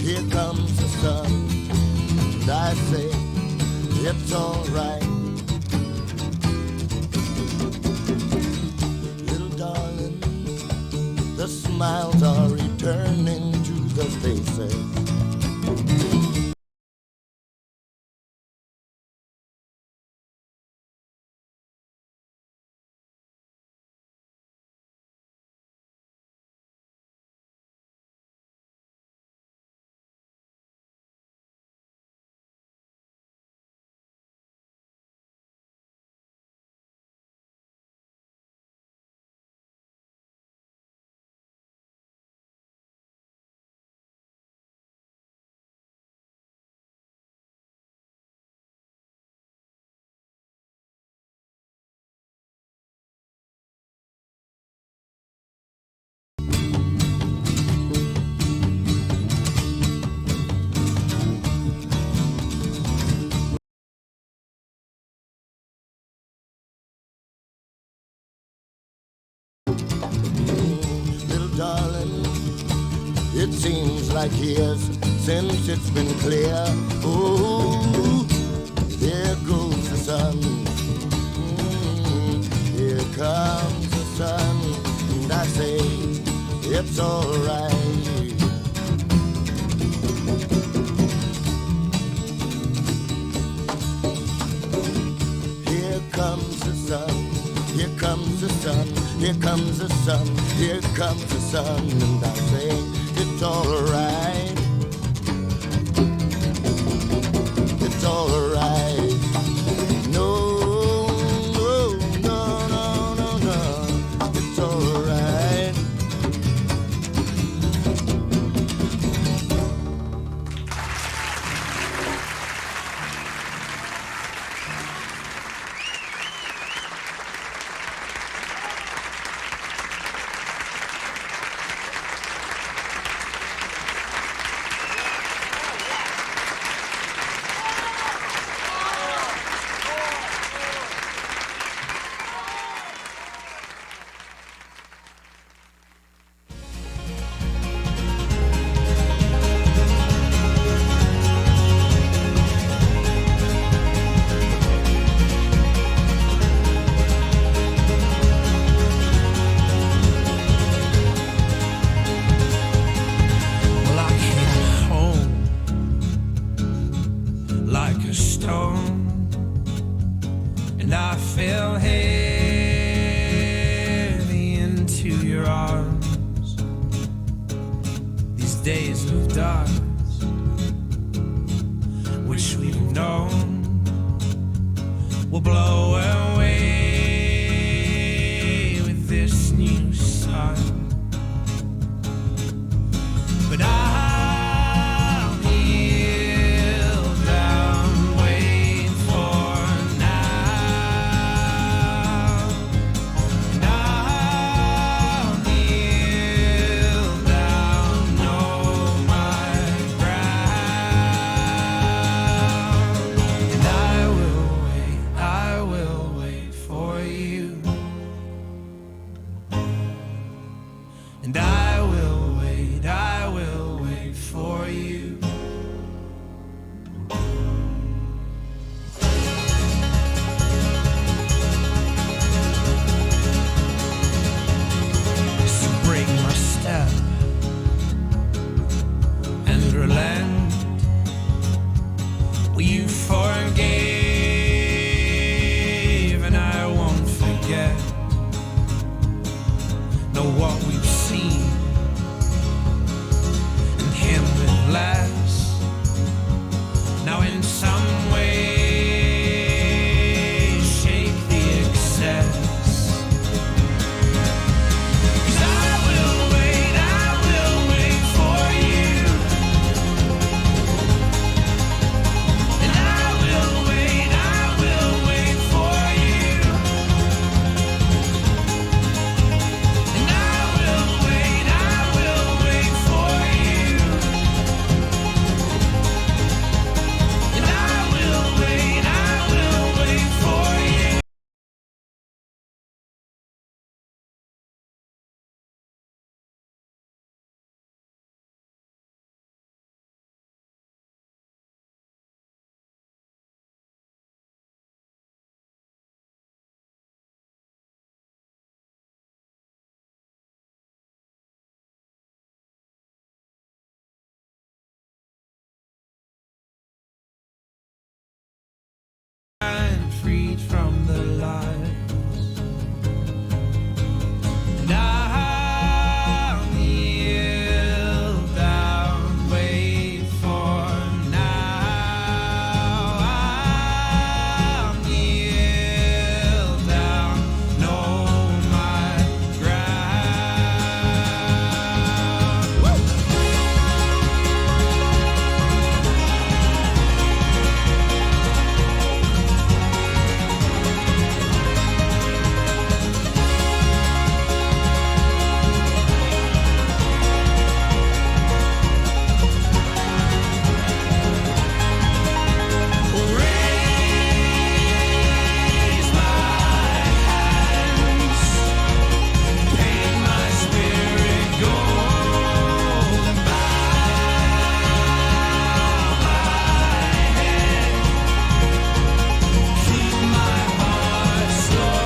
Here comes the sun, and I say it's all right. Little darling, the smiles are returning to the faces. Little darling, it seems like years since it's been clear. Oh, there goes the sun. Here comes the sun, and I say it's all right. Here comes the sun. Here comes the sun, here comes the sun, here comes the sun, and I say it's all right. It's all right. No, no, no, no, no, no. It's all right. And I fell heavy into your arms. These days of darkness, which we've known, will blow away with this new sun. But I'll kneel down, wait for now. And I'll kneel down, know my from the lights. And I'll kneel down, wait for now. I'll kneel down, know my ground. Raise my hands, paint my spirit gold, and bow my head, keep my heart slow.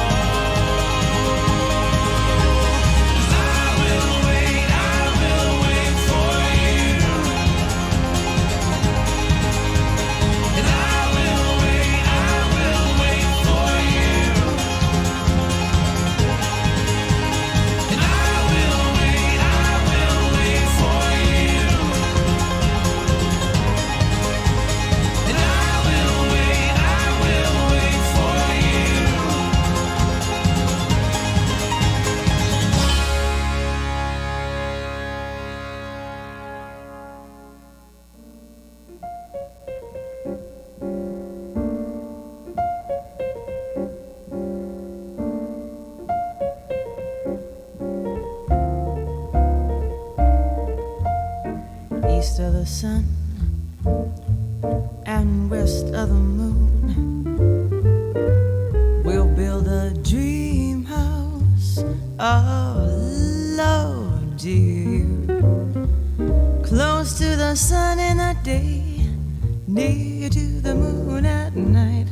I will wait for you, and I will wait for you, and I will wait for you, and I will wait for you. East of the sun and west of the moon, we'll build a dream house of love, dear, close to the sun in the day, near to the moon at night.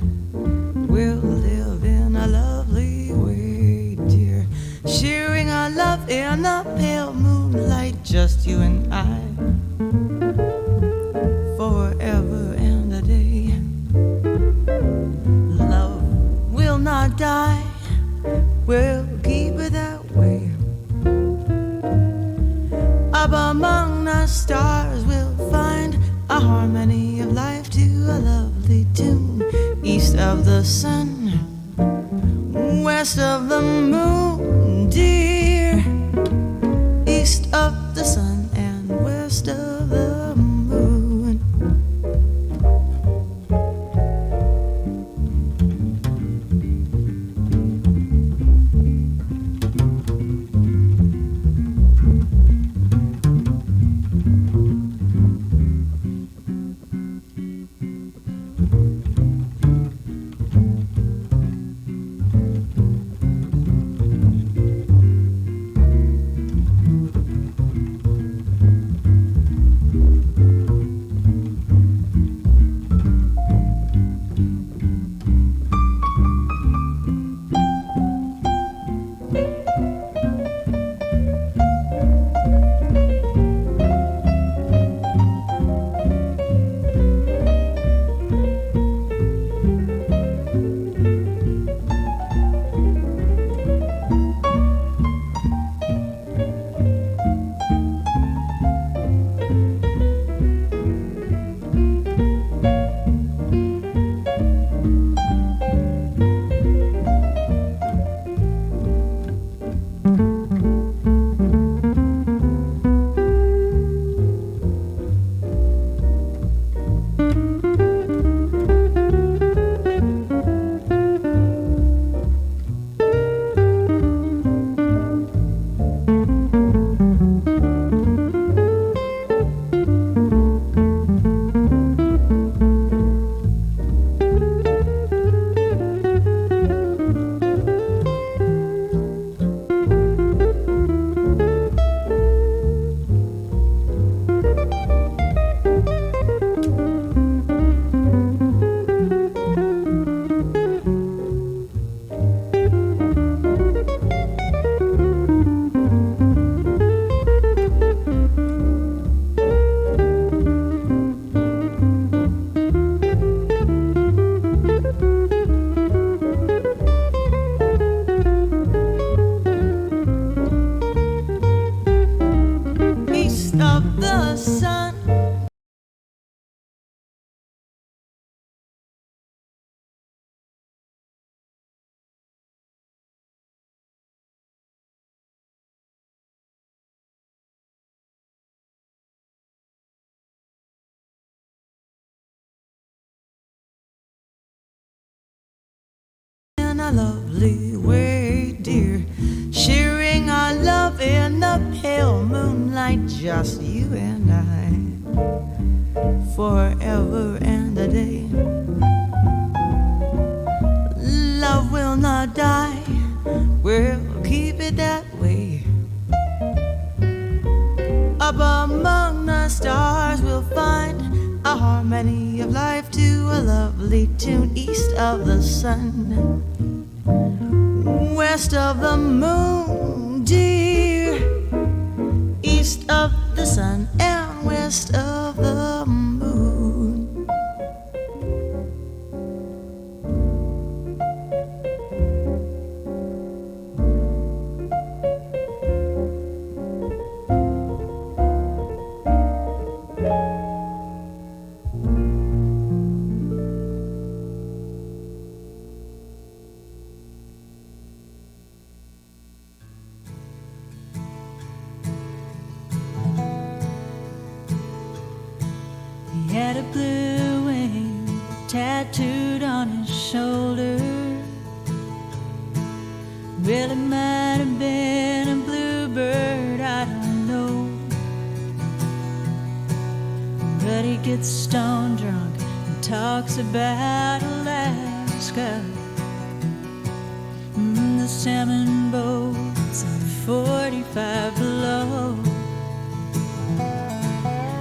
We'll live in a lovely way, dear, sharing our love in the pale moonlight, just you and I, forever and a day. Love will not die, we'll keep it that way. Up among the stars we'll find a harmony of life to a lovely tune. East of the sun, west of the moon, dear. East of the sun and west of the moon. a lovely way, dear. Sharing our love in the pale moonlight, just you and I, forever and a day. Love will not die, we'll keep it that way. Up among the stars we'll find a harmony of life to a lovely tune. East of the sun, west of the moon, dear. East of the sun and west of the moon. He had a blue wing tattooed on his shoulder. Well, it might have been a bluebird, I don't know. But he gets stone drunk and talks about Alaska. The salmon boats and 45 below.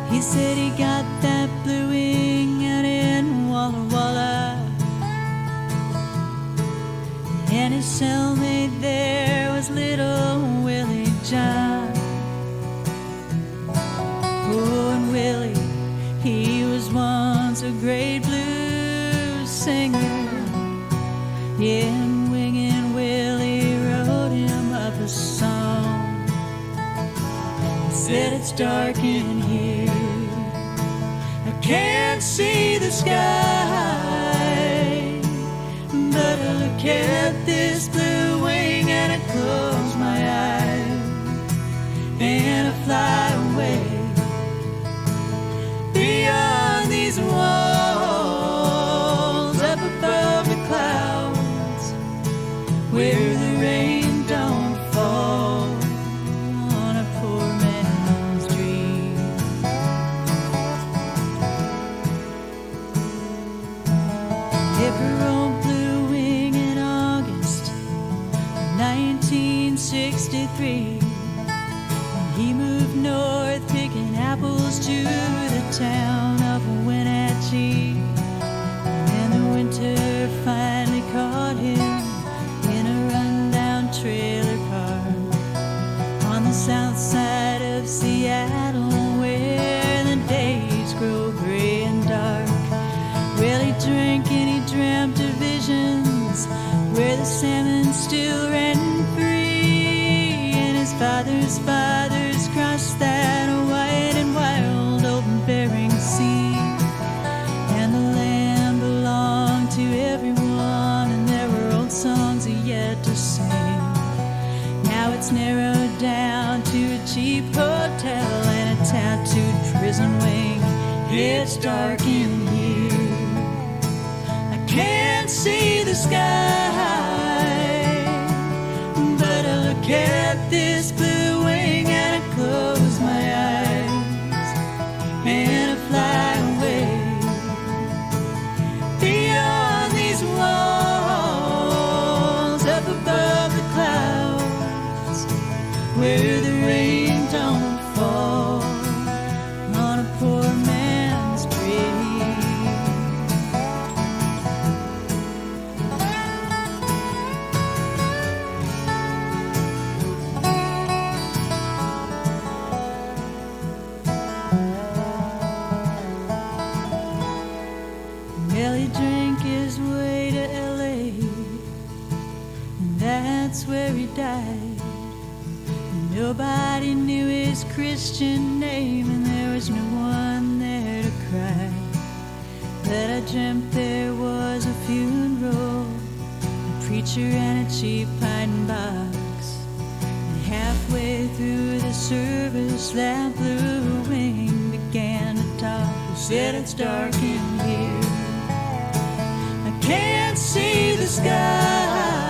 He said he got that blue wing out in Walla Walla, and his cellmate there was little Willie John. Oh, and Willie, he was once a great blues singer. Yeah, and Wingin' Willie wrote him up a song. He said it's dark in here, can't see the sky, but I look at this blue wing and I close my eyes and I fly away beyond these walls, up above the clouds where the rain don't fall on a poor man's dream. Every old blue wing in August of 1963, when he moved north picking apples to the town of Wenatchee. And the winter finally caught him in a rundown trailer park on the south side of Seattle, where the days grow gray and dark. Well, he drank and he dreamt of visions where the salmon still ran free, and his father's fathers crossed that white and wild open Bering Sea. And the land belonged to everyone, and there were old songs he yet to sing. Now it's narrowed down to a cheap hotel and a tattooed prison wing. It's dark in here, can't see the sky, but I look at this blue wing and I close my eyes and I fly away beyond these walls, up above the clouds where the rain don't fall on a poor man's dream. He drank his way to L.A., and that's where he died. And nobody knew his Christian name, and there was no one there to cry. But I dreamt there was a funeral, a preacher and a cheap pine box. And halfway through the service, that blue wing began to talk. He said, it's dark in here, can't see the sky,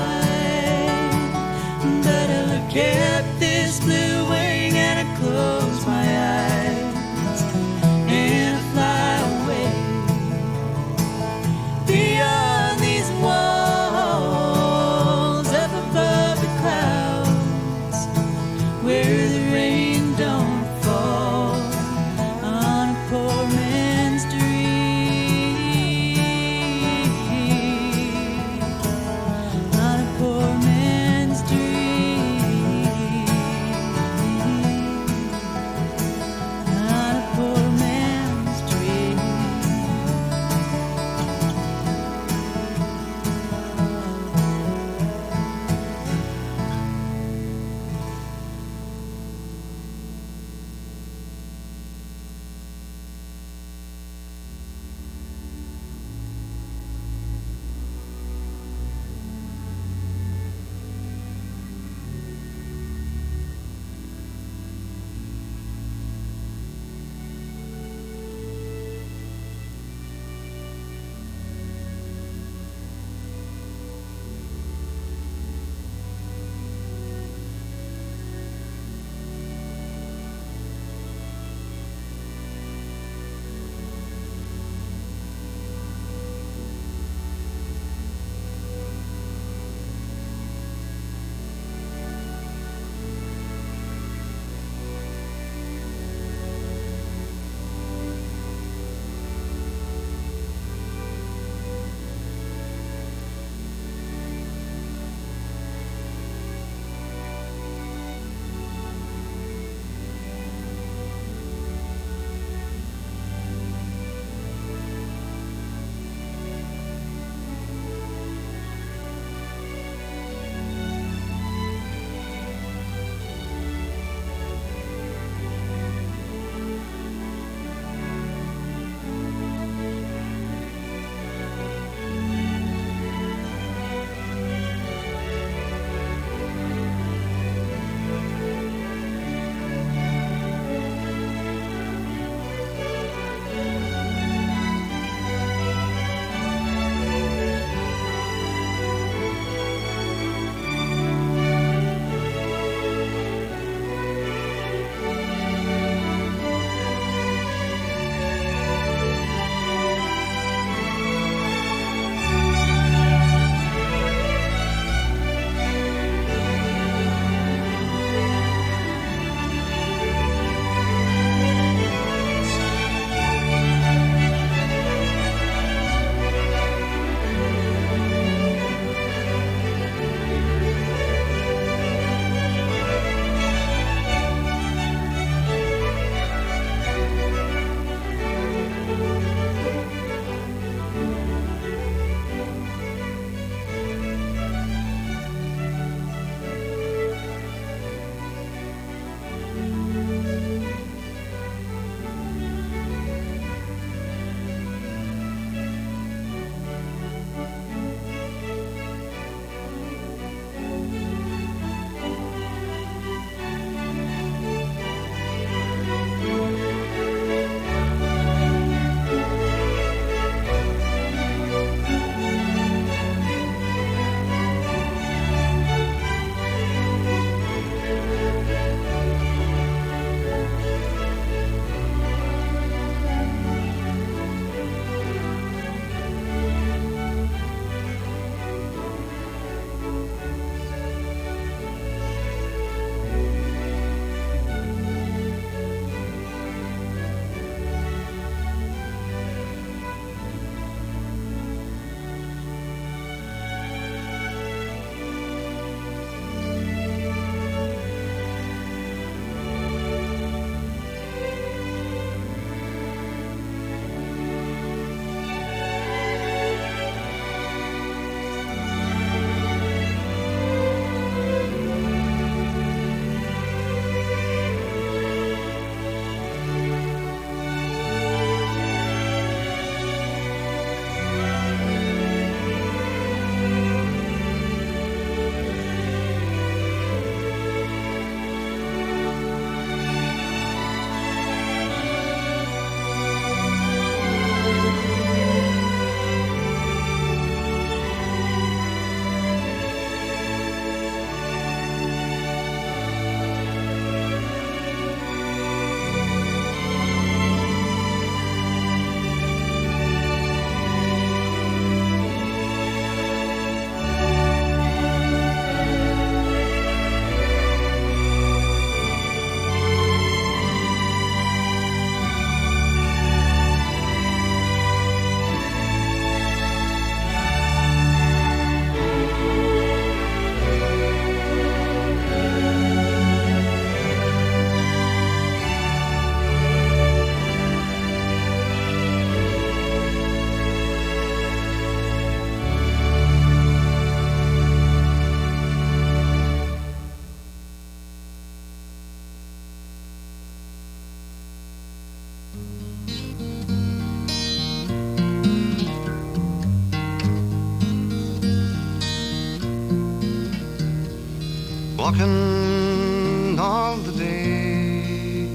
walking all the day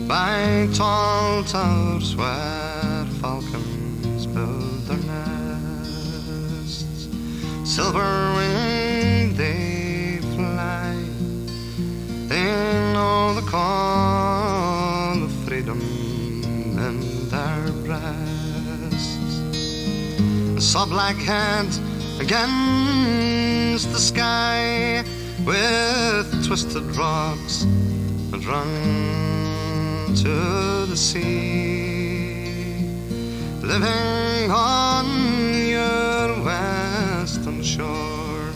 by tall towers where falcons build their nests. Silver-winged they fly, they know the call of freedom in their breasts. I saw black heads against the sky with twisted rocks that run to the sea, living on your western shore.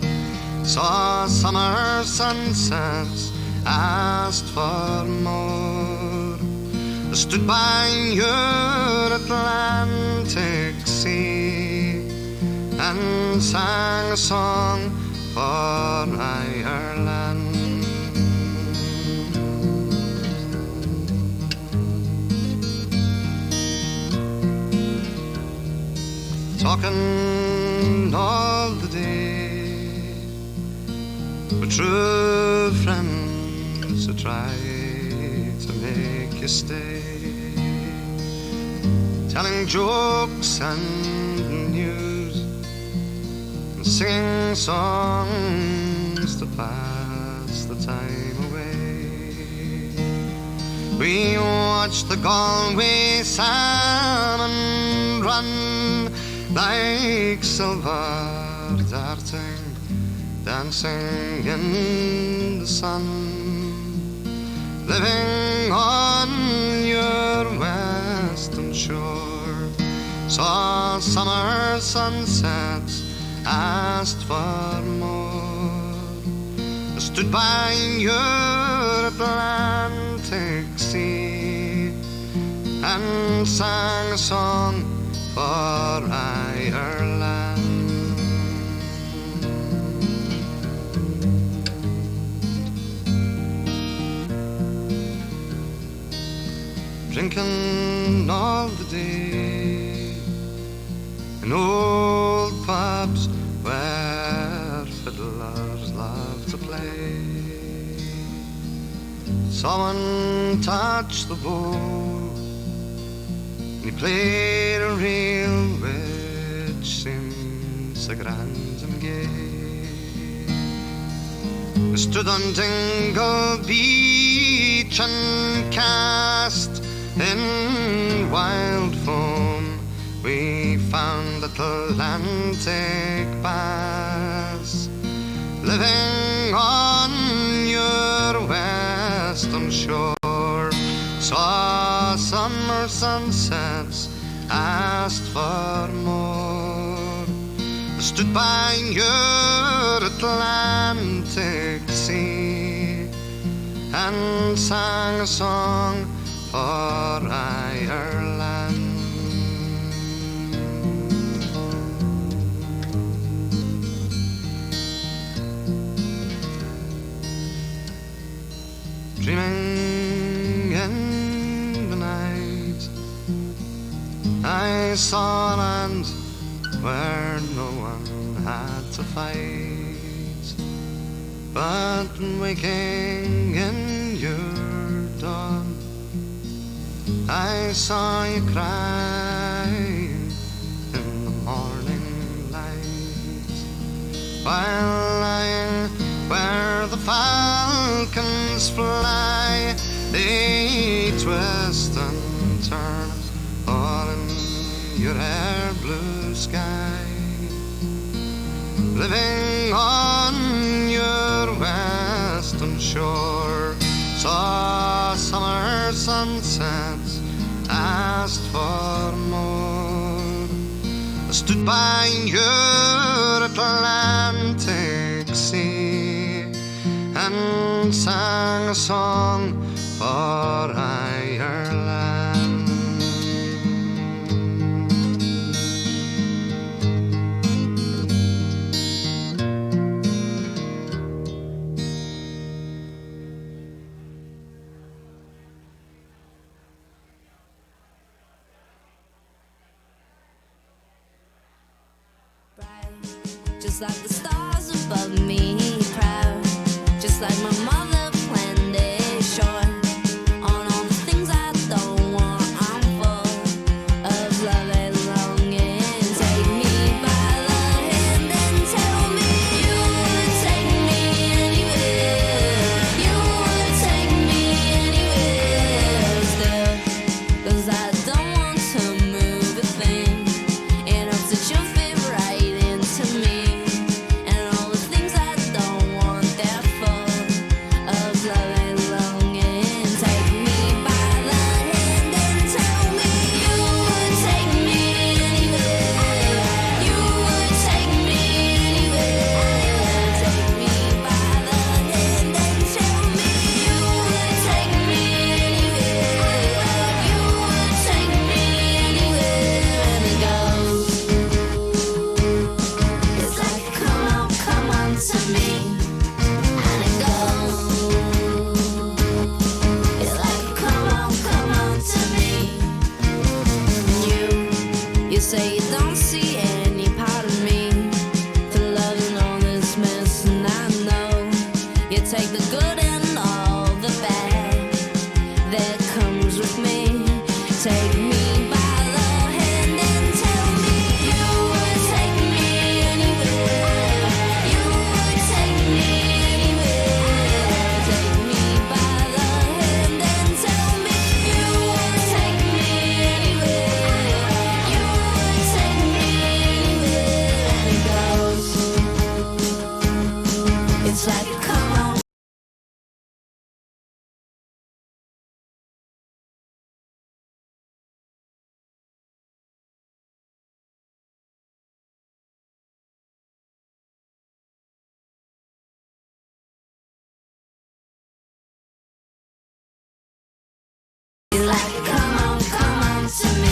Saw summer sunsets, asked for more. I stood by your Atlantic sea and sang a song for Ireland. Talking all the day with true friends who try to make you stay, telling jokes and news and singing songs to pass the time away. We watch the Galway salmon run like silver darting, dancing in the sun, living on your western shore. Saw summer sunsets, asked for more. I stood by your Atlantic sea and sang a song for Ireland. Drinking all the day in old pubs where fiddlers love to play. Someone touched the bow, he played a reel which seemed so grand and gay. We stood on Dingle Beach and cast in wild foam. We found Atlantic bass, living on your western shore. Saw summer sunsets, asked for more. I stood by your Atlantic sea and sang a song for Ireland. Dreaming in the night, I saw a land where no one had to fight, but waking in your dawn, I saw you crying in the morning light, while lying where the falcons fly. They twist and turn all in your air blue sky, living on your western shore. Saw summer sunsets, asked for more. I stood by your Atlantic sea and sang a song for Ireland. Just like the stars above me, proud, just take the good and all the bad that comes with me. Take me by the hand and tell me you would take me anywhere. You would take me anywhere. Take me by the hand and tell me you would take me anywhere. You would take me anywhere. And it goes. It's like come on. Like come on to me.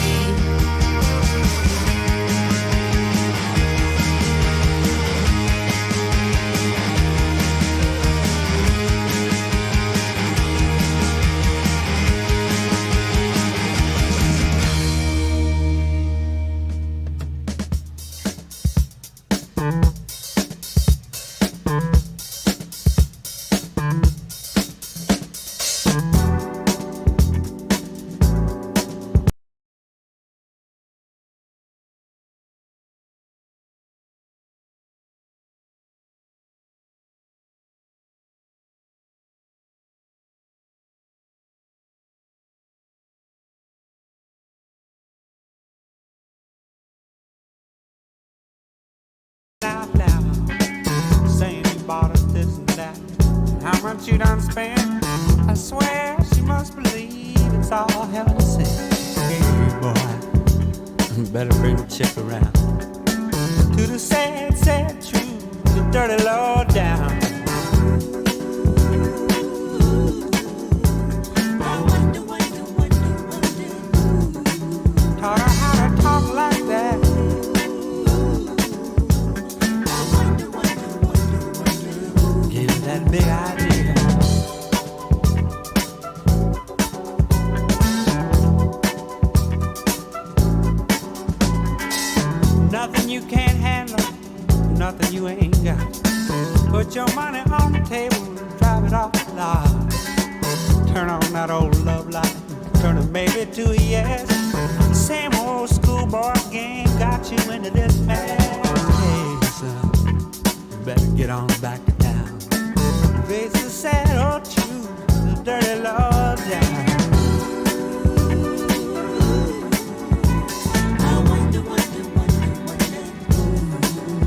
Out loud, saying you bought us this and that, and how much you done spent. I swear she must believe it's all heaven to see. Hey boy, better bring the chick around to the sad, sad truth, the dirty low down. Taught her how to talk like that. Give her that big idea. Nothing you can't handle, nothing you ain't got. Put your money on the table and drive it off the lot. Turn on that old love light, turn a maybe to a yes. Same old schoolboy game got you into this mess. Hey son, you better get on back to town. Face the sad old truth, the dirty low down.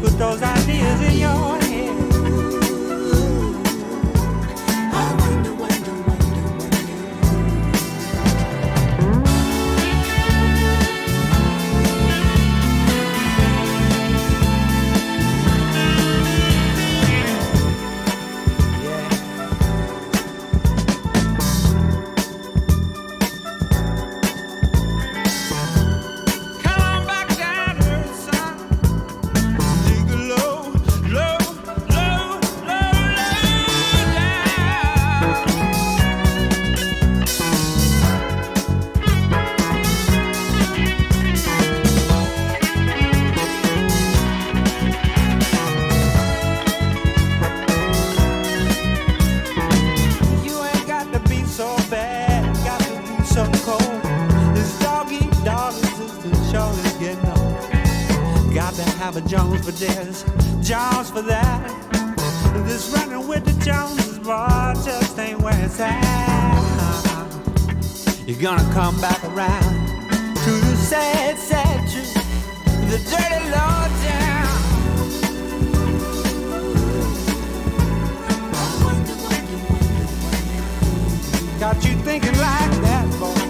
Put those ideas in your head. Have a Jones for this, Jones for that. This running with the Joneses, boy, just ain't where it's at. You're gonna come back around to the sad, sad truth, the dirty low down. Got you thinking like that, boy.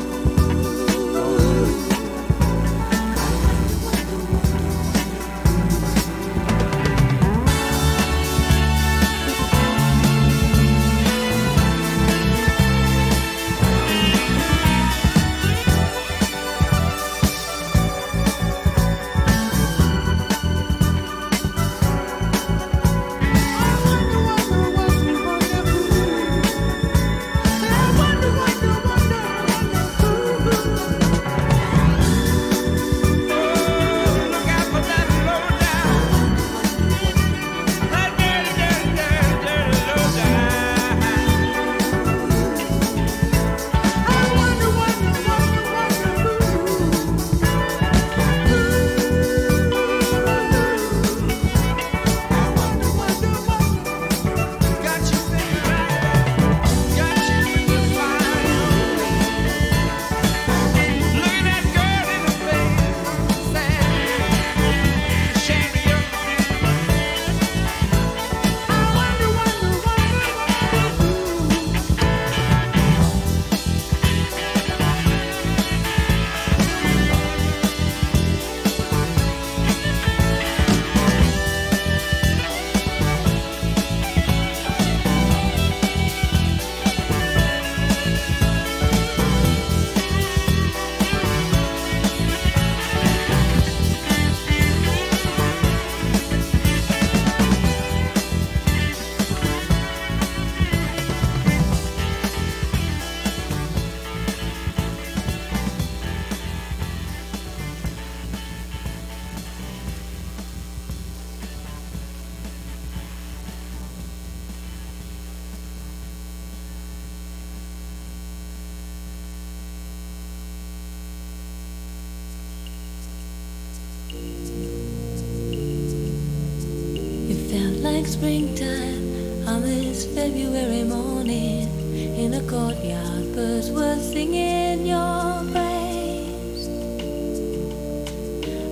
felt like springtime on this February morning. In a courtyard, birds were singing your praise.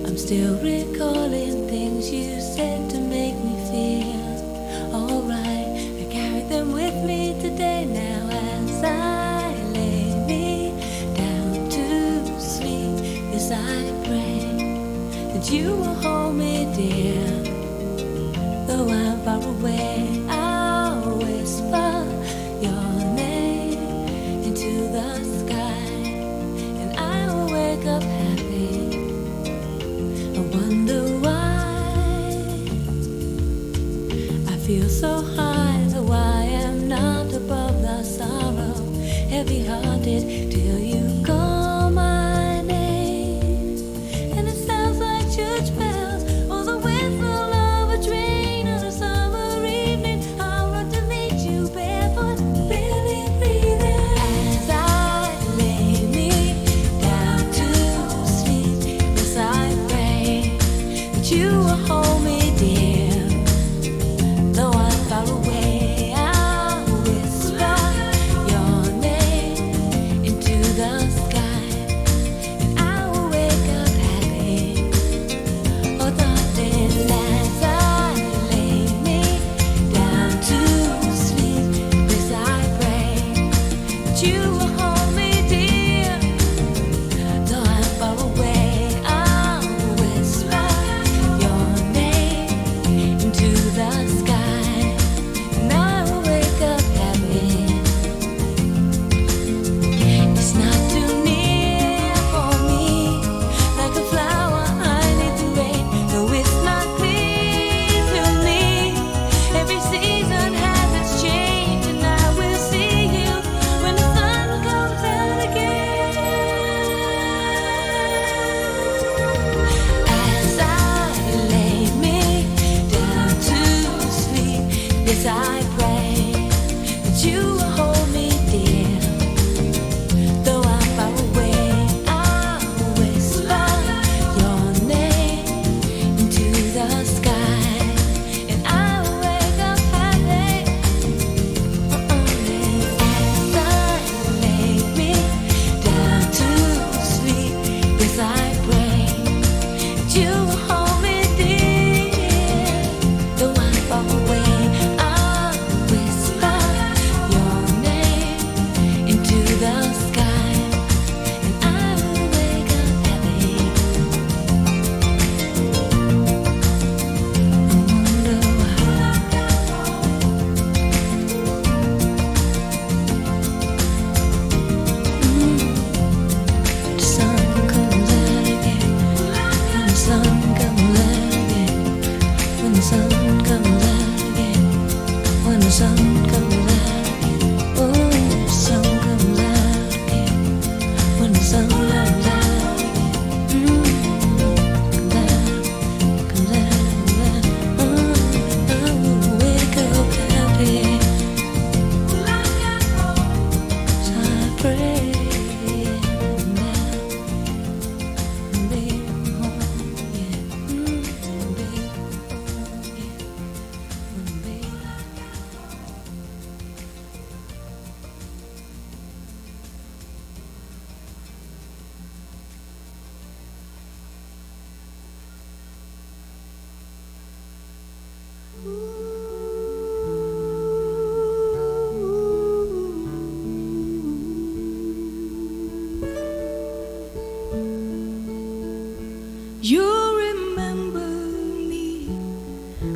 I'm still recalling things you said to make me feel alright. I carry them with me today now as I lay me down to sleep. Yes, I pray that you will hold me dear. Though I'm far away, I'll whisper your name into the sky, and I will wake up happy. I wonder why I feel so high, though I am not above the sorrow, heavy-hearted till you call my name, and it sounds like church bells or the whistle of a train on a summer evening. I'll run to meet you barefoot, barely breathing, as I lay me down to sleep. Yes, I pray that you will hold me dear. Though I'm far away, I'll whisper your name into the sky, and I will wake up happy. Oh, darling, as I lay me down to sleep, yes, I pray that you will hold me dear. Though I'm far away, I'll whisper your name into the sky, and I will wake up happy. It's not too near for me, like a flower I need the rain. Though it's not clear to me, every season has its change, and I will see you when the sun comes out again. As I lay me down to sleep, yes, I pray that you will hold me dear. Though I'm far away, I'll whisper your name into the sky, and I will wake up happy. As I lay me down to sleep, yes, I pray that you will hold me dear. Though I'm far away, I'll whisper your name into the sky, and I will wake up happy. I wonder the sun comes out again. When the sun comes out again. When the sun comes out again. When the sun comes out again. Oh, the sun comes out again. When the sun comes out again. Comes out. Oh, I will wake up happy. So I pray now, baby, home, yeah, baby, yeah, You remember me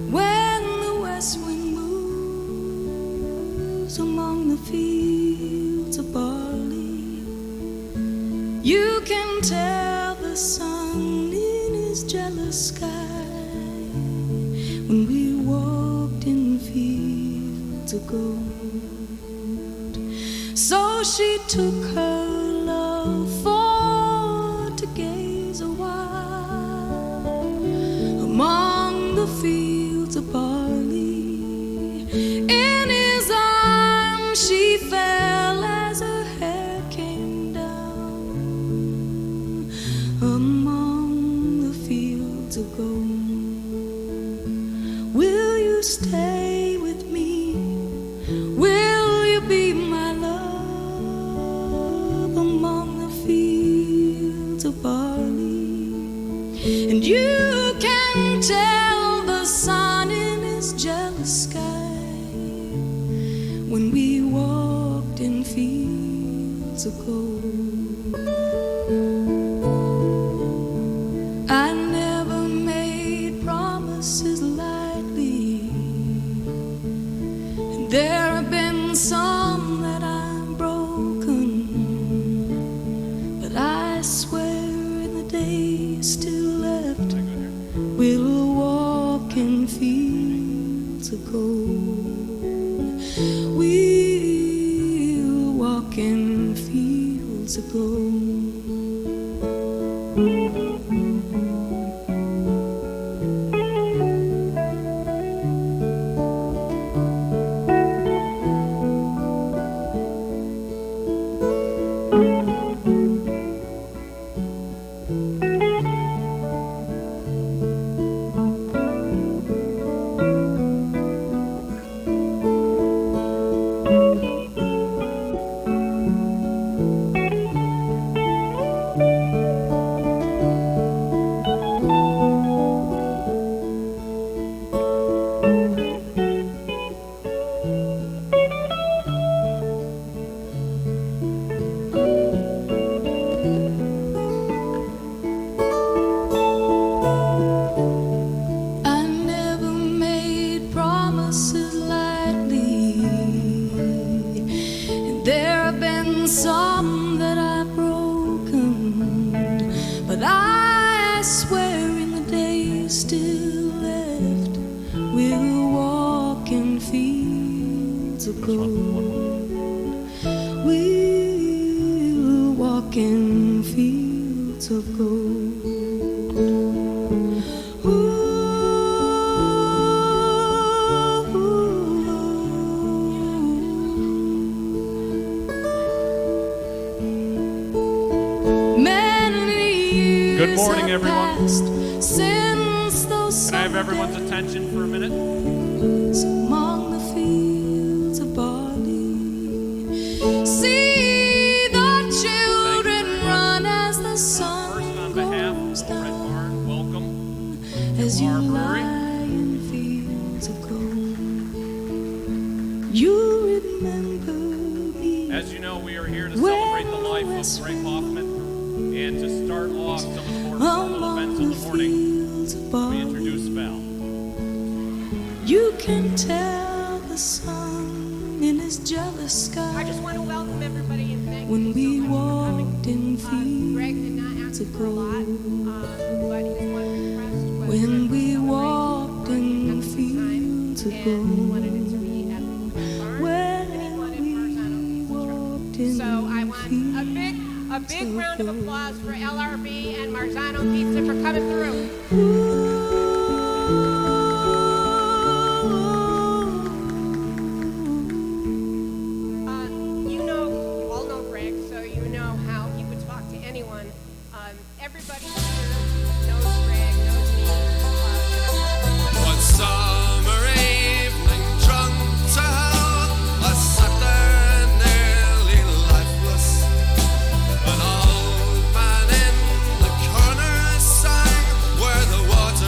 when the west wind moves among the fields of barley. You can tell the sun in his jealous sky when we walked in fields of gold. So she took her love for to gaze a while among the fields of barley. In his arms she fell as her hair came down among the fields of gold. Will you stay with me? Will you be my love among the fields of barley? And you can tell the sun in his jealous sky when we walked in fields of gold. I never made promises lightly, and there have been some that I've broken, but I swear in the days still left we'll walk in fields of gold. We'll walk in fields of gold. Some that I've broken, but I swear in the days still left we'll walk in fields of gold. We'll walk in fields of gold. Good morning, everyone. Since those Can I have everyone's attention for a minute? among the fields of barley, see the children run as the sun First, on behalf of goes Little Red down, Barn, welcome as to you our lie brewery. in fields of gold. You remember me. As you know, we are here to celebrate the life of Greg Hoffman, and to start off some of the more formal events of the morning, we introduce Val. You can tell the sun in his jealous sky. I just want to welcome everybody and thank When you we so much for coming. walked in Greg did not fields ask of for a lot, gold. but his one request was When that we celebrate walked Barney in at the same fields of time, and he wanted gold. it to be at the barn, When and he wanted we Marzano pizza walked truck. in So I want a big round of applause for LRB and Marzano Pizza for coming through. You all know Greg, so you know how he would talk to anyone. Everybody here knows Greg, knows me. One summer evening, drunk to hell, I sat there nearly lifeless. An old man in the corner sang where the water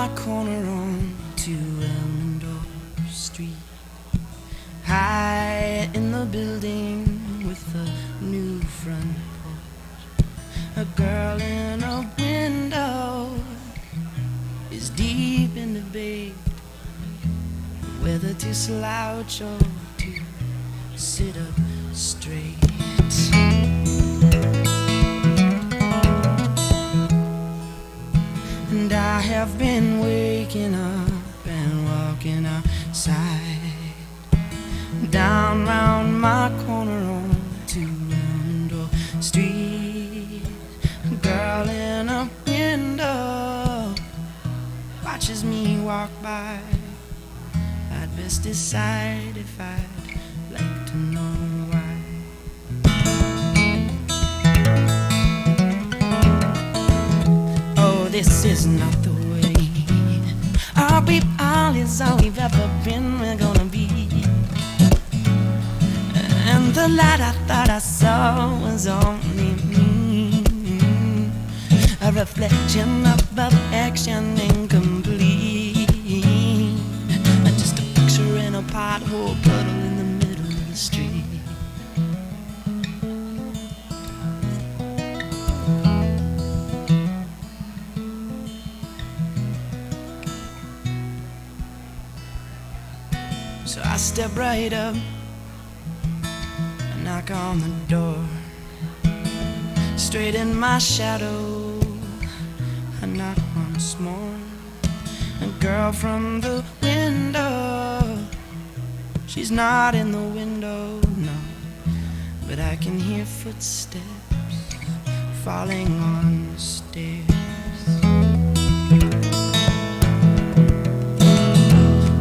my corner on to Elmendorf Street, high in the building with a new front porch. A girl in a window is deep in debate whether to slouch or to sit up straight. And I have been waking up and walking outside, down round my corner on to Elmendorf Street. A girl in a window watches me walk by. I'd best decide if I'd like to know why. Oh, this is not the way. Our people is all we've ever been, we're gonna be. And the light I thought I saw was only me, a reflection of affection incomplete, just a picture in a pothole puddle in the middle of the street. So I step right up, I knock on the door. Straight in my shadow, I knock once more. A girl from the window, she's not in the window, no, but I can hear footsteps falling on the stairs.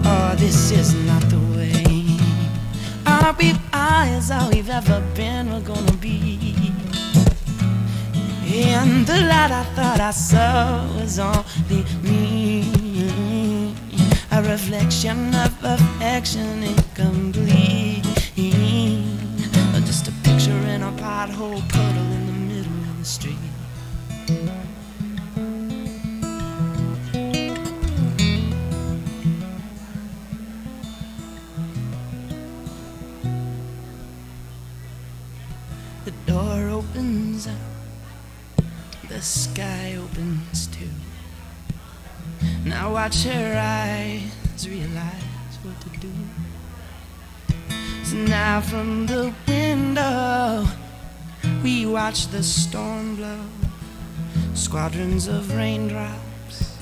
Oh, this is not the way. Our people is all we've ever been, we're gonna be. And the light I thought I saw was only me, a reflection of affection incomplete, just a picture in a pothole puddle in the middle of the street. The door opens up, the sky opens too. Now watch her eyes realize what to do. So now from the window we watch the storm blow, squadrons of raindrops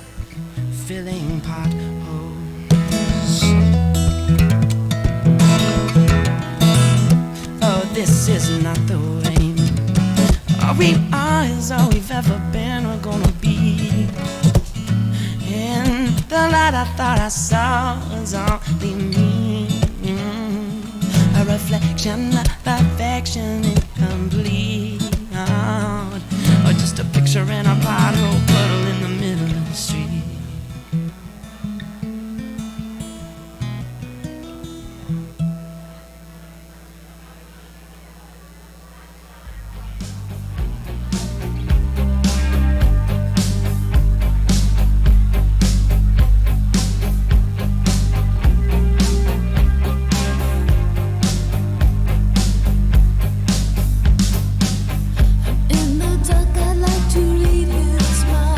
filling potholes. Oh, this is not the way. All we are is all we've ever been, we're gonna be. And the light I thought I saw was only me, a reflection of affection incomplete, or just a picture in a pothole puddle in the middle of the street. In the dark, I'd like to read his mind.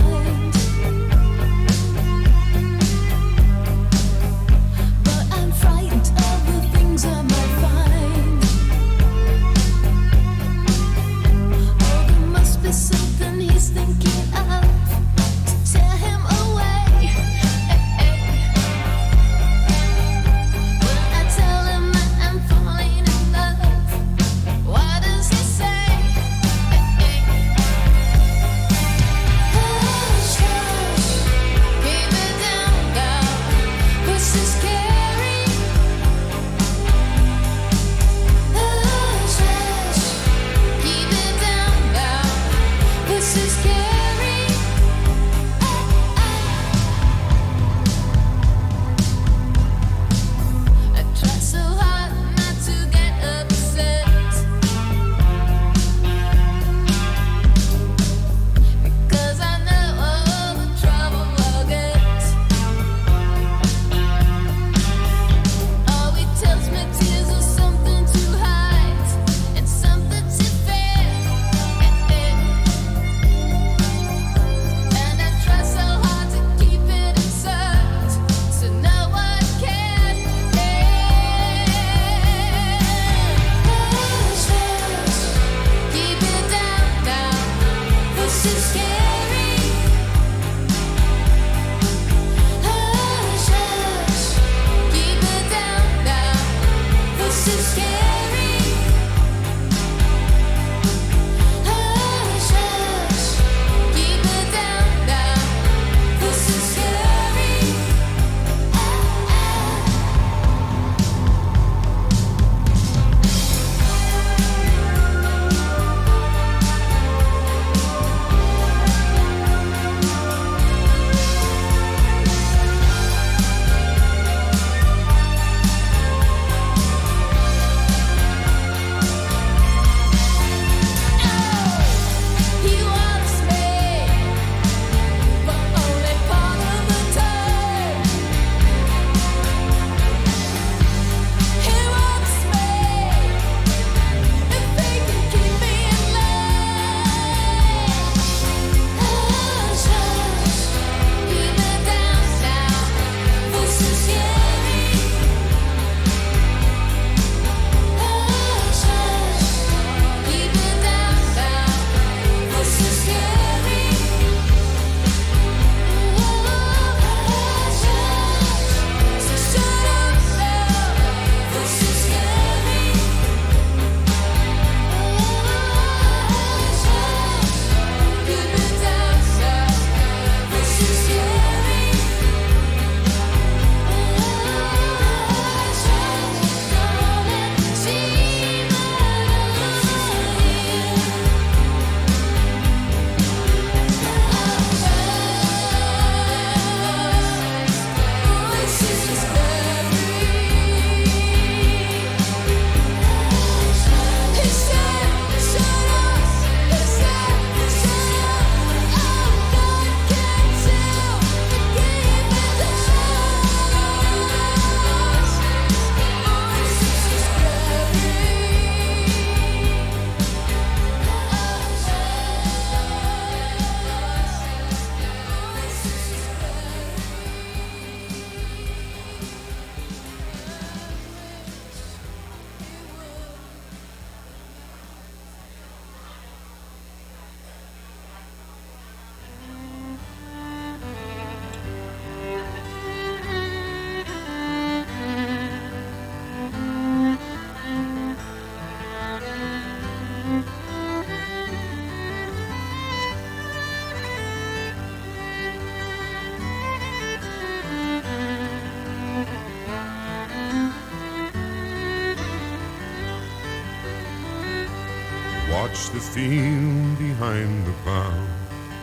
Watch the field behind the plow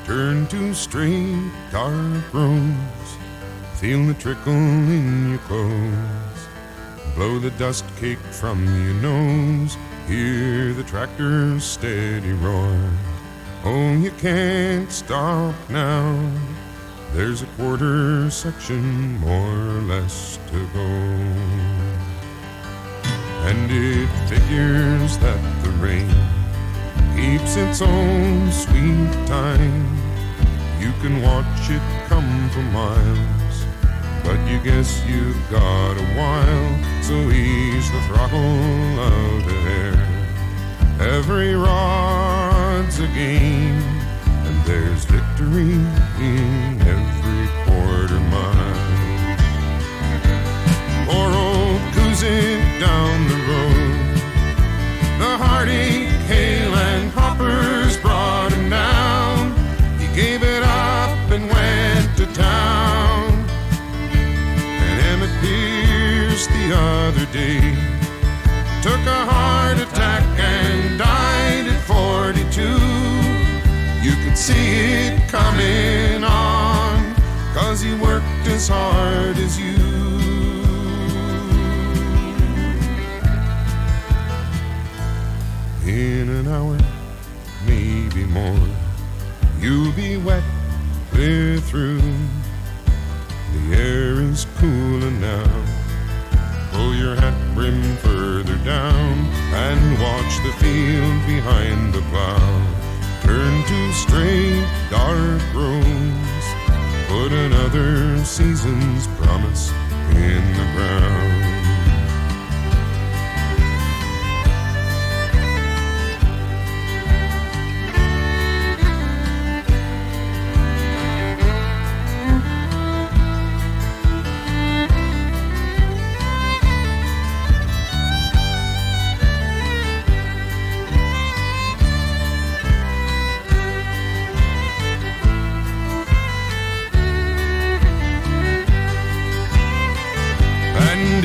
turn to straight dark roads. Feel the trickle in your clothes. Blow the dust cake from your nose. Hear the tractor's steady roar. Oh, you can't stop now. There's a quarter section more or less to go. And it figures that the rain keeps its own sweet time. You can watch it come for miles, but you guess you've got a while. So ease the throttle of the air. Every rod's a game, and there's victory in every quarter mile. Poor old Coozin down the road, the heartache, hail, and hoppers brought him down. He gave it up and went to town. And Emmett Pierce the other day took a heart attack and died at 42. You could see it coming on, 'cause he worked as hard as you. In an hour, maybe more, you'll be wet, clear through. The air is cooler now. Pull your hat brim further down and watch the field behind the plow turn to straight dark roads. Put another season's promise in the ground.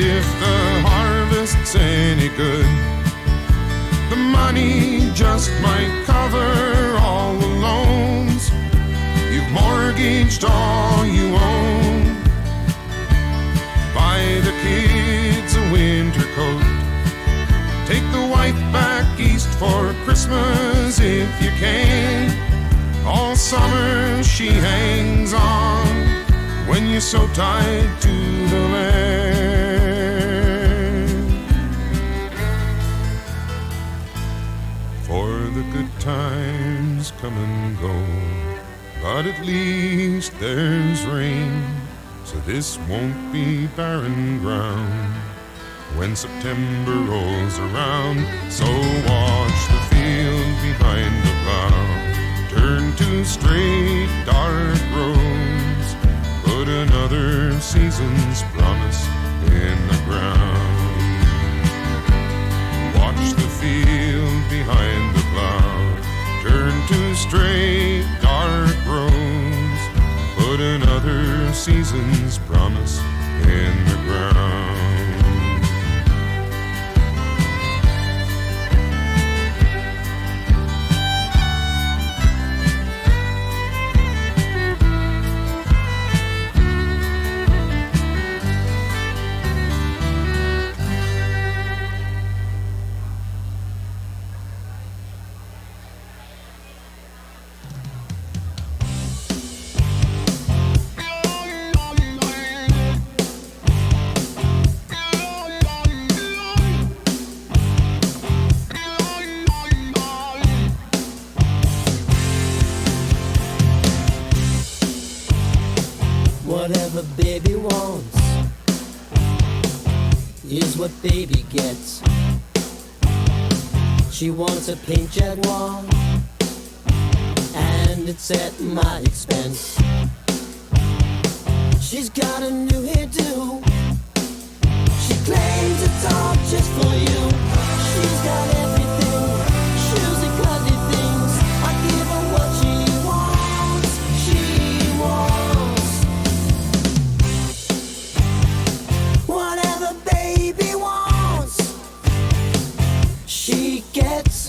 If the harvest's any good, the money just might cover all the loans. You've mortgaged all you own. Buy the kids a winter coat. Take the wife back east for Christmas if you can. All summer she hangs on when you're so tied to the land. For the good times come and go, but at least there's rain, so this won't be barren ground when September rolls around. So watch the field behind the plow turn to straight dark roads. Put another season's promise in the ground. Watch the field behind the plow turn to straight dark roads. Put another season's promise in the ground. Whatever baby wants is what baby gets. She wants a pink Jaguar, and it's at my expense. She's got a new hairdo. She claims it's all just for you. She's got everything, shoes and cuddly things. I give her what she wants. She wants whatever baby wants. She gets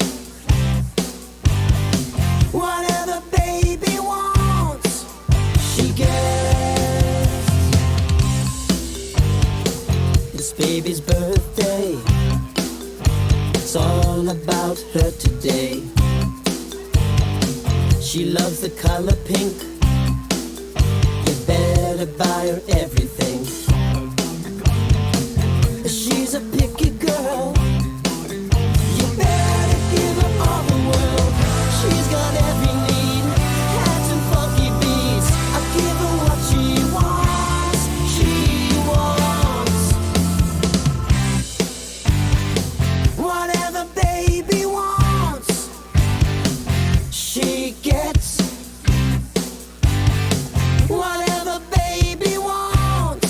this baby's birthday. It's all about her today. She loves the color pink. You better buy her everything. She's a picky girl. You better give her all the world. She's got every need. Hats and funky beats. I'll give her what she wants. She wants whatever baby wants. She gets whatever baby wants.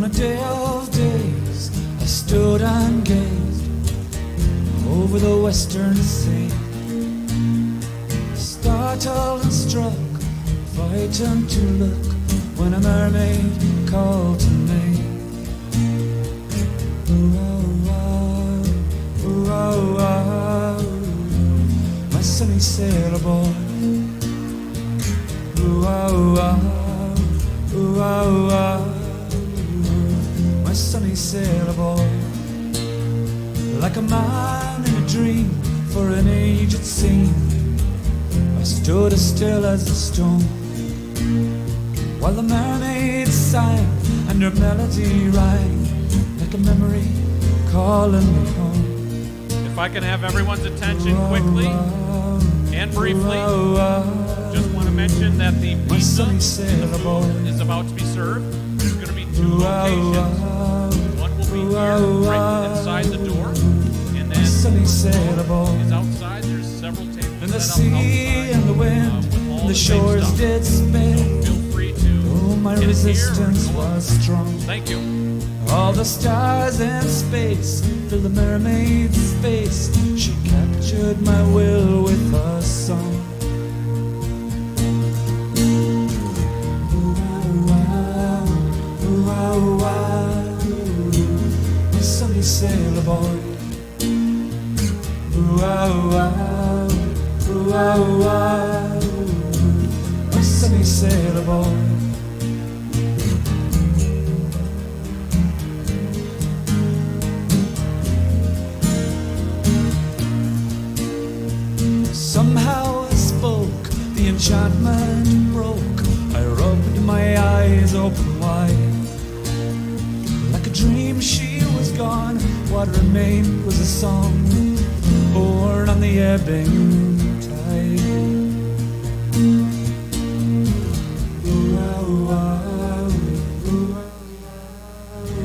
a day of days, I stood and gazed over the western sea, startled and struck, frightened to look, when a mermaid called to me. Ooh, oh, oh, ooh, oh, oh, my sunny sailor boy. Ooh, oh, oh, ooh, oh, oh, my sunny sailor boy. Like a man in a dream, for an age it seemed, I stood as still as the stone, while the mermaid sang and her melody rang like a memory calling me home. If I can have everyone's attention quickly and briefly, just want to mention that the pizza and the food is about to be served. There's going to be 2 locations. One will be here right inside the door, and then is outside. There's several tables and the set up sea and the wind and the shores stuff. did spin. Feel free to Oh, my resistance was strong. Thank you. All the stars in space filled the mermaid's face. She captured my will with her song. Ooh, oh, ooh, oh, oh, my sunny sailor boy. Ooh, oh, oh, ooh, oh, oh, my sunny sailor boy. Somehow I spoke, the enchantment broke. I rubbed my eyes open wide. Like a dream she was gone, what remained was a song born on the ebbing tide. Ooh, oh, oh, ooh,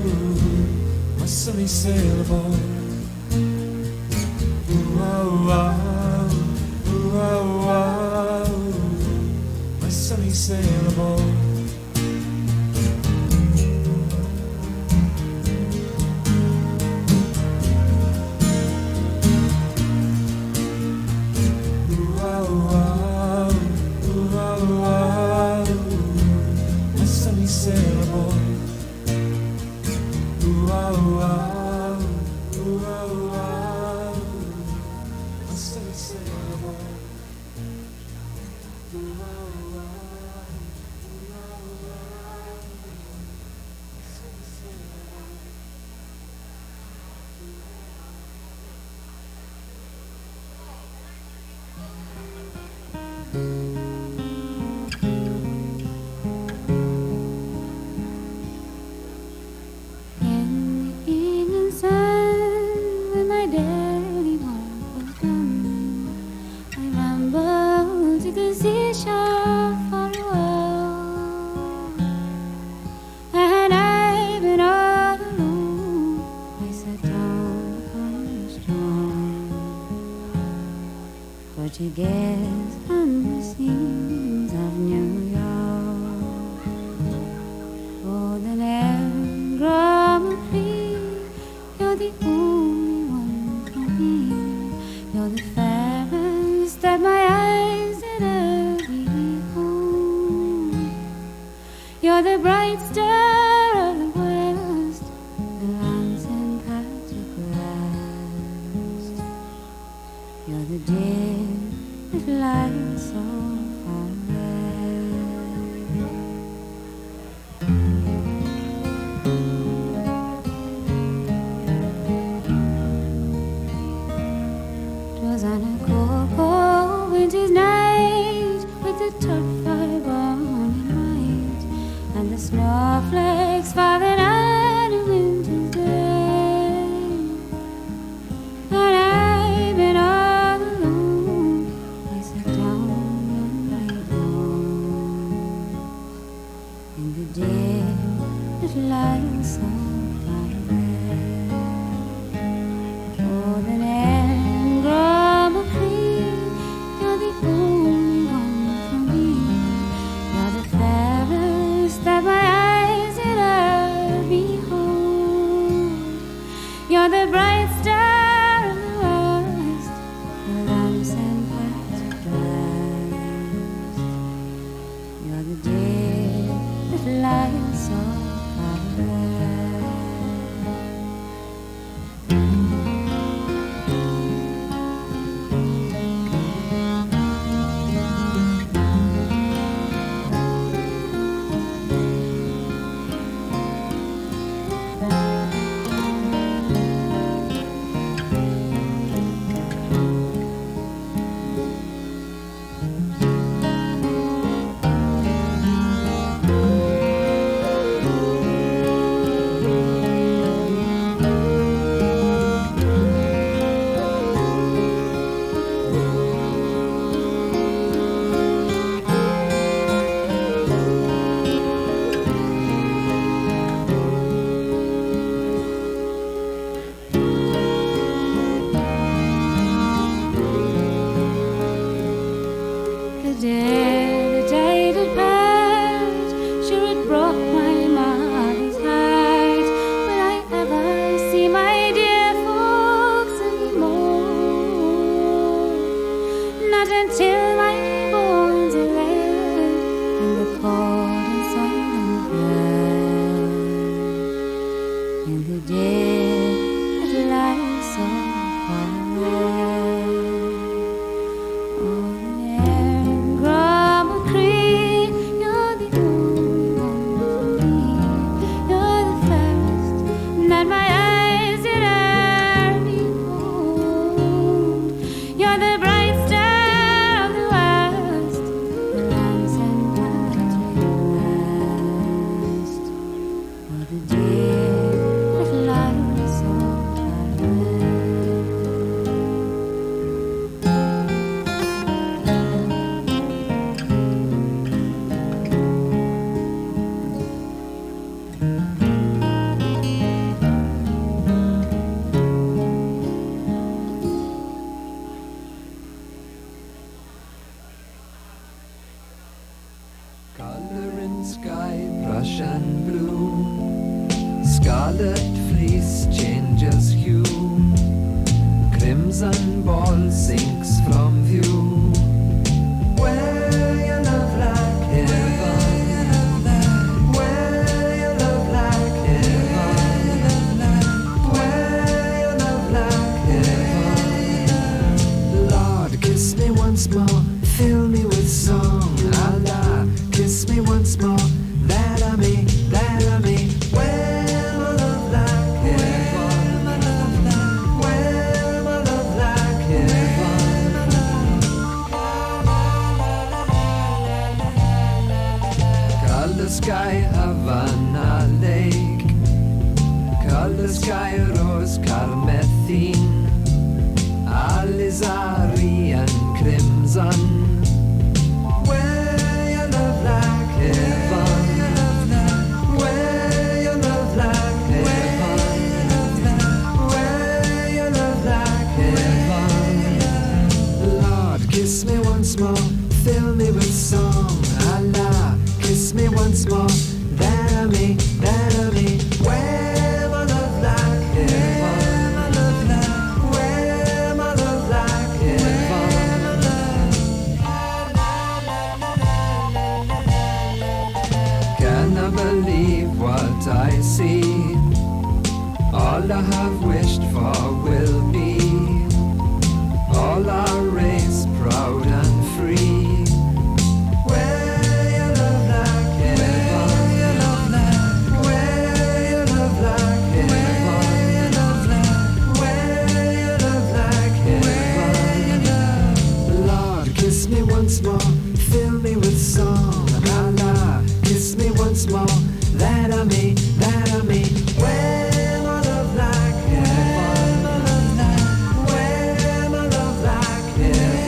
oh, my sunny sailor boy. Ooh, oh, oh, oh, oh, my sunny sailor boy. Ooh, oh, oh, ooh, oh, oh, my sunny sailor boy. Ooh, oh, oh, ooh, oh, oh, my sunny sailor boy. In the evening sun, when my daily work was done, I rambled to the seashore for a while. And I've been all alone, I sat down upon the stone for to gaze on the scenes of New York. Oh, the land grumble free, you're the only one for me. You're the fairest that my eyes had ever behold. You're the bright star of the west, the land's empathic rest. You're the dear that lies so far away. 'Twas on a cold, cold winter's night, with the turf fire burning bright, and the snowflakes falling on a winter's day. And I've been all alone, I sat down and lay down in the day that lies so far away. Oh, the land grumble free, you're the only one for me. You're the fairest that my eyes had ever beheld. lies so far away. The day that passed, sure it broke my mother's heart. Will I ever see my dear folks anymore? Not until my bones are laid in the cold and silent ground, in the dead that lies so far away. Color in sky, brush and bloom. Scarlet fleece changes hue. Crimson ball sinks from view. Where you love like heaven. Where you love like heaven. Where you love like heaven. Lord, kiss me once more, fill me with song. Allah, kiss me once more, that I may, where my love like heaven, where my love like heaven. Color sky, Havana lake. Color sky, rose carmethine. Alizari and crimson. Where you love like heaven. Where you love like heaven. Where you love like heaven. Lord, kiss me once more, fill me with song. Allah, kiss me once more, that I may, where my love like heaven. Where my love like heaven. Can I believe what I see? All I have wished for will be. All our race proud and free. Where you love like heaven. Where you love like heaven. Where you love like heaven. Lord, kiss me once more, fill me with song. Allah, kiss me once more, that I may, where my love like heaven. Where my love like heaven.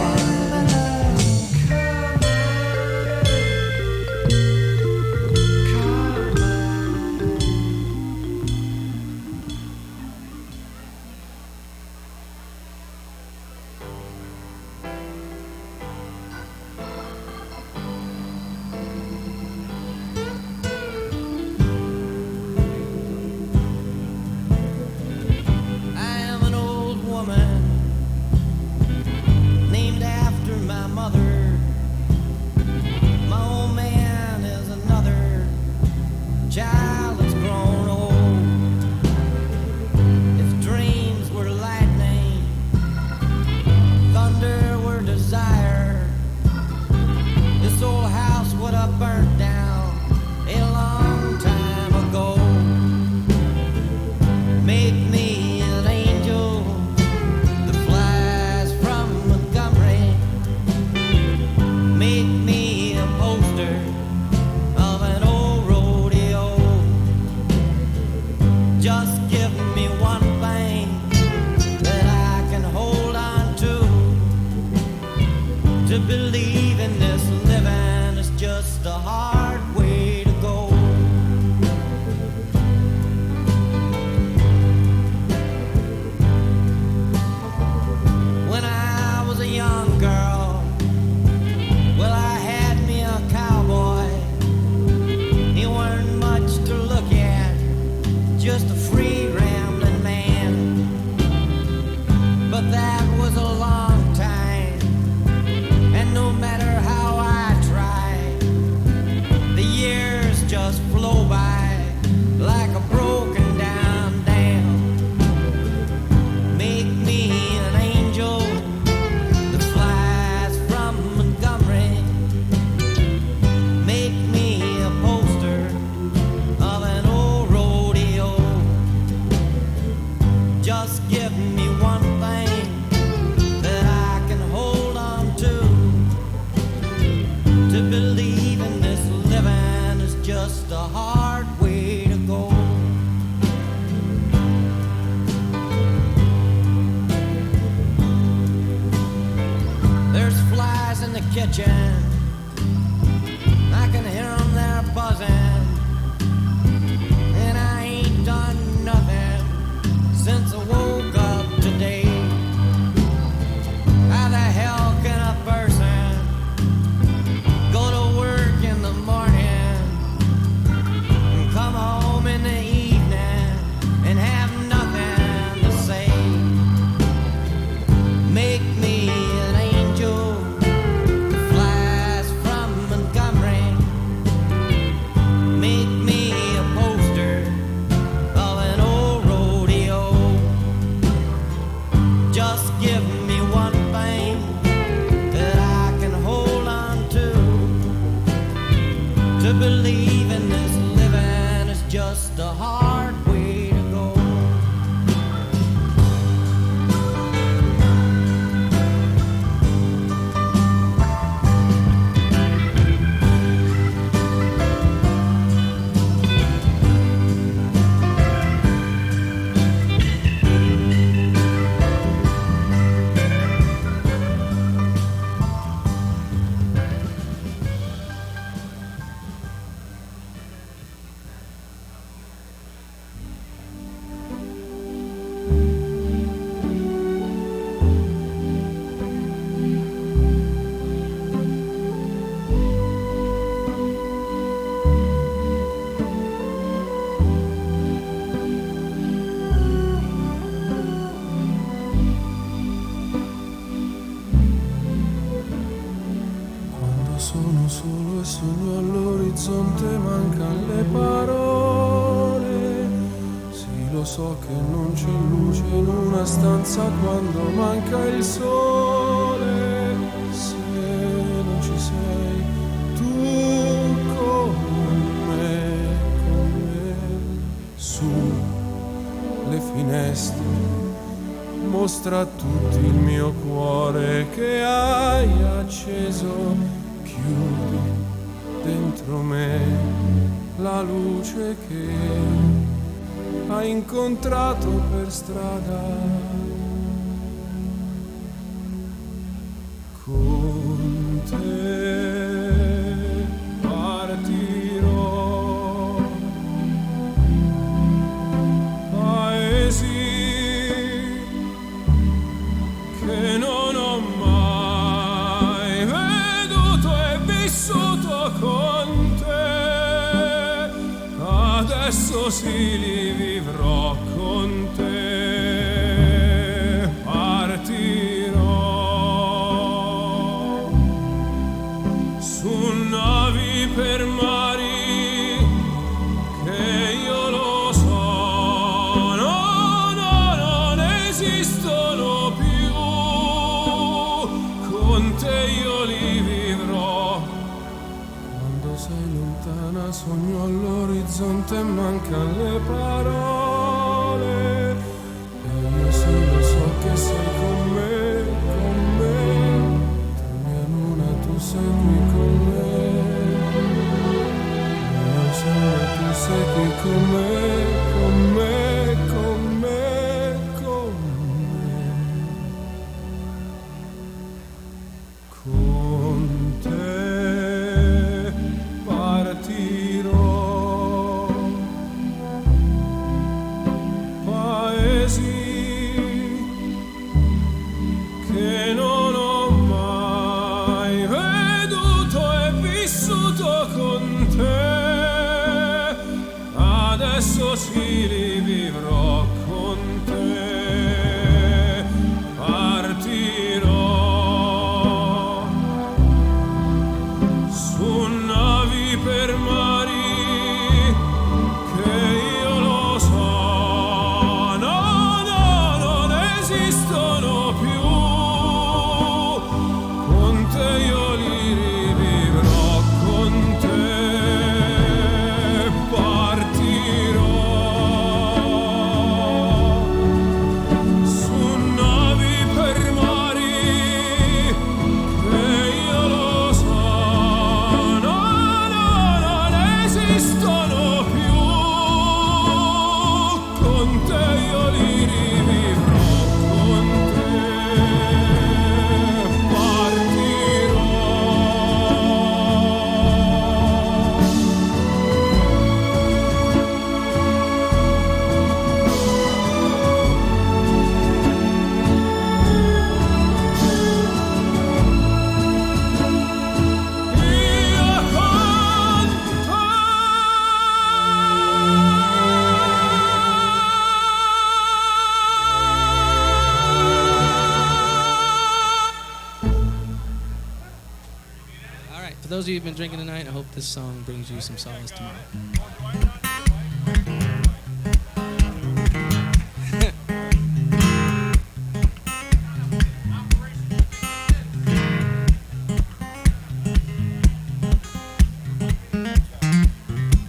child that's grown old. If dreams were lightning, thunder were desire, this old house would have burnt down a long time ago. Make me an angel that flies from Montgomery. Make me a poster of an old rodeo. Just give me one thing that I can hold on to believe in this living is just a hard way to go. When I was a young girl, well, I had me a cowboy. He weren't much to look at, just a free rambling man. But that was a long time, and no matter how I tried, the years just flow by like a broken down dam. Make me an angel that flies from Montgomery. Make me a poster of an old rodeo. Just give me one thing that I can hold on to believe in this living is just a hard way to go. There's flies in the kitchen, I can hear them there buzzing, and I ain't done nothing since I woke up today. How the hell can a person go to work in the morning and come home in the evening and have nothing to say? Make me an angel that flies from Montgomery. Make me a poster of an old rodeo. Just give me one thing that I can hold on to believe in this living is just a hard way to go. Quando sono solo e sogno all'orizzonte mancano le parole. Sì, lo so che non c'è luce in una stanza quando manca il sole. Se non ci sei tu con me, su le finestre mostra a tutti il mio cuore che hai acceso. Chiudi dentro me la luce che hai incontrato per strada. Con te partirò, paesi che non ho mai veduto e vissuto con te, adesso sì li vivrò con te, partirò su navi per mari che sogno all'orizzonte e mancan le parole. E io solo so che sei con me, con me. Tu mia luna, tu sei qui con me. Mio sole, tu sei qui con me, con me, con me, con me. Con te partirò, paesi che non ho mai veduto e vissuto con te. Adesso sì li vivrò con te. Partirò su navi per mari che io lo so, no, no, non esistono più. Con te io li rivivrò, con te partirò su navi per mari che io lo so, no, no, non esistono più. Con te io li rivivrò, con te partirò. Io con All right, for those of you who've been drinking tonight, I hope this song brings you some solace tomorrow.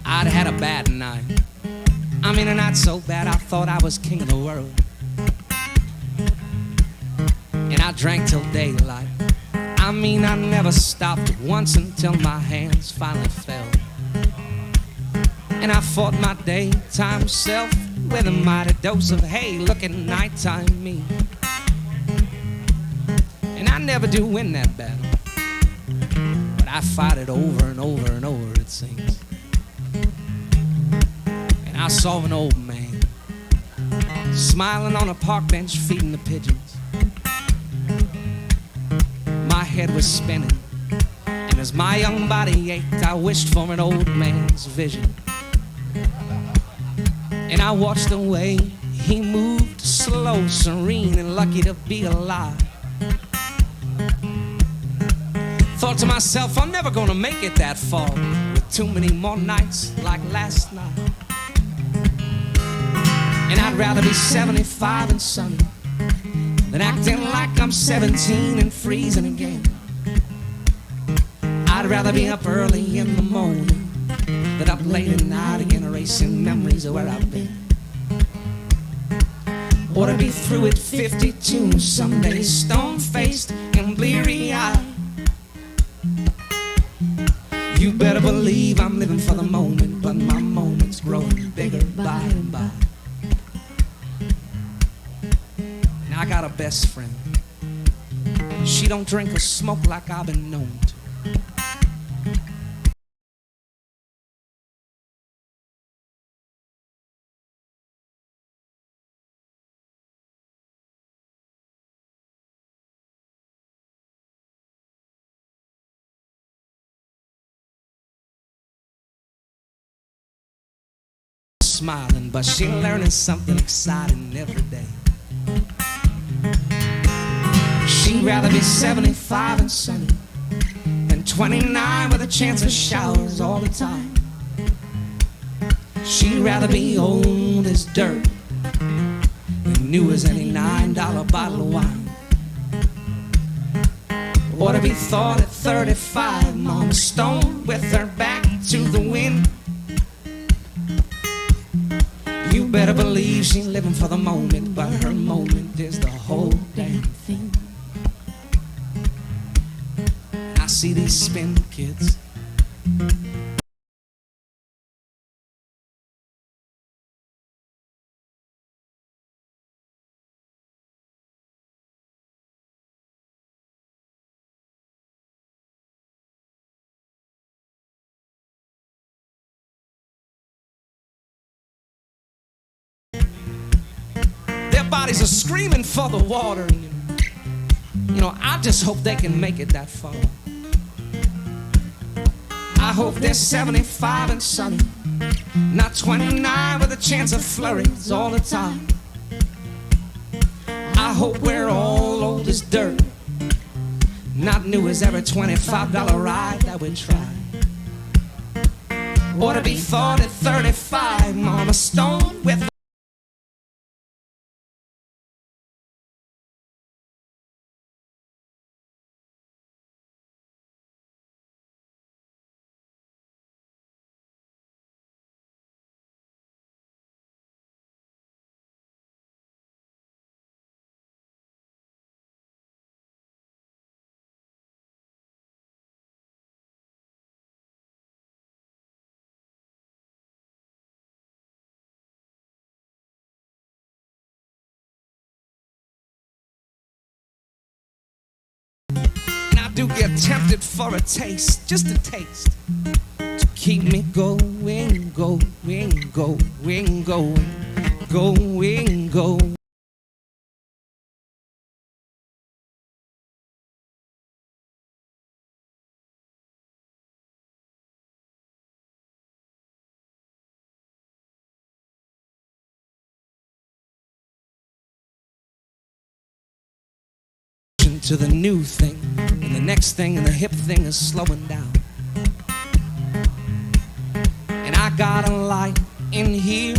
I'd had a bad night. I mean, not so bad, I thought I was king of the world. And I drank till daylight. I mean, I never stopped once until my hands finally fell. And I fought my daytime self with a mighty dose of, hey, look at nighttime me. And I never do win that battle, but I fight it over and over and over, it seems. And I saw an old man smiling on a park bench feeding the pigeons. My head was spinning, and as my young body ached, I wished for an old man's vision. And I watched the way he moved, slow, serene, and lucky to be alive. Thought to myself, I'm never gonna make it that far with too many more nights like last night. And I'd rather be 75 and sunny than acting like I'm 17 and freezing again. I'd rather be up early in the morning than up late at night again, erasing memories of where I've been. Or to be through at 52 someday, stone-faced and bleary-eyed. You better believe I'm living for the moment, but my moment's growing bigger by and by. Now I got a best friend. She don't drink or smoke like I've been known to. Smiling, but she learning something exciting every day. She'd rather be 75 and sunny than 29 with a chance of showers all the time. She'd rather be old as dirt and new as any $9 bottle of wine. Or to be thought at 35, Mama Stone with her back to the wind, she ain't living for the moment, but her moment is the whole damn thing. I see these spin kids. Their bodies are screaming for the water. You know, I just hope they can make it that far. I hope they're 75 and sunny, not 29 with a chance of flurries all the time. I hope we're all old as dirt, not new as every $25 ride that we try. Or to be 40, 35, Mama Stone with do get tempted for a taste, just a taste, to keep me going, going, going, going, going. To the new thing, and the next thing, and the hip thing is slowing down. And I got a light in here.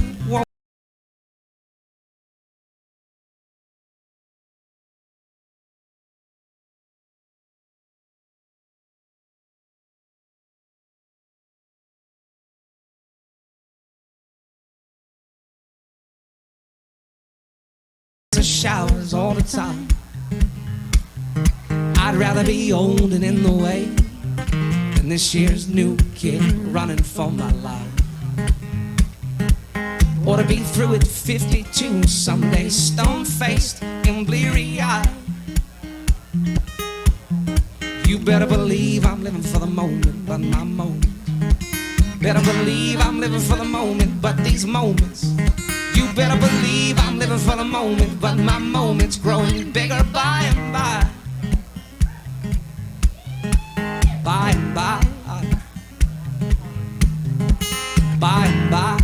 Showers all the time. I'd rather be old and in the way than this year's new kid running for my life. Or to be through at 52 someday, stone-faced and bleary-eyed. You better believe I'm living for the moment, but my moment. Better believe I'm living for the moment, but these moments. You better believe I'm living for the moment, but my moment's growing bigger by and by. By and by, by and by.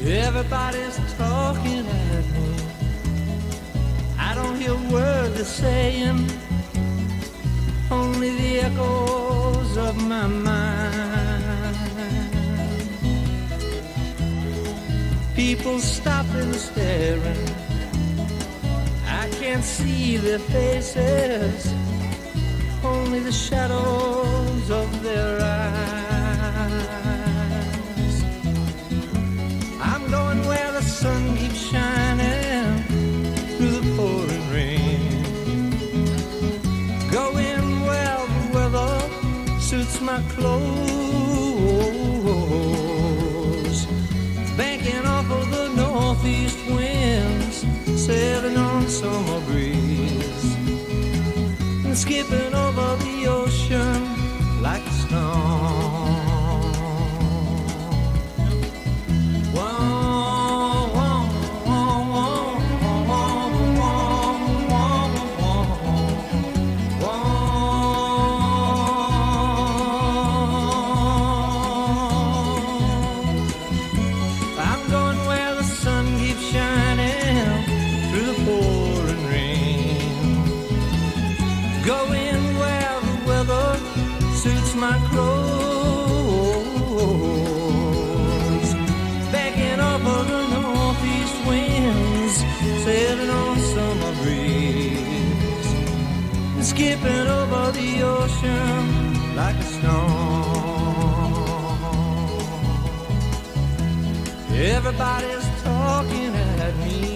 Everybody's talking at me. I don't hear a word they're saying, only the echoes of my mind. People stopping, staring. I can't see their faces, only the shadows of their eyes. I'm going where the sun keeps shining through the pouring rain, going where the weather suits my clothes, banking off of the northeast winds, sailing on summer breeze, and skipping over the ocean like a stone. my clothes, backing up of the northeast winds, sailing on summer breeze, and skipping over the ocean like a stone. Everybody's talking at me.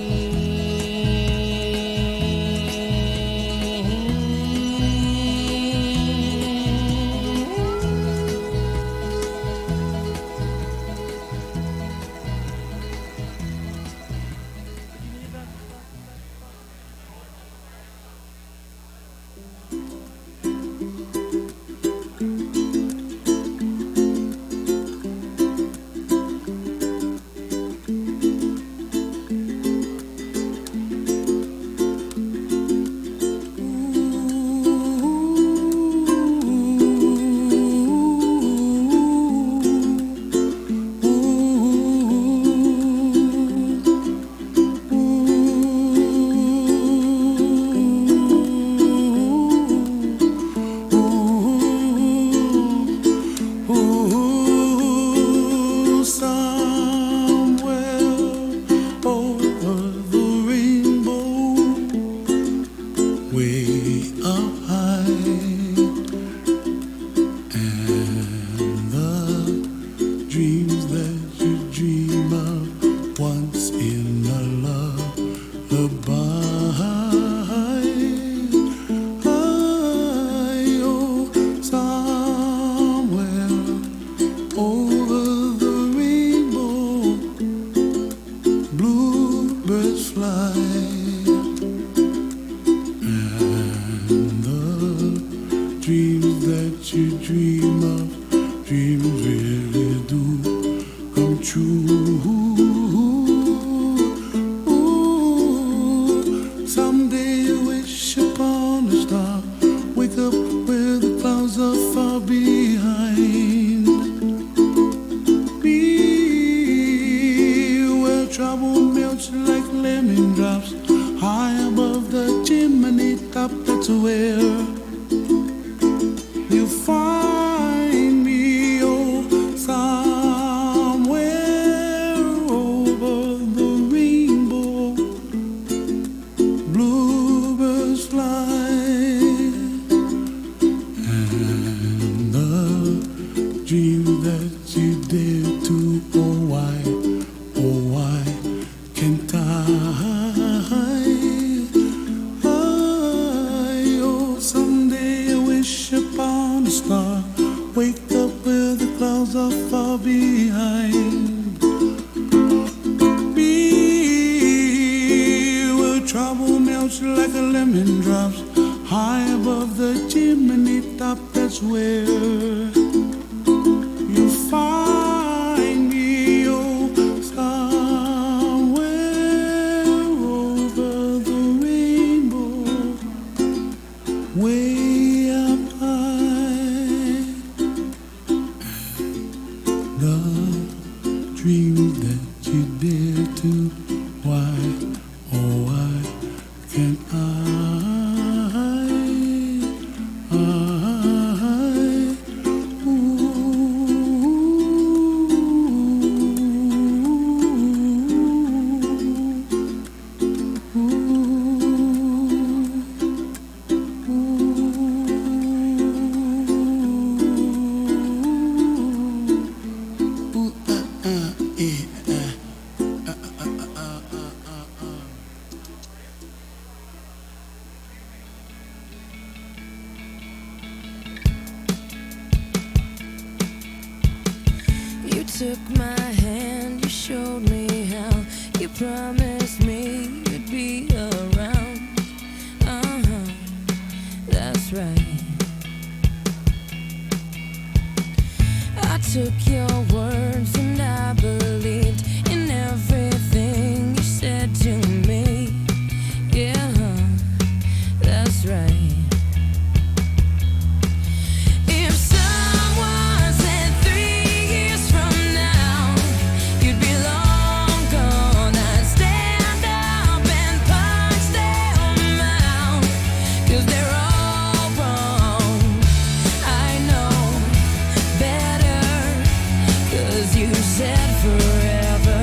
said forever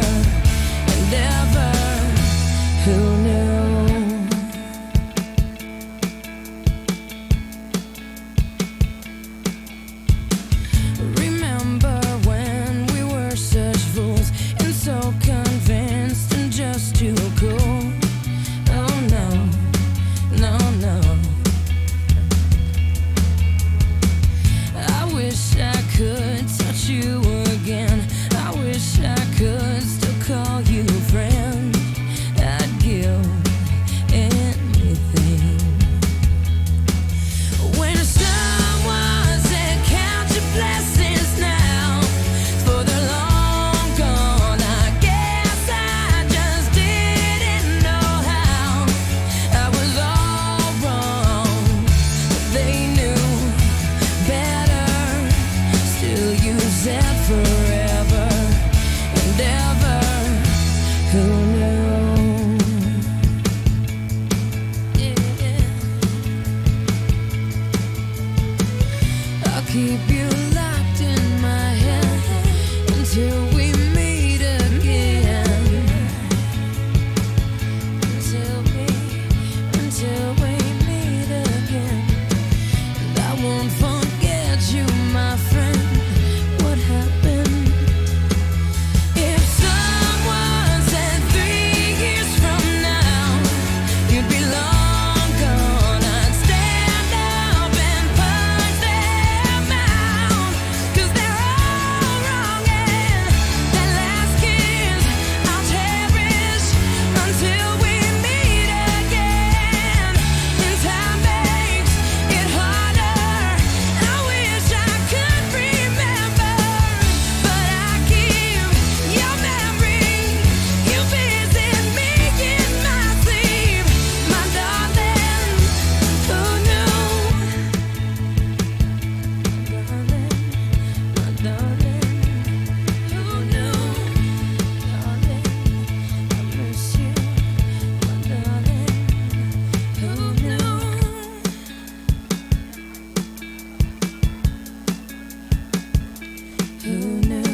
and ever. Who knew? Remember when we were such fools and so convinced and just too cool? Oh no, no, no. I wish I could touch you again. I wish I could still call you friend. I'd give anything. When someone said count your blessings now, for they're long gone, I guess I just didn't know how. I was all wrong, but they knew better. Still you said forever and ever. Who knew? I'll keep you locked in my head until we meet again. Until we meet again. And I won't forget you, my friend. What happened? If someone said 3 years from now you'd be long gone, I'd stand up and punch them out. 'Cause they're all wrong, and that last kiss I'll cherish until we meet again. And time makes it harder. I wish I could remember, but I keep your memory. You visit me in my sleep, my darling. Who knew? My darling, who knew? Darling, I miss you, my darling. Who knew? Who knew?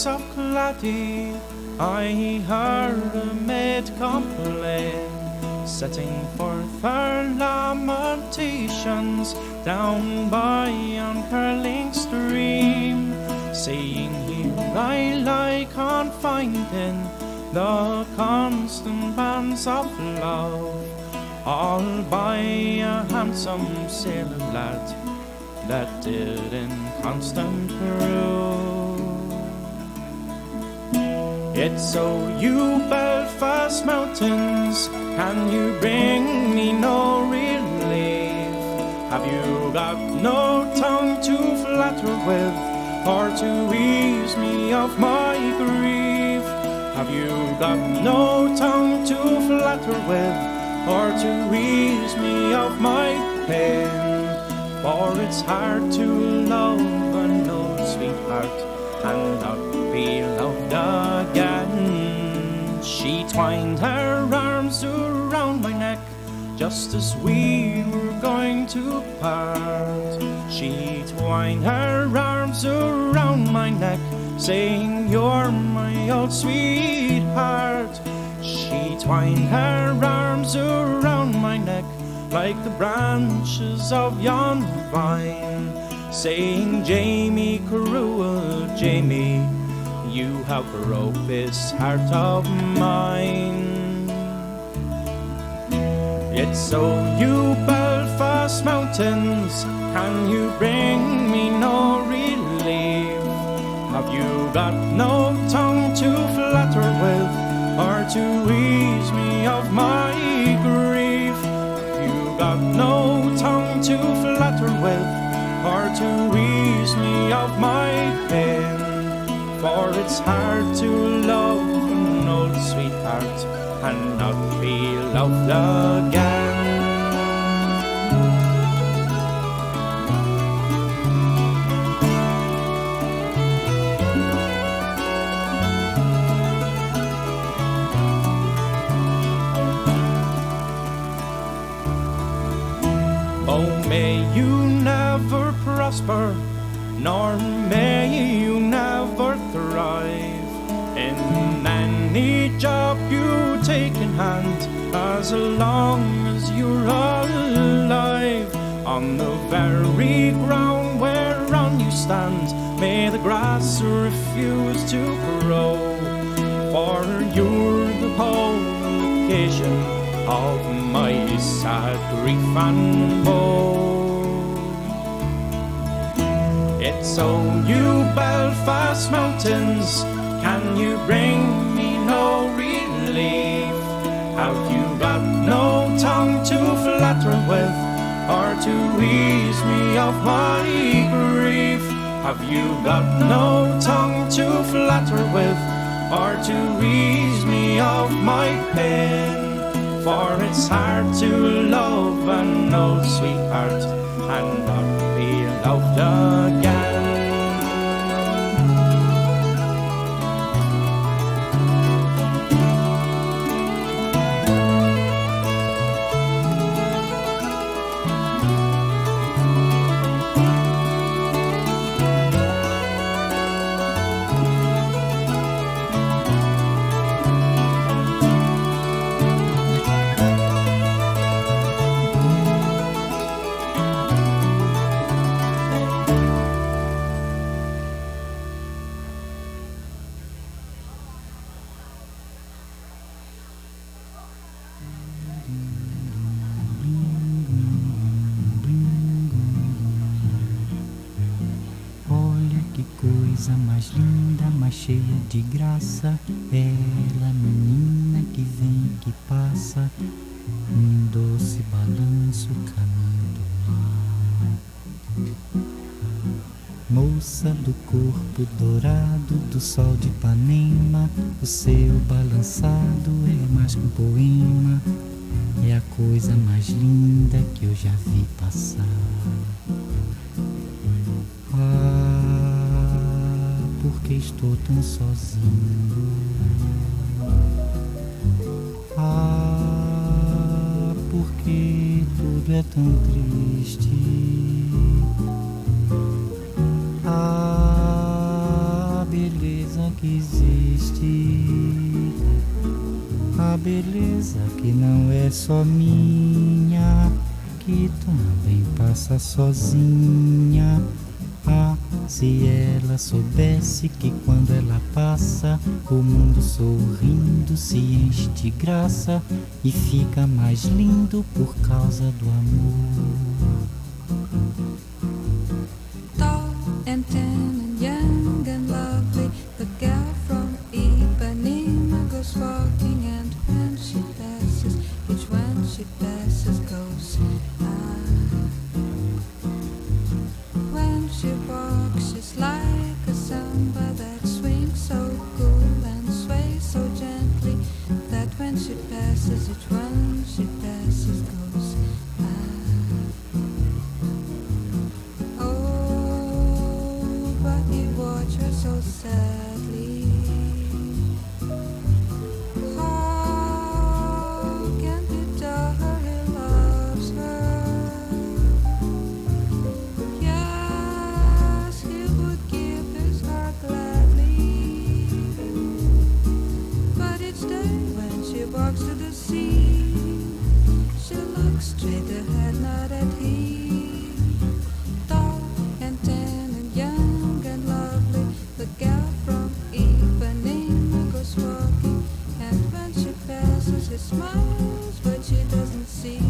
Of Clady, I heard a maid complain, setting forth her lamentations down by yon curling stream, saying, here I lie confined in the constant bands of love, all by a handsome sailor lad that did in constant rule. It's so you Belfast mountains, can you bring me no relief? Have you got no tongue to flatter with, or to ease me of my grief? Have you got no tongue to flatter with, or to ease me of my pain? For it's hard to love an old sweetheart and not be loved again. She twined her arms around my neck just as we were going to part. She twined her arms around my neck, saying, you're my old sweetheart. She twined her arms around my neck like the branches of yon vine, saying, Jamie, cruel Jamie, you have broke this heart of mine. It's so you Belfast mountains, can you bring me no relief? Have you got no tongue to flatter with, or to ease me of my grief? Have you got no tongue to flatter with, or to ease me of my pain? For it's hard to love an old sweetheart and not be loved again. Oh, may you never prosper, nor may you never thrive in any job you take in hand, as long as you're alive. On the very ground whereon you stand, may the grass refuse to grow, for you're the whole occasion of my sad grief and woe. It's so you Belfast mountains, can you bring me no relief? Have you got no tongue to flatter with, or to ease me of my grief? Have you got no tongue to flatter with, or to ease me of my pain? For it's hard to love an old sweetheart and not be loved again. Coisa mais linda, mais cheia de graça, ela menina que vem, que passa, num doce balanço, caminho do mar. Moça do corpo dourado, do sol de Ipanema, o seu balançado é mais que um poema, é a coisa mais linda que eu já vi passar. Porque estou tão sozinho. Porque tudo é tão triste. A beleza que existe, a beleza que não é só minha, que também passa sozinha. Se ela soubesse que quando ela passa, o mundo sorrindo se enche de graça e fica mais lindo por causa do amor. Tall and tan and young and lovely, the girl from Ipanema goes walking, and when she passes, each one she passes goes. When she walks, she's like a samba that swings so cool and sways so gently, that when she passes, each one she passes goes. Oh, but you watch her so sadly. How can he tell her he loves her? When she walks to the sea, she looks straight ahead, not at him. Tall and tan and young and lovely, the gal from Ipanema goes walking, and when she passes, she smiles, but she doesn't see.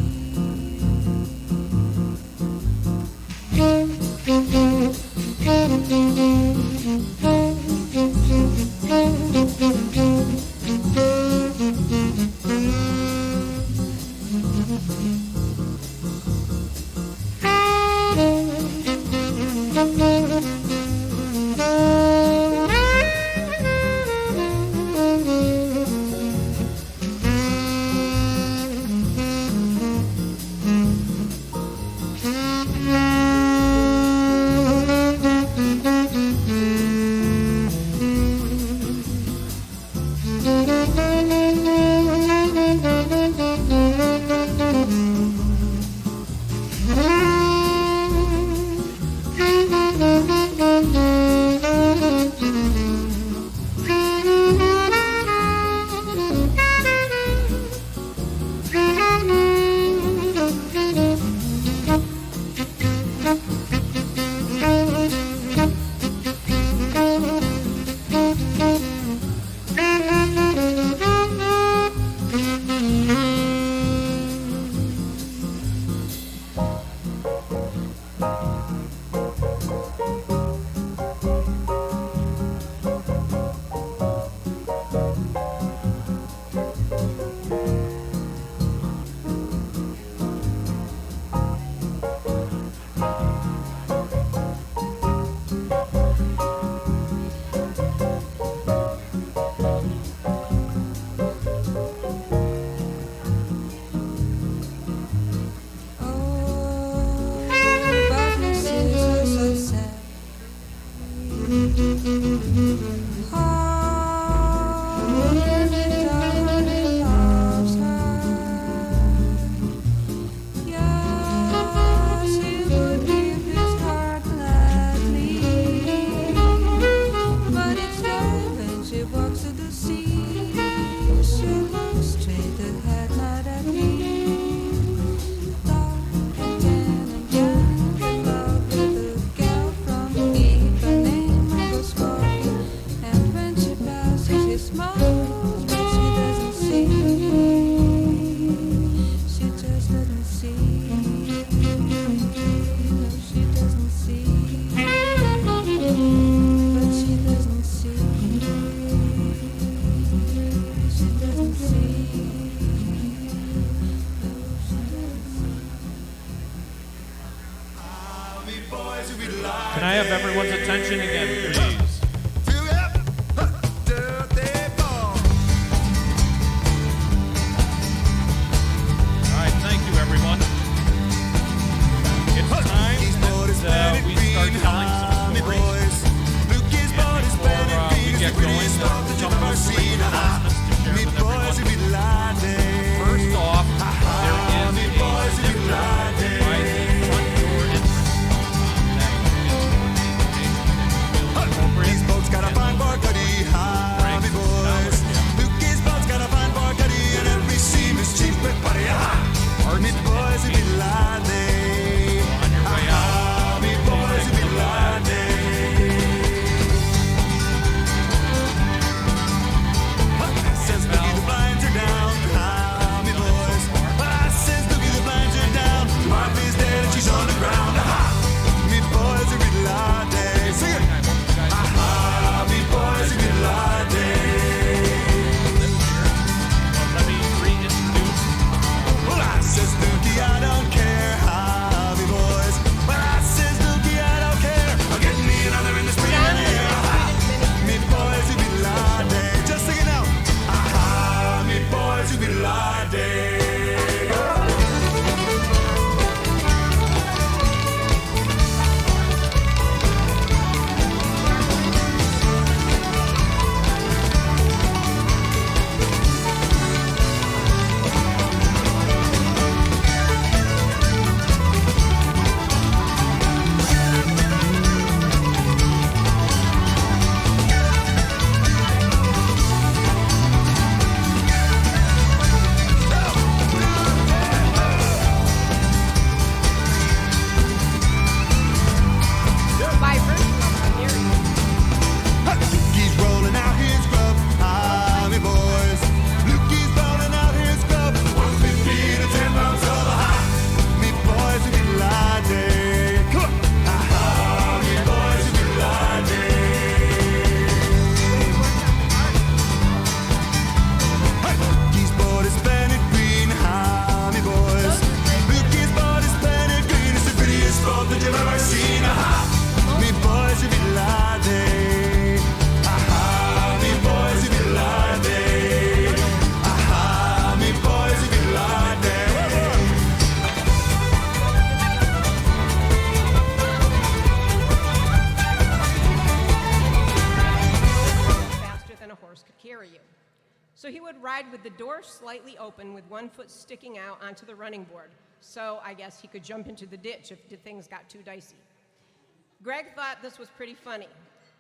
Can I have everyone's attention again, please? All right, thank you, everyone. It's time that we start telling some stories. And before we get going, some of us brief announcements to share with everyone. First off, there is a sticker by the front door entrance that is appropriate. These boats got a fine bar cuddy, hobby boys. Lucas boats got a fine bar cuddy, and every seam is cheap with buddy. Me boys, if you lie day. On your way out, me boys, if you lie day. Says Boogie, the blinds are down. Me boys. Says Boogie, the blinds are down. Martha's dead and she's on the ground. Me boys, if you lie day. Sing it. Me boys, if you lie day. Let me reintroduce. Well, I says Dookie, I don't care, hobby boys. Well, I says Dookie, I don't care. I'll get me another in the spring and air. Me boys, who be lie day. Just sing it out. Me boys, who be lie day. By virtue of my hearing. Lukey's rolling out his grub, me boys. Lukey's rolling out his grub. 150 to 10 pounds of a high. Me boys, who be lie day. Come on. Me boys, who be lie day. Lukey's board is painted green, me boys. Lukey's board is painted green. It's the prettiest boat that you've ever seen. Me boys, if you lie day. Me boys, if you lie day. Me boys, if you lie day. Faster than a horse could carry you. So he would ride with the door slightly open with one foot sticking out onto the running board. So I guess he could jump into the ditch if things got too dicey. Greg thought this was pretty funny.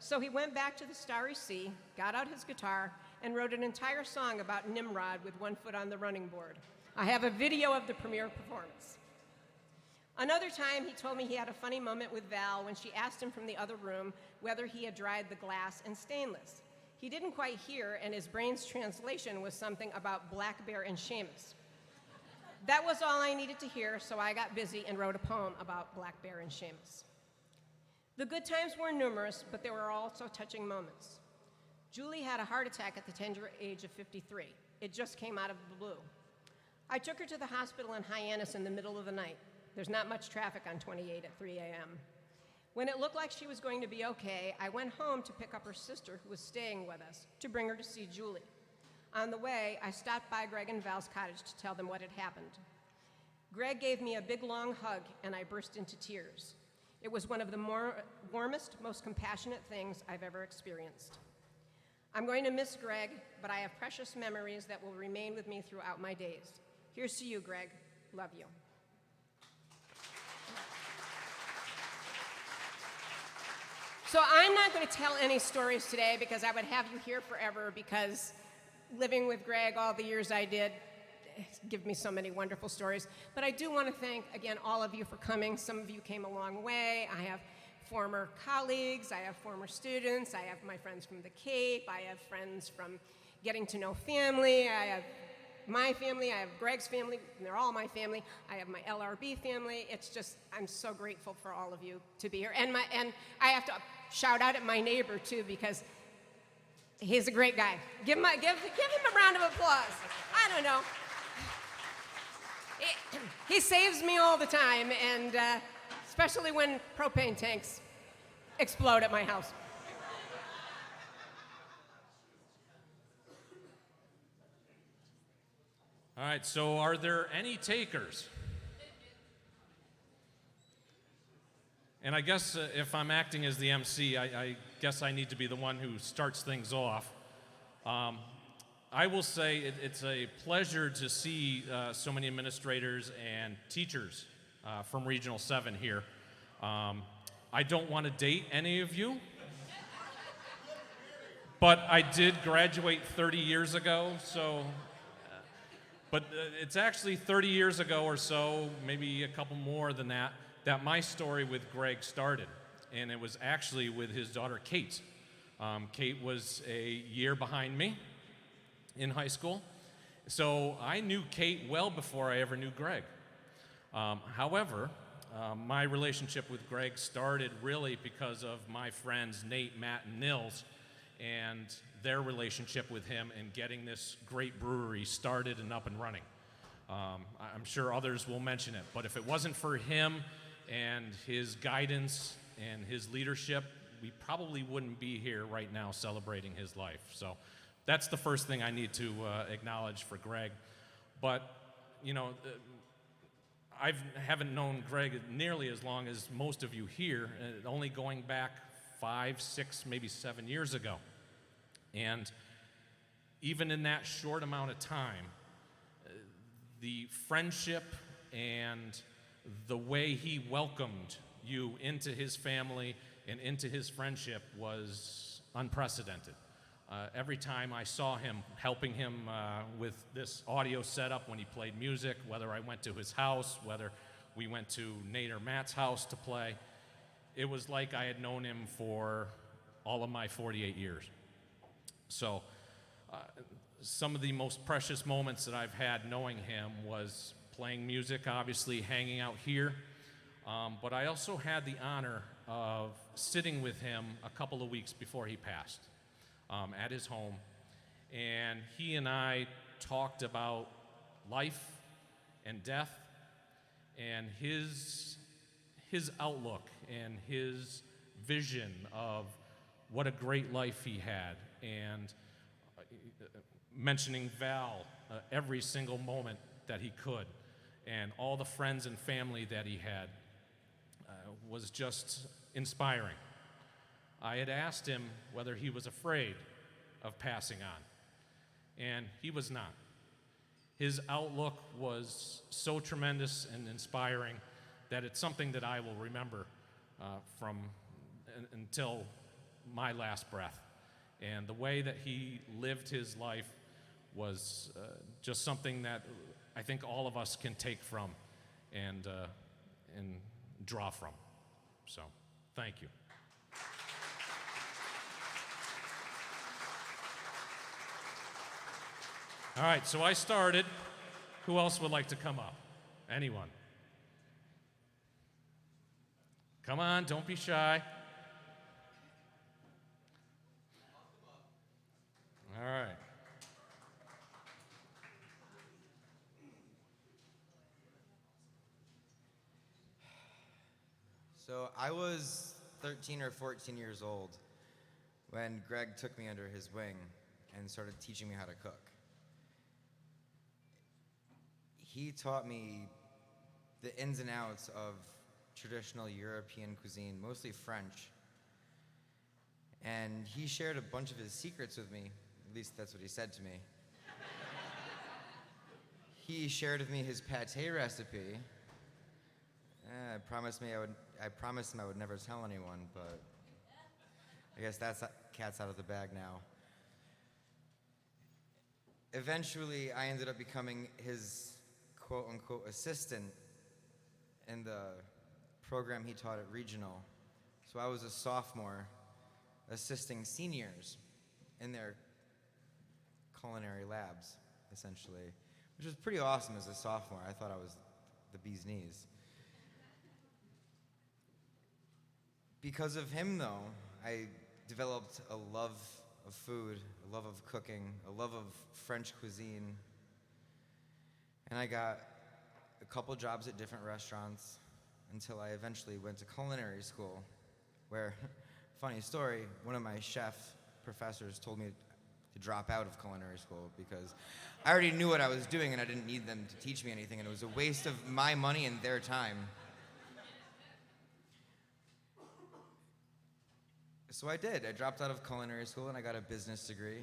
So he went back to the Starry Sea, got out his guitar, and wrote an entire song about Nimrod with one foot on the running board. I have a video of the premiere performance. Another time, he told me he had a funny moment with Val when she asked him from the other room whether he had dried the glass and stainless. He didn't quite hear, and his brain's translation was something about Black Bear and Seamus. That was all I needed to hear, so I got busy and wrote a poem about Black Bear and Seamus. The good times were numerous, but there were also touching moments. Julie had a heart attack at the tender age of 53. It just came out of the blue. I took her to the hospital in Hyannis in the middle of the night. There's not much traffic on 28 at 3 a.m. When it looked like she was going to be okay, I went home to pick up her sister, who was staying with us, to bring her to see Julie. On the way, I stopped by Greg and Val's cottage to tell them what had happened. Greg gave me a big, long hug, and I burst into tears. It was one of the warmest, most compassionate things I've ever experienced. I'm going to miss Greg, but I have precious memories that will remain with me throughout my days. Here's to you, Greg. Love you. So I'm not going to tell any stories today because I would have you here forever, because living with Greg all the years I did give me so many wonderful stories. But I do want to thank, again, all of you for coming. Some of you came a long way. I have former colleagues, I have former students, I have my friends from the Cape, I have friends from Getting to Know Family, I have my family, I have Greg's family, and they're all my family. I have my LRB family. It's just, I'm so grateful for all of you to be here. And I have to shout out at my neighbor too, because he's a great guy. Give him a round of applause. I don't know. He saves me all the time, and especially when propane tanks explode at my house. All right, so are there any takers? And I guess if I'm acting as the MC, I guess I need to be the one who starts things off. I will say it's a pleasure to see so many administrators and teachers from Regional 7 here. I don't want to date any of you, but I did graduate 30 years ago, so... But it's actually 30 years ago or so, maybe a couple more than that, that my story with Greg started. And it was actually with his daughter, Kate. Kate was a year behind me in high school. So I knew Kate well before I ever knew Greg. However, my relationship with Greg started really because of my friends Nate, Matt, and Nils, and their relationship with him and getting this great brewery started and up and running. I'm sure others will mention it, but if it wasn't for him and his guidance and his leadership, we probably wouldn't be here right now celebrating his life. So that's the first thing I need to acknowledge for Greg. But, you know, I haven't known Greg nearly as long as most of you here, only going back 5, 6, maybe 7 years ago. And even in that short amount of time, the friendship and the way he welcomed you into his family and into his friendship was unprecedented. Every time I saw him, helping him with this audio setup when he played music, whether I went to his house, whether we went to Nate or Matt's house to play, it was like I had known him for all of my 48 years. So some of the most precious moments that I've had knowing him was playing music, obviously hanging out here, but I also had the honor of sitting with him a couple of weeks before he passed at his home, and he and I talked about life and death and his outlook and his vision of what a great life he had, and mentioning Val every single moment that he could, and all the friends and family that he had was just inspiring. I had asked him whether he was afraid of passing on, and he was not. His outlook was so tremendous and inspiring that it's something that I will remember until my last breath. And the way that he lived his life was just something that I think all of us can take from and draw from. So, thank you. All right, so I started. Who else would like to come up? Anyone? Come on, don't be shy. All right. So I was 13 or 14 years old when Greg took me under his wing and started teaching me how to cook. He taught me the ins and outs of traditional European cuisine, mostly French. And he shared a bunch of his secrets with me. At least that's what he said to me. He shared with me his pâté recipe. I promised him I would never tell anyone, but I guess that's cat's out of the bag now. Eventually, I ended up becoming his quote-unquote assistant in the program he taught at Regional. So I was a sophomore assisting seniors in their culinary labs, essentially, which was pretty awesome as a sophomore. I thought I was the bee's knees. Because of him, though, I developed a love of food, a love of cooking, a love of French cuisine, and I got a couple jobs at different restaurants until I eventually went to culinary school, where funny story, one of my chef professors told me to drop out of culinary school because I already knew what I was doing and I didn't need them to teach me anything, and it was a waste of my money and their time. So I did. I dropped out of culinary school and I got a business degree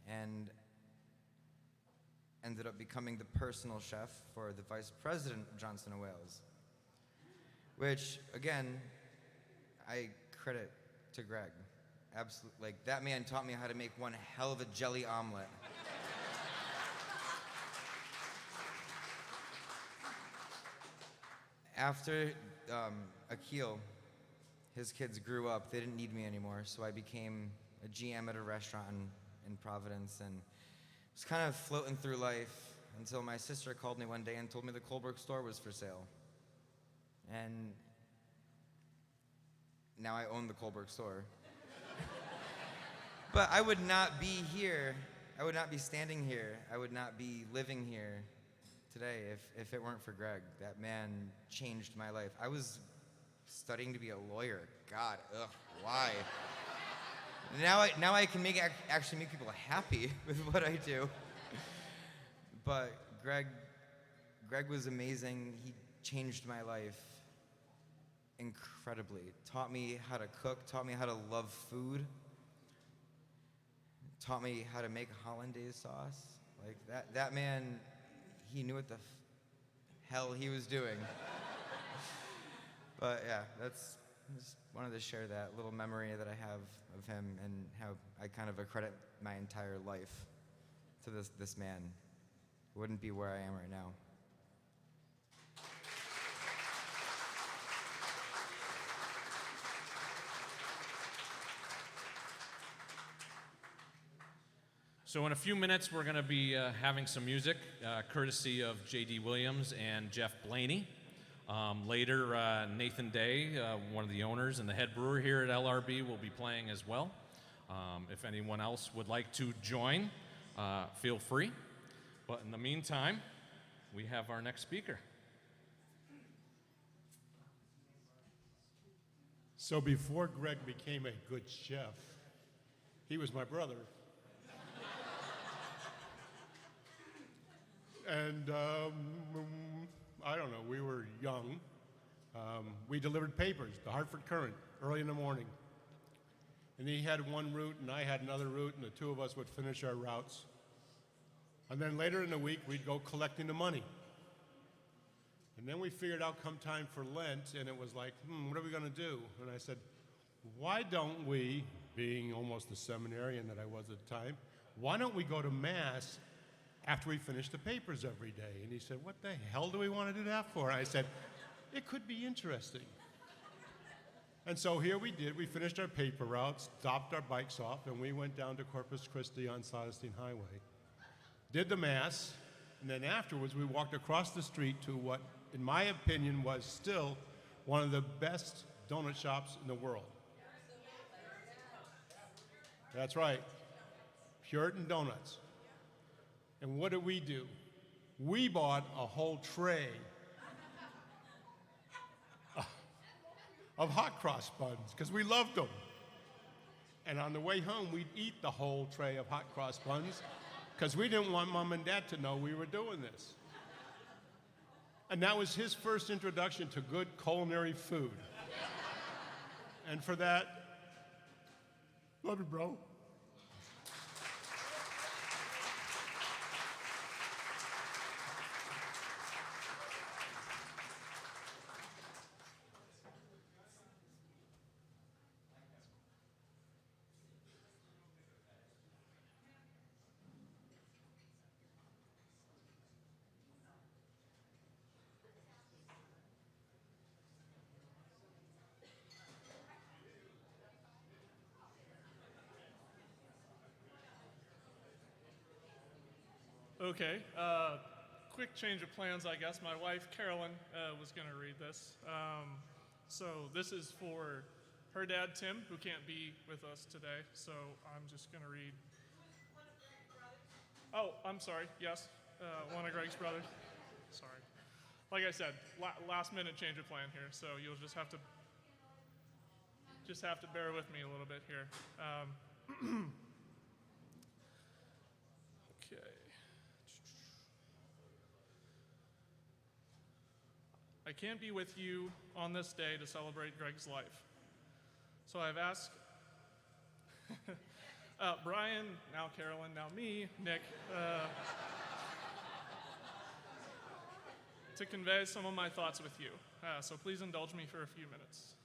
and ended up becoming the personal chef for the vice president of Johnson & Wales, which, again, I credit to Greg. Absolutely. Like, that man taught me how to make one hell of a jelly omelet. After Akil, his kids grew up, they didn't need me anymore, so I became a GM at a restaurant in Providence and was kind of floating through life until my sister called me one day and told me the Colbrook store was for sale. And now I own the Colbrook store. But I would not be here, I would not be standing here, I would not be living here today if it weren't for Greg. That man changed my life. I was studying to be a lawyer. God, why? Now I can actually make people happy with what I do. But Greg was amazing. He changed my life incredibly. Taught me how to cook, taught me how to love food, taught me how to make hollandaise sauce. Like that man, he knew what the hell he was doing. But yeah, just wanted to share that little memory that I have of him and how I kind of accredit my entire life to this man. Wouldn't be where I am right now. So in a few minutes, we're going to be having some music, courtesy of J.D. Williams and Jeff Blaney. Later, Nathan Day, one of the owners and the head brewer here at LRB, will be playing as well. If anyone else would like to join, feel free. But in the meantime, we have our next speaker. So before Greg became a good chef, he was my brother. And I don't know, we were young. We delivered papers, the Hartford Courant, early in the morning. And he had one route and I had another route, and the two of us would finish our routes. And then later in the week, we'd go collecting the money. And then we figured out come time for Lent, and it was like, what are we going to do? And I said, why don't we, being almost the seminarian that I was at the time, why don't we go to Mass after we finish the papers every day? And he said, what the hell do we want to do that for? And I said, it could be interesting. And so here we did. We finished our paper routes, stopped our bikes off, and we went down to Corpus Christi on Soderstein Highway, did the Mass, and then afterwards we walked across the street to what, in my opinion, was still one of the best donut shops in the world. That's right, Puritan Donuts. And what did we do? We bought a whole tray of hot cross buns because we loved them. And on the way home, we'd eat the whole tray of hot cross buns because we didn't want Mom and Dad to know we were doing this. And that was his first introduction to good culinary food. And for that, love you, bro. Okay, quick change of plans, I guess. My wife, Carolyn, was going to read this. So this is for her dad, Tim, who can't be with us today. So I'm just going to read. Oh, I'm sorry. Yes, one of Greg's brothers. Sorry. Like I said, last minute change of plan here. So you'll just have to. just have to bear with me a little bit here. Okay. I can't be with you on this day to celebrate Greg's life. So I've asked Brian, now Carolyn, now me, Nick, to convey some of my thoughts with you. So please indulge me for a few minutes.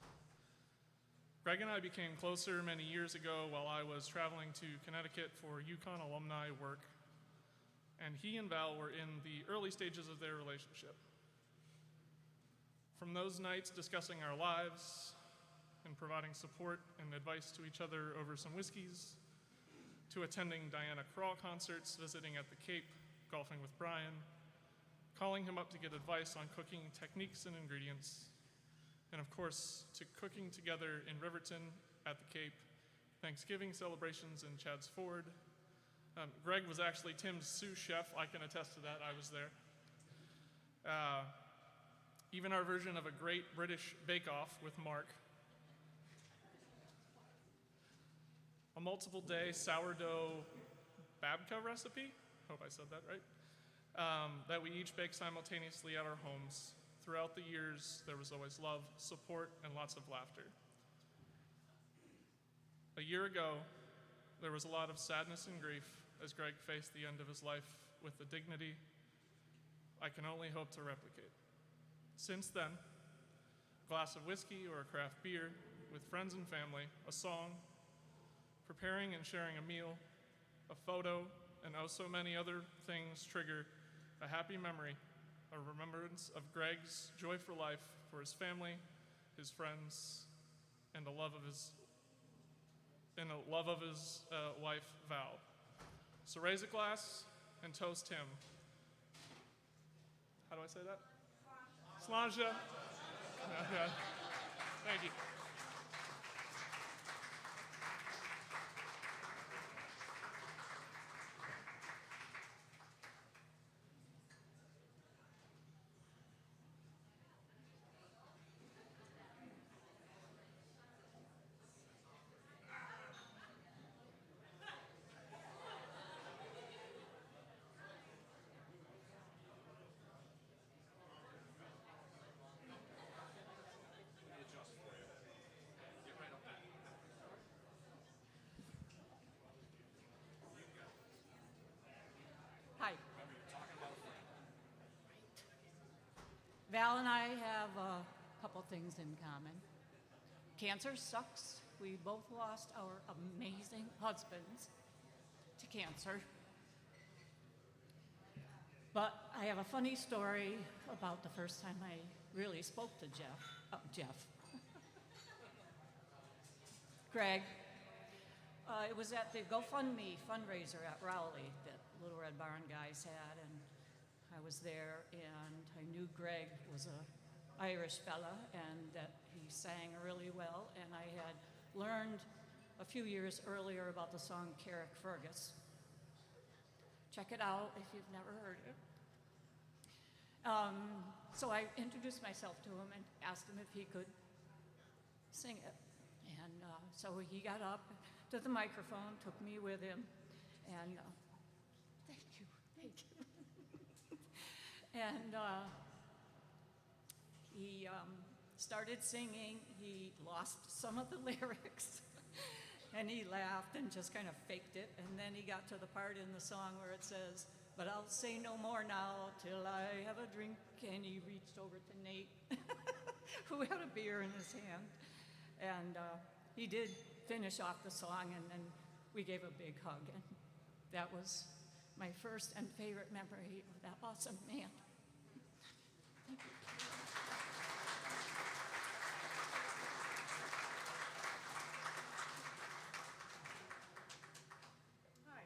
Greg and I became closer many years ago while I was traveling to Connecticut for UConn alumni work, and he and Val were in the early stages of their relationship. From those nights discussing our lives and providing support and advice to each other over some whiskeys, to attending Diana Krall concerts, visiting at the Cape, golfing with Brian, calling him up to get advice on cooking techniques and ingredients, and of course, to cooking together in Riverton at the Cape, Thanksgiving celebrations in Chadds Ford. Greg was actually Tim's sous chef. I can attest to that. I was there. Even our version of a great British bake-off with Mark. A multiple-day sourdough babka recipe, hope I said that right, that we each bake simultaneously at our homes. Throughout the years, there was always love, support, and lots of laughter. A year ago, there was a lot of sadness and grief as Greg faced the end of his life with the dignity I can only hope to replicate. Since then, a glass of whiskey or a craft beer with friends and family, a song, preparing and sharing a meal, a photo, and oh so many other things trigger a happy memory, a remembrance of Greg's joy for life, for his family, his friends, and the love of his wife, Val. So raise a glass and toast him. How do I say that? Slanja. Okay. Thank you. Hi. Val and I have a couple things in common. Cancer sucks. We both lost our amazing husbands to cancer. But I have a funny story about the first time I really spoke to Jeff. Greg. It was at the GoFundMe fundraiser at Rowley that Little Red Barn guys had, and I was there, and I knew Greg was an Irish fella and that he sang really well, and I had learned a few years earlier about the song Carrickfergus. Check it out if you've never heard it. So I introduced myself to him and asked him if he could sing it. And so he got up to the microphone, took me with him, and thank you. And he started singing. He lost some of the lyrics, and he laughed and just kind of faked it. And then he got to the part in the song where it says, "But I'll say no more now till I have a drink." And he reached over to Nate, who had a beer in his hand, and he did finish off the song, and then we gave a big hug, and that was my first and favorite memory of that awesome man. Thank you. Hi.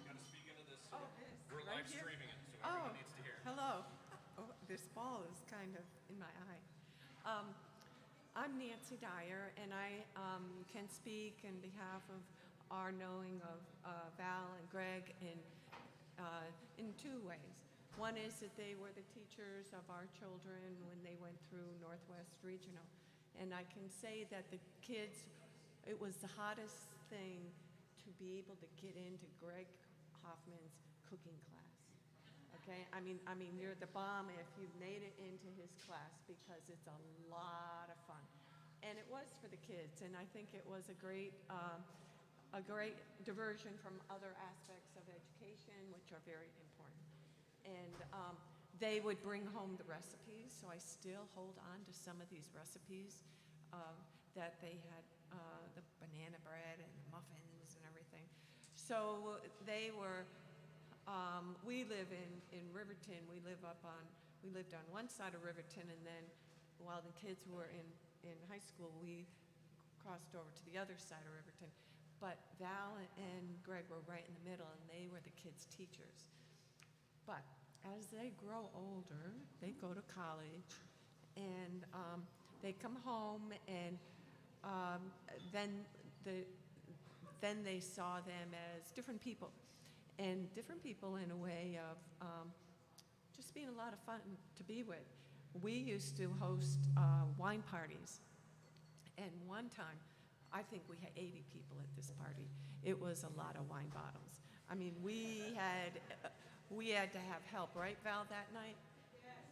Got to speak into this. Oh, We're right live here? streaming it, so Oh, everyone needs to hear. Hello. Oh, this ball is kind of in my eye. I'm Nancy Dyer, and I can speak on behalf of our knowing of Val and Greg in two ways. One is that they were the teachers of our children when they went through Northwest Regional. And I can say that the kids, it was the hottest thing to be able to get into Greg Hoffman's cooking class. Okay, I mean, you're the bomb if you made it into his class because it's a lot of fun, and it was for the kids. And I think it was a great diversion from other aspects of education, which are very important. And they would bring home the recipes, so I still hold on to some of these recipes that they had, the banana bread and the muffins and everything. So they were. We live in Riverton. We lived on one side of Riverton, and then while the kids were in high school, we crossed over to the other side of Riverton. But Val and Greg were right in the middle, and they were the kids' teachers. But as they grow older, they go to college, and they come home, and then they saw them as different people. And different people in a way of just being a lot of fun to be with. We used to host wine parties. And one time, I think we had 80 people at this party. It was a lot of wine bottles. I mean, we had to have help, right, Val, that night?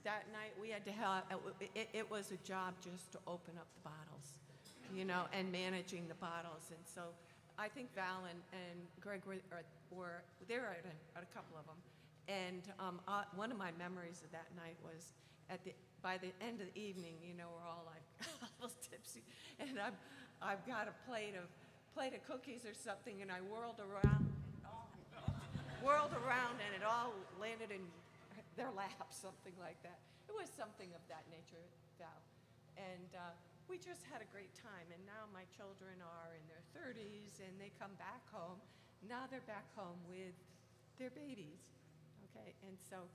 That night, we had to help. It was a job just to open up the bottles, and managing the bottles. And so I think Val and Greg were there at a couple of them. And one of my memories of that night was by the end of the evening, we're all like a little tipsy, and I've got a plate of cookies or something, and I whirled around, and it all landed in their lap, something like that. It was something of that nature, Val. And we just had a great time. And now my children are in their 30s, and they come back home. Now they're back home with their babies, okay? And so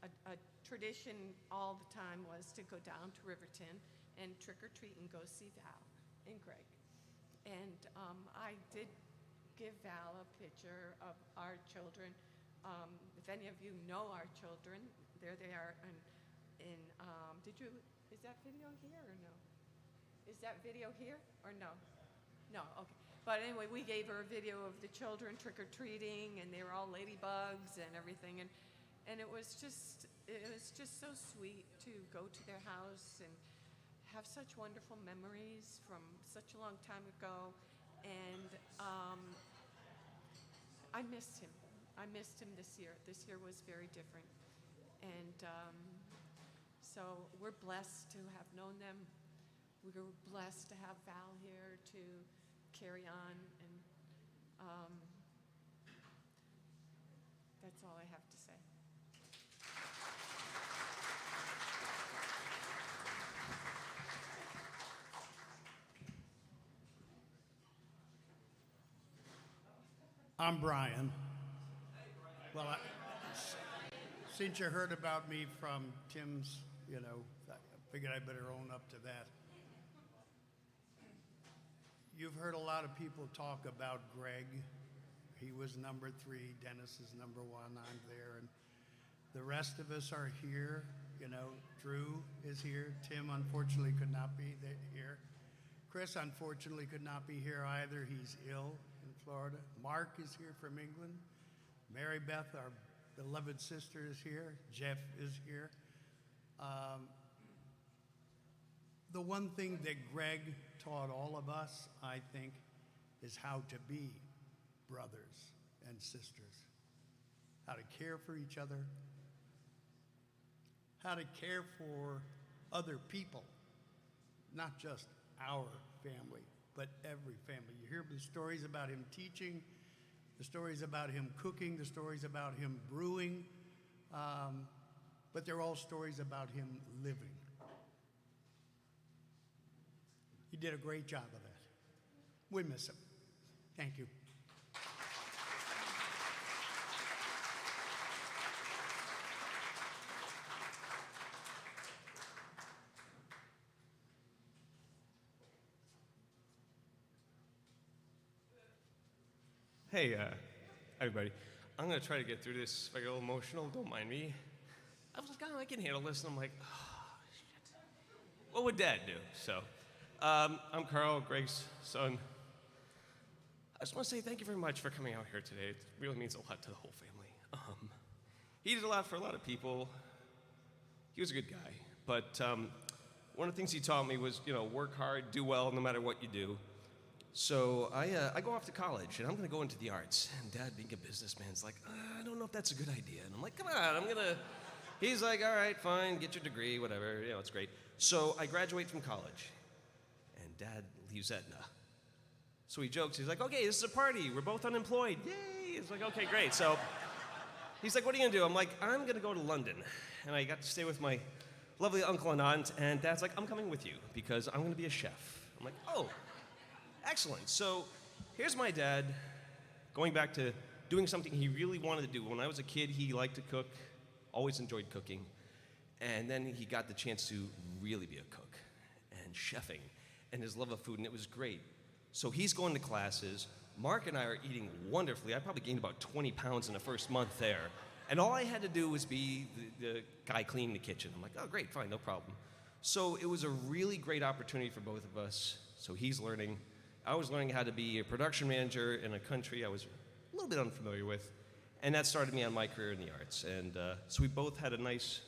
a tradition all the time was to go down to Riverton and trick or treat and go see Val and Greg. And I did give Val a picture of our children. If any of you know our children, there they are. Is that video here or no? Is that video here or no? No, okay. But anyway, we gave her a video of the children trick-or-treating, and they were all ladybugs and everything. And it was just so sweet to go to their house and have such wonderful memories from such a long time ago. And I missed him. I missed him this year. This year was very different. And so we're blessed to have known them. We're blessed to have Val here to carry on, and that's all I have to say. I'm Brian. Well, since you heard about me from Tim's, I figured I better own up to that. You've heard a lot of people talk about Greg. He was number 3, Dennis is number 1, I'm there, and the rest of us are here. Drew is here. Tim unfortunately could not be here. Chris unfortunately could not be here either. He's ill in Florida. Mark is here from England. Mary Beth, our beloved sister, is here. Jeff is here. The one thing that Greg taught all of us, I think, is how to be brothers and sisters, how to care for each other, how to care for other people, not just our family, but every family. You hear the stories about him teaching, the stories about him cooking, the stories about him brewing, but they're all stories about him living. He did a great job of that. We miss him. Thank you. Hey, everybody. I'm going to try to get through this. If I get a little emotional, don't mind me. I was like, oh, I can handle this. And I'm like, oh, shit. What would Dad do? So, I'm Carl, Greg's son. I just want to say thank you very much for coming out here today. It really means a lot to the whole family. He did a lot for a lot of people. He was a good guy. But one of the things he taught me was, work hard, do well, no matter what you do. So I go off to college, and I'm going to go into the arts. And Dad, being a businessman, is like, I don't know if that's a good idea. And I'm like, come on, He's like, all right, fine, get your degree, whatever, it's great. So I graduate from college, and Dad leaves Aetna. So he jokes, he's like, okay, this is a party, we're both unemployed, yay! It's like, okay, great. So he's like, what are you gonna do? I'm like, I'm gonna go to London. And I got to stay with my lovely uncle and aunt, and Dad's like, I'm coming with you, because I'm gonna be a chef. I'm like, oh, excellent. So here's my dad going back to doing something he really wanted to do. When I was a kid, he liked to cook, always enjoyed cooking. And then he got the chance to really be a cook and chefing and his love of food, and it was great. So he's going to classes. Mark and I are eating wonderfully. I probably gained about 20 pounds in the first month there. And all I had to do was be the guy cleaning the kitchen. I'm like, oh, great, fine, no problem. So it was a really great opportunity for both of us. So he's learning. I was learning how to be a production manager in a country I was a little bit unfamiliar with. And that started me on my career in the arts. And so we both had a nice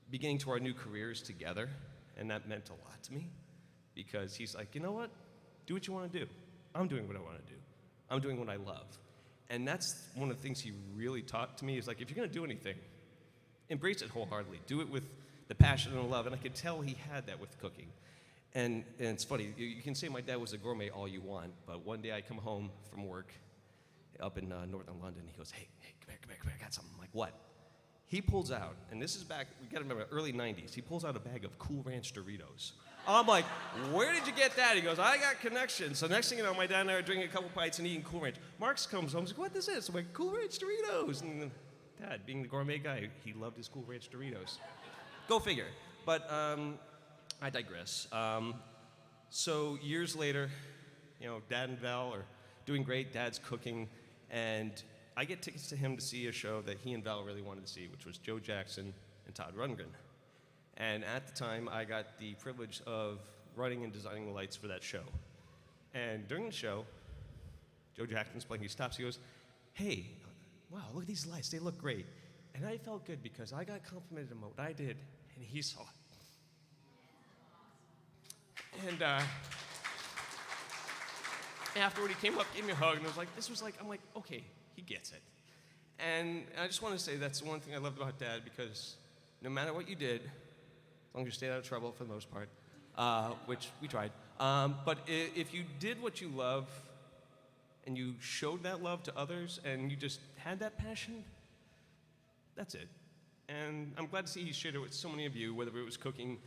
beginning to our new careers together. And that meant a lot to me. Because he's like, you know what? Do what you want to do. I'm doing what I want to do. I'm doing what I love. And that's one of the things he really taught to me is like, if you're going to do anything, embrace it wholeheartedly. Do it with the passion and the love. And I could tell he had that with cooking. And it's funny, you can say my dad was a gourmet all you want, but one day I come home from work up in northern London. He goes, hey, come here, I got something. I'm like, what? He pulls out, and this is back, we gotta remember, early 90s. He pulls out a bag of Cool Ranch Doritos. I'm like, where did you get that? He goes, I got connections. So next thing you know, my dad and I are drinking a couple pints and eating Cool Ranch. Marx comes home, he's like, what is this? I'm like, Cool Ranch Doritos. And Dad, being the gourmet guy, he loved his Cool Ranch Doritos. Go figure. But I digress. So years later, Dad and Val are doing great. Dad's cooking, and I get tickets to him to see a show that he and Val really wanted to see, which was Joe Jackson and Todd Rundgren. And at the time, I got the privilege of running and designing the lights for that show. And during the show, Joe Jackson's playing. He stops. He goes, "Hey, wow, look at these lights. They look great." And I felt good because I got complimented on what I did, and he saw it. And afterward, he came up, gave me a hug, and was like, I'm like, okay, he gets it. And I just want to say that's the one thing I loved about Dad, because no matter what you did, as long as you stayed out of trouble for the most part, which we tried, but if you did what you love and you showed that love to others and you just had that passion, that's it. And I'm glad to see he shared it with so many of you, whether it was cooking,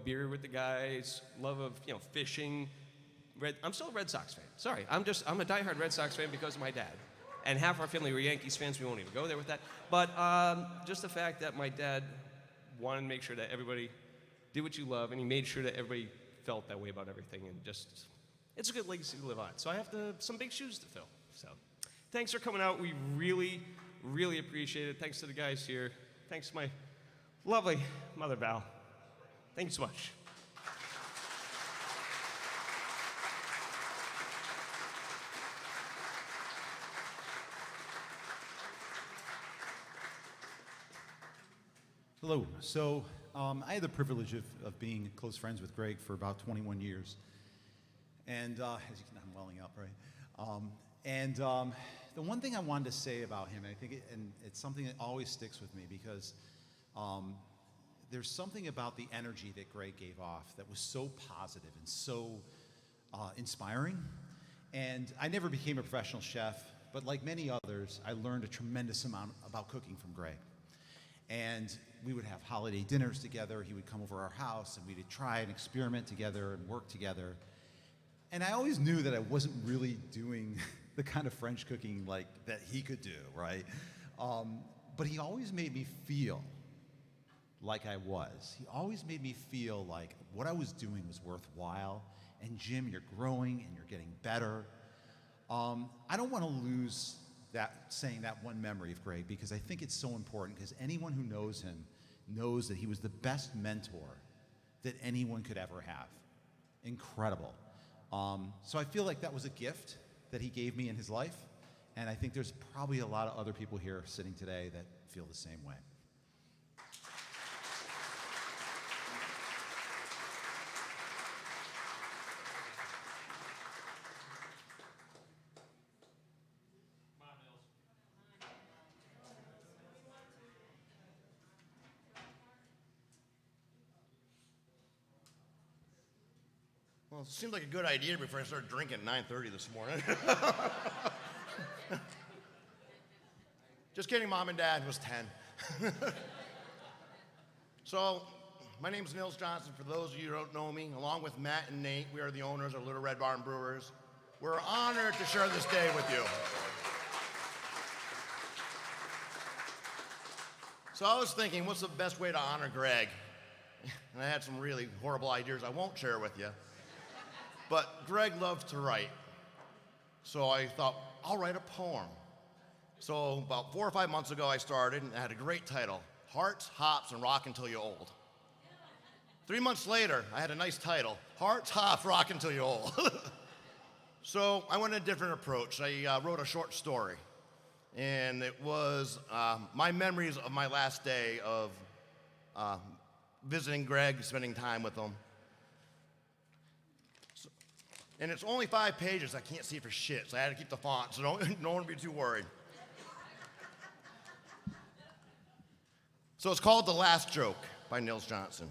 beer with the guys, love of, fishing. I'm still a Red Sox fan. Sorry, I'm a diehard Red Sox fan because of my dad. And half our family were Yankees fans. We won't even go there with that. But just the fact that my dad wanted to make sure that everybody did what you love, and he made sure that everybody felt that way about everything. And just, it's a good legacy to live on. So I have some big shoes to fill. So thanks for coming out. We really, really appreciate it. Thanks to the guys here. Thanks to my lovely mother, Val. Thank you so much. Hello. So I had the privilege of being close friends with Greg for about 21 years. And as you can, I'm welling up, right? The one thing I wanted to say about him, and I think it's something that always sticks with me, because there's something about the energy that Greg gave off that was so positive and so inspiring. And I never became a professional chef, but like many others, I learned a tremendous amount about cooking from Greg. And we would have holiday dinners together. He would come over our house, and we'd try and experiment together and work together. And I always knew that I wasn't really doing the kind of French cooking like that he could do, right? But he always made me feel like I was. He always made me feel like what I was doing was worthwhile. And Jim, you're growing and you're getting better. I don't want to lose saying that one memory of Greg, because I think it's so important, because anyone who knows him knows that he was the best mentor that anyone could ever have. Incredible. So I feel like that was a gift that he gave me in his life, and I think there's probably a lot of other people here sitting today that feel the same way. Well, it seemed like a good idea before I started drinking at 9:30 this morning. Just kidding, Mom and Dad. It was 10. So, my name is Nils Johnson. For those of you who don't know me, along with Matt and Nate, we are the owners of Little Red Barn Brewers. We're honored to share this day with you. So I was thinking, what's the best way to honor Greg? And I had some really horrible ideas I won't share with you. But Greg loved to write. So I thought, I'll write a poem. So about 4 or 5 months ago, I started, and it had a great title, Hearts, Hops, and Rock Until You're Old. 3 months later, I had a nice title, Hearts, Hops, Rock Until You're Old. So I went a different approach. I wrote a short story. And it was my memories of my last day of visiting Greg, spending time with him. And it's only 5 pages. I can't see for shit, so I had to keep the font, so no one be too worried. So it's called The Last Joke by Nils Johnson.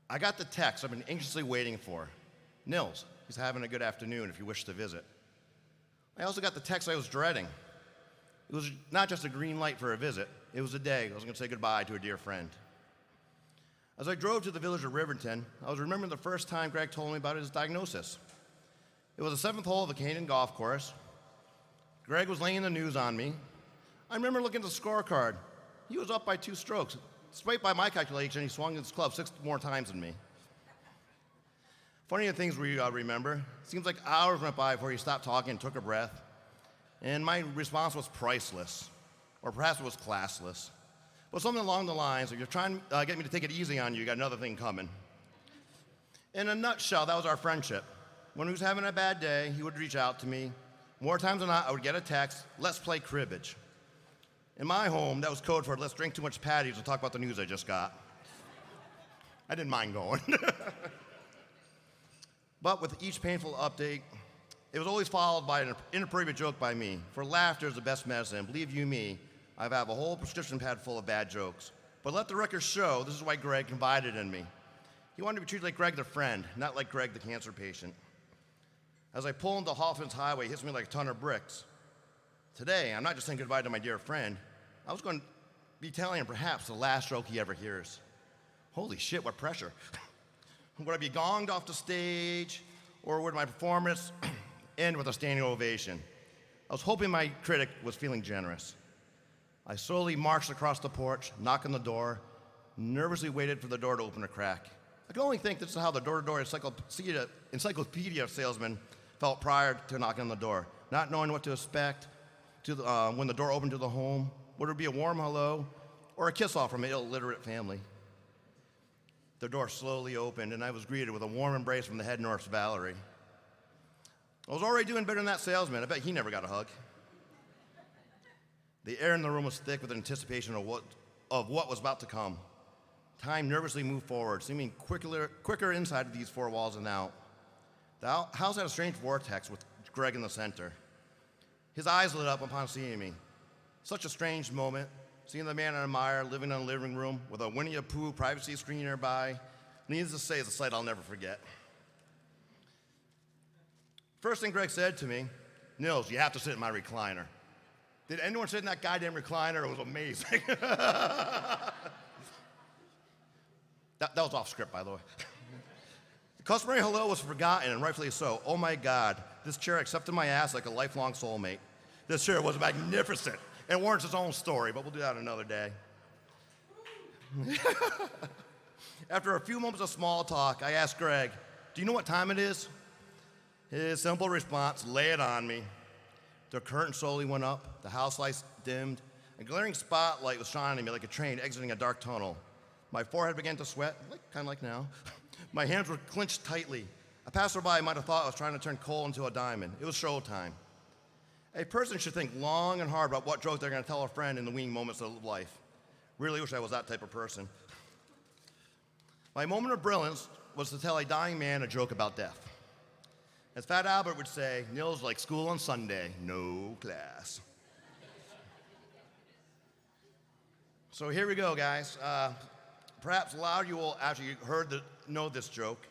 I got the text I've been anxiously waiting for. Nils, he's having a good afternoon if you wish to visit. I also got the text I was dreading. It was not just a green light for a visit. It was a day I was going to say goodbye to a dear friend. As I drove to the village of Riverton, I was remembering the first time Greg told me about his diagnosis. It was the 7th hole of the Canyon golf course. Greg was laying the news on me. I remember looking at the scorecard. He was up by 2 strokes. Despite by my calculation, he swung his club 6 more times than me. Funny things we remember. It seems like hours went by before he stopped talking and took a breath. And my response was priceless, or perhaps it was classless. But something along the lines of, you're trying to get me to take it easy on you, you got another thing coming. In a nutshell, that was our friendship. When he was having a bad day, he would reach out to me. More times than not, I would get a text, let's play cribbage. In my home, that was code for let's drink too much patties and talk about the news I just got. I didn't mind going. But with each painful update, it was always followed by an inappropriate joke by me. For laughter is the best medicine. Believe you me, I have a whole prescription pad full of bad jokes. But let the record show, this is why Greg confided in me. He wanted to be treated like Greg the friend, not like Greg the cancer patient. As I pull into Hoffman's highway, it hits me like a ton of bricks. Today, I'm not just saying goodbye to my dear friend. I was going to be telling him perhaps the last joke he ever hears. Holy shit, what pressure. Would I be gonged off the stage, or would my performance end with a standing ovation? I was hoping my critic was feeling generous. I slowly marched across the porch, knocked on the door, nervously waited for the door to open a crack. I can only think this is how the door-to-door encyclopedia salesman felt prior to knocking on the door, not knowing what to expect when the door opened to the home. Would it be a warm hello or a kiss-off from an illiterate family? The door slowly opened, and I was greeted with a warm embrace from the head nurse, Valerie. I was already doing better than that salesman. I bet he never got a hug. The air in the room was thick with anticipation of what was about to come. Time nervously moved forward, seeming quicker inside of these 4 walls than out. The house had a strange vortex with Greg in the center. His eyes lit up upon seeing me. Such a strange moment, seeing the man I admire living in a living room with a Winnie the Pooh privacy screen nearby. Needless to say, it's a sight I'll never forget. First thing Greg said to me, Nils, you have to sit in my recliner. Did anyone sit in that goddamn recliner? It was amazing. That was off script, by the way. The customary hello was forgotten, and rightfully so. Oh my God, this chair accepted my ass like a lifelong soulmate. This chair was magnificent and warrants its own story, but we'll do that another day. After a few moments of small talk, I asked Greg, do you know what time it is? His simple response, lay it on me. The curtain slowly went up, the house lights dimmed, a glaring spotlight was shining on me like a train exiting a dark tunnel. My forehead began to sweat, kind of like now. My hands were clenched tightly. A passerby might have thought I was trying to turn coal into a diamond. It was showtime. A person should think long and hard about what joke they're going to tell a friend in the waning moments of life. Really wish I was that type of person. My moment of brilliance was to tell a dying man a joke about death. As Fat Albert would say, Nils like school on Sunday, no class. So here we go, guys. Perhaps a lot of you will actually know this joke.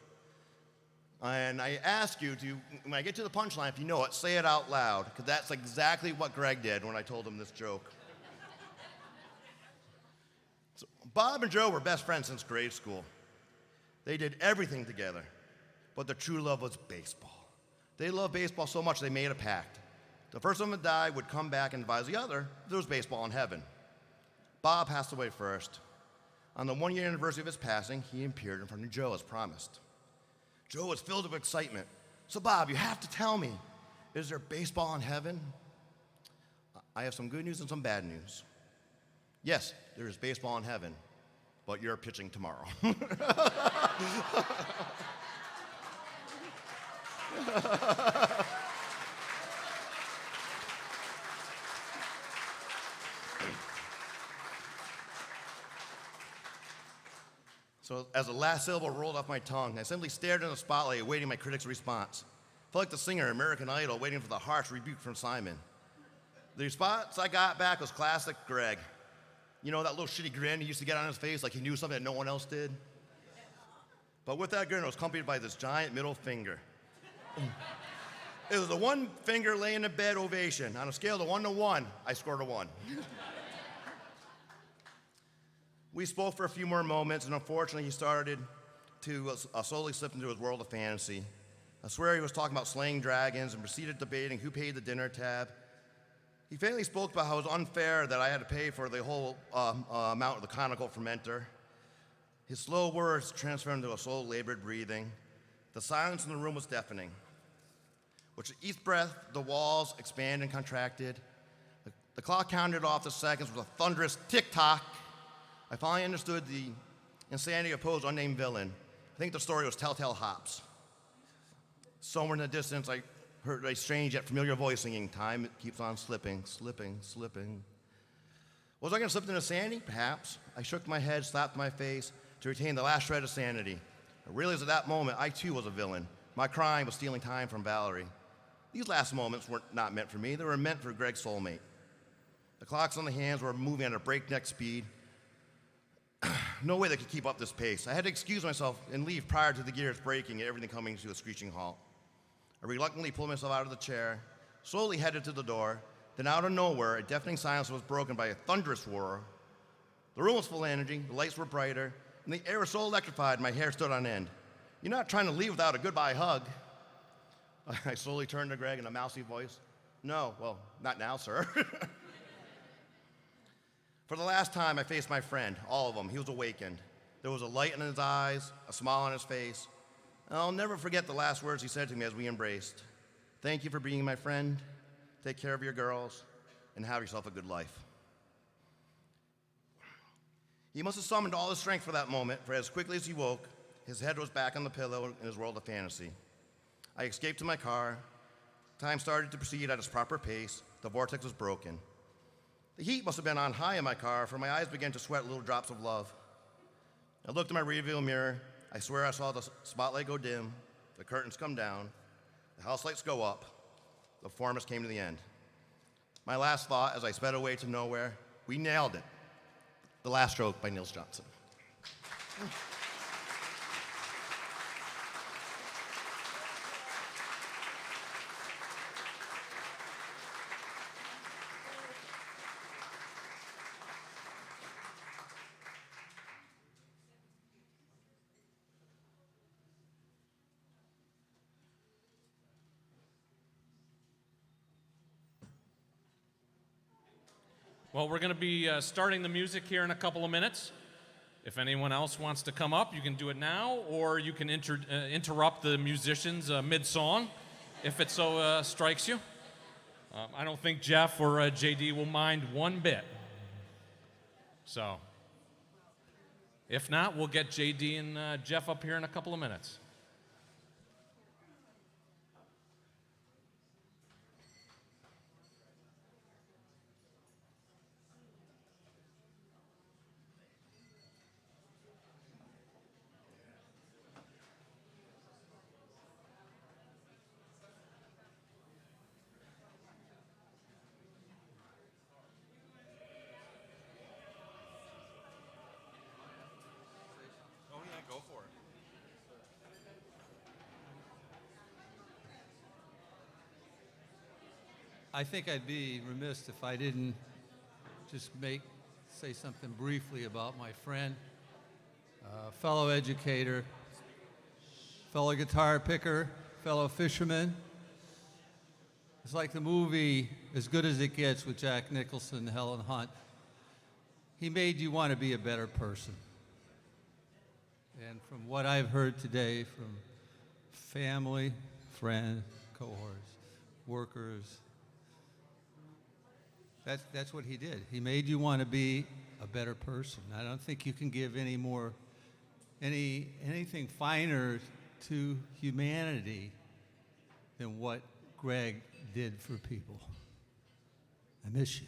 And I ask you to, when I get to the punchline, if you know it, say it out loud, because that's exactly what Greg did when I told him this joke. So Bob and Joe were best friends since grade school. They did everything together, but their true love was baseball. They loved baseball so much they made a pact. The first one to die would come back and advise the other if there was baseball in heaven. Bob passed away first. On the one-year anniversary of his passing, he appeared in front of Joe as promised. Joe was filled with excitement. So Bob, you have to tell me, is there baseball in heaven? I have some good news and some bad news. Yes, there is baseball in heaven, but you're pitching tomorrow. So as the last syllable rolled off my tongue, I simply stared in the spotlight, awaiting my critic's response. I felt like the singer in American Idol, waiting for the harsh rebuke from Simon. The response I got back was classic Greg. You know that little shitty grin he used to get on his face like he knew something that no one else did? But with that grin, it was accompanied by this giant middle finger. It was a one finger lay in the bed ovation. On a scale of 1 to 1, I scored a 1. We spoke for a few more moments, and unfortunately, he started to slowly slip into his world of fantasy. I swear he was talking about slaying dragons and proceeded debating who paid the dinner tab. He faintly spoke about how it was unfair that I had to pay for the whole amount of the conical fermenter. His slow words transformed into a slow, labored breathing. The silence in the room was deafening. With each breath, the walls expanded and contracted. The clock counted off the seconds with a thunderous tick-tock. I finally understood the insanity of Poe's unnamed villain. I think the story was Telltale Hops. Somewhere in the distance, I heard a strange yet familiar voice singing, "Time keeps on slipping, slipping, slipping." Was I going to slip into sanity? Perhaps. I shook my head, slapped my face to retain the last shred of sanity. I realized at that moment, I too was a villain. My crime was stealing time from Valerie. These last moments were not meant for me. They were meant for Greg's soulmate. The clocks on the hands were moving at a breakneck speed. No way they could keep up this pace. I had to excuse myself and leave prior to the gears breaking and everything coming to a screeching halt. I reluctantly pulled myself out of the chair, slowly headed to the door. Then out of nowhere, a deafening silence was broken by a thunderous roar. The room was full of energy, the lights were brighter, and the air was so electrified my hair stood on end. You're not trying to leave without a goodbye hug. I slowly turned to Greg in a mousy voice. No, well, not now, sir. For the last time, I faced my friend, all of them. He was awakened. There was a light in his eyes, a smile on his face. And I'll never forget the last words he said to me as we embraced. Thank you for being my friend. Take care of your girls, and have yourself a good life. He must have summoned all his strength for that moment, for as quickly as he woke, his head was back on the pillow in his world of fantasy. I escaped to my car. Time started to proceed at its proper pace. The vortex was broken. The heat must have been on high in my car, for my eyes began to sweat little drops of love. I looked in my rearview mirror. I swear I saw the spotlight go dim, the curtains come down, the house lights go up. The performance came to the end. My last thought as I sped away to nowhere, we nailed it. The Last Stroke by Nils Johnson. Well, we're going to be starting the music here in a couple of minutes. If anyone else wants to come up, you can do it now, or you can interrupt the musicians mid-song, if it so strikes you. I don't think Jeff or JD will mind one bit. So, if not, we'll get JD and Jeff up here in a couple of minutes. Oh yeah, go for it. I think I'd be remiss if I didn't just say something briefly about my friend, fellow educator, fellow guitar picker, fellow fisherman. It's like the movie As Good as It Gets with Jack Nicholson and Helen Hunt. He made you want to be a better person. And from what I've heard today from family, friends, cohorts, workers, that's what he did. He made you want to be a better person. I don't think you can give anything finer to humanity than what Greg did for people. I miss you.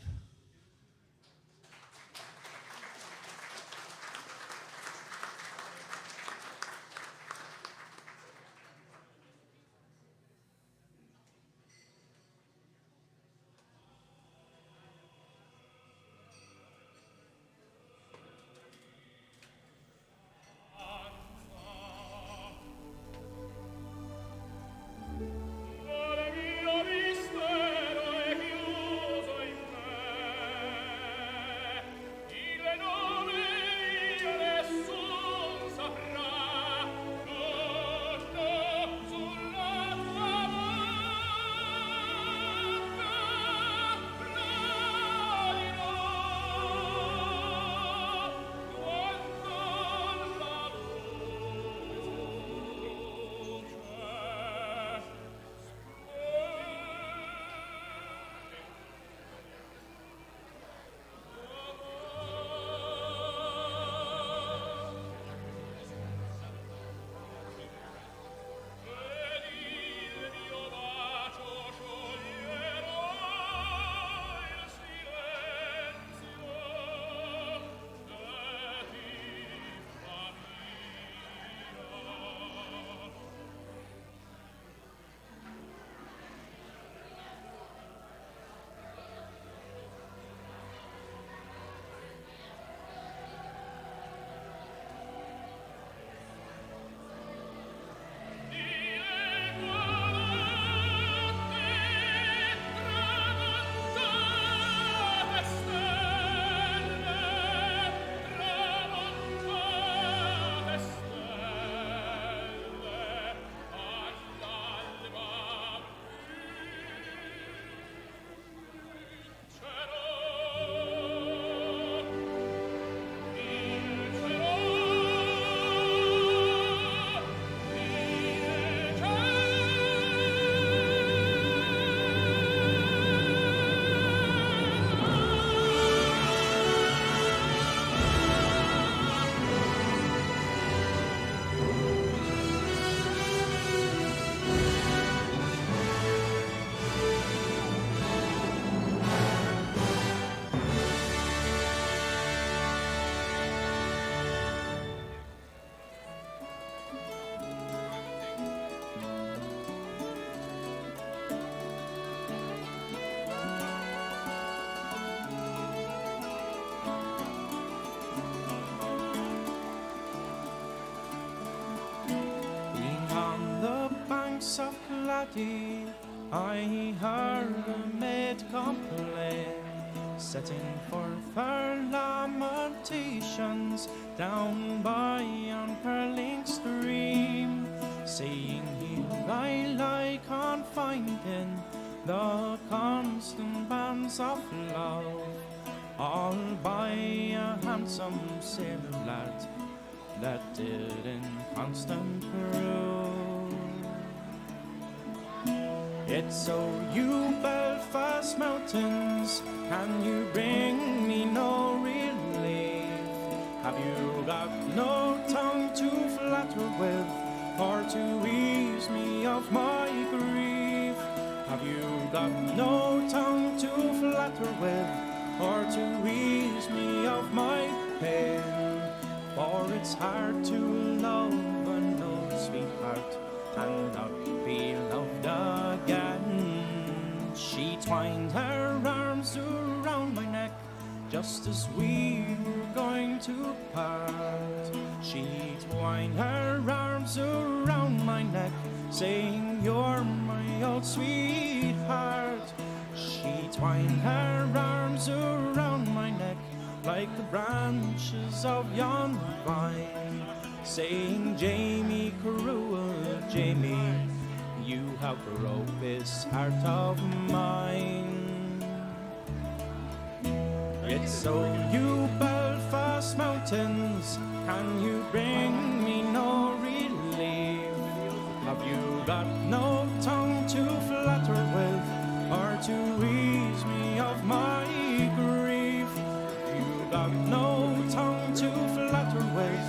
Of Gladdy, I heard a maid complain, setting forth her lamentations down by yon purling stream, saying here I lie confined in the constant bands of love, all by a handsome sailor lad that did in constant rule. It's so you Belfast belfast mountains, can you bring me no relief? Have you got no tongue to flatter with, or to ease me of my grief? Have you got no tongue to flatter with, or to ease me of my pain? For it's hard to love an old sweetheart and not be loved again. She twined her arms around my neck just as we were going to part. She twined her arms around my neck, saying, "You're my old sweetheart." She twined her arms around my neck like the branches of yon vine, saying, "Jamie Carua, Jamie, you have broke this heart of mine." It's so you Belfast mountains, can you bring me no relief? Have you got no tongue to flatter with, or to ease me of my grief? You got no tongue to flatter with,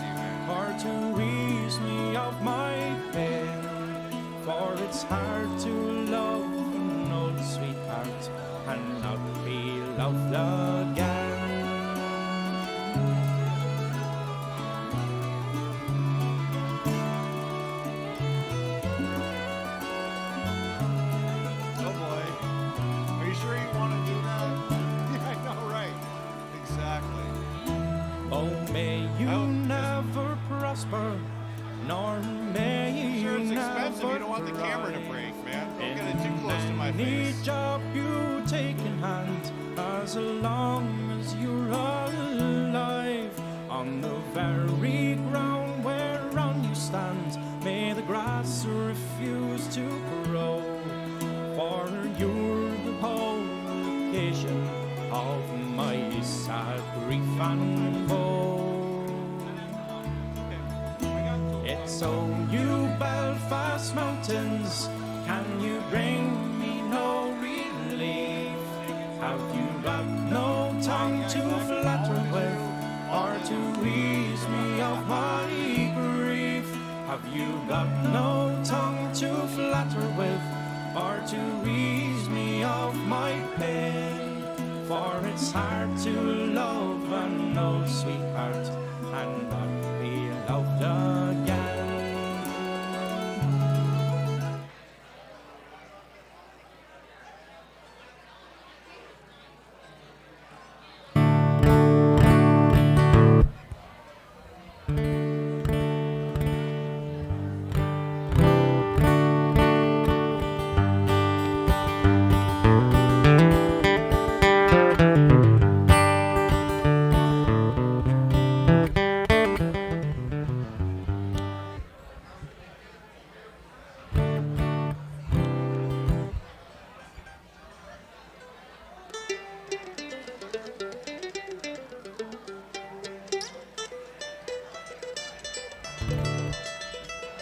or to ease me of my pain. For it's hard to love an old sweetheart and not be loved again. Oh boy. Are you sure you want to do that? Yeah, I know, right. Exactly. Oh, may you never prosper, nor may Sure, it's you expensive. never You don't want the camera to break, man. Don't get it too close to my any face. job you take in hand, as long as you're alive. On the very ground whereon you stand, may the grass refuse to grow. For you're the whole occasion of my sad grief and woe. It's so you Belfast mountains, can you bring me no relief? Have you got no tongue to flatter with, or to ease me of my grief? Have you got no tongue to flatter with, or to ease me of my pain? For it's hard to love an old sweetheart and not be loved again.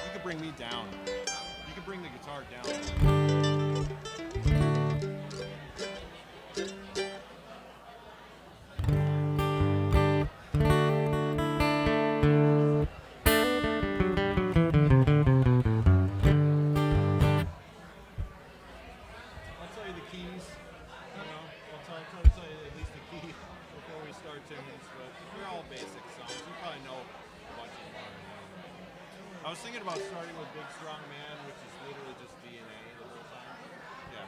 You can bring me down. You can bring the guitar down. I'll tell you the keys. I'll try to tell you at least the key before we start tunes, but they're all basic songs. You probably know a bunch of them. I was thinking about starting with Big Strong Man, which is literally just DNA the whole time. Yeah.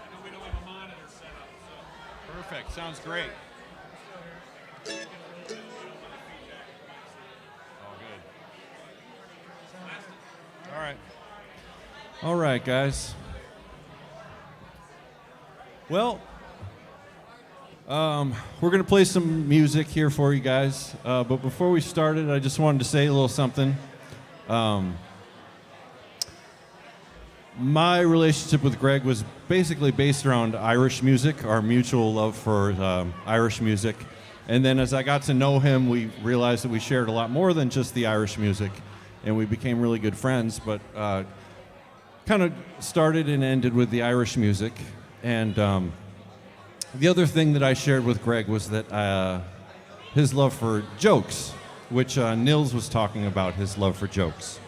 I know we don't have a monitor set up, so. Perfect. Sounds great. All good. All right. All right, guys. Well, we're going to play some music here for you guys. But before we started, I just wanted to say a little something. My relationship with Greg was basically based around Irish music, our mutual love for Irish music. And then as I got to know him, we realized that we shared a lot more than just the Irish music. and we became really good friends. But kind of started and ended with the Irish music. And the other thing that I shared with Greg was that his love for jokes, which Nils was talking about, his love for jokes.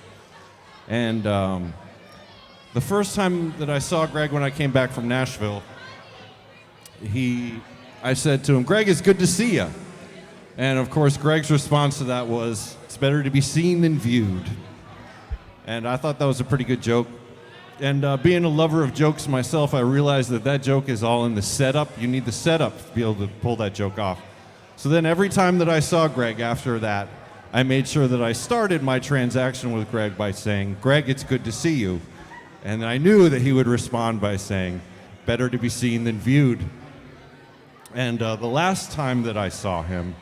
And the first time that I saw Greg when I came back from Nashville, I said to him, "Greg, it's good to see you." And of course, Greg's response to that was, "It's better to be seen than viewed." And I thought that was a pretty good joke. And being a lover of jokes myself, I realized that that joke is all in the setup. You need the setup to be able to pull that joke off. So then every time that I saw Greg after that, I made sure that I started my transaction with Greg by saying, "Greg, it's good to see you." And I knew that he would respond by saying, "Better to be seen than viewed." And the last time that I saw him,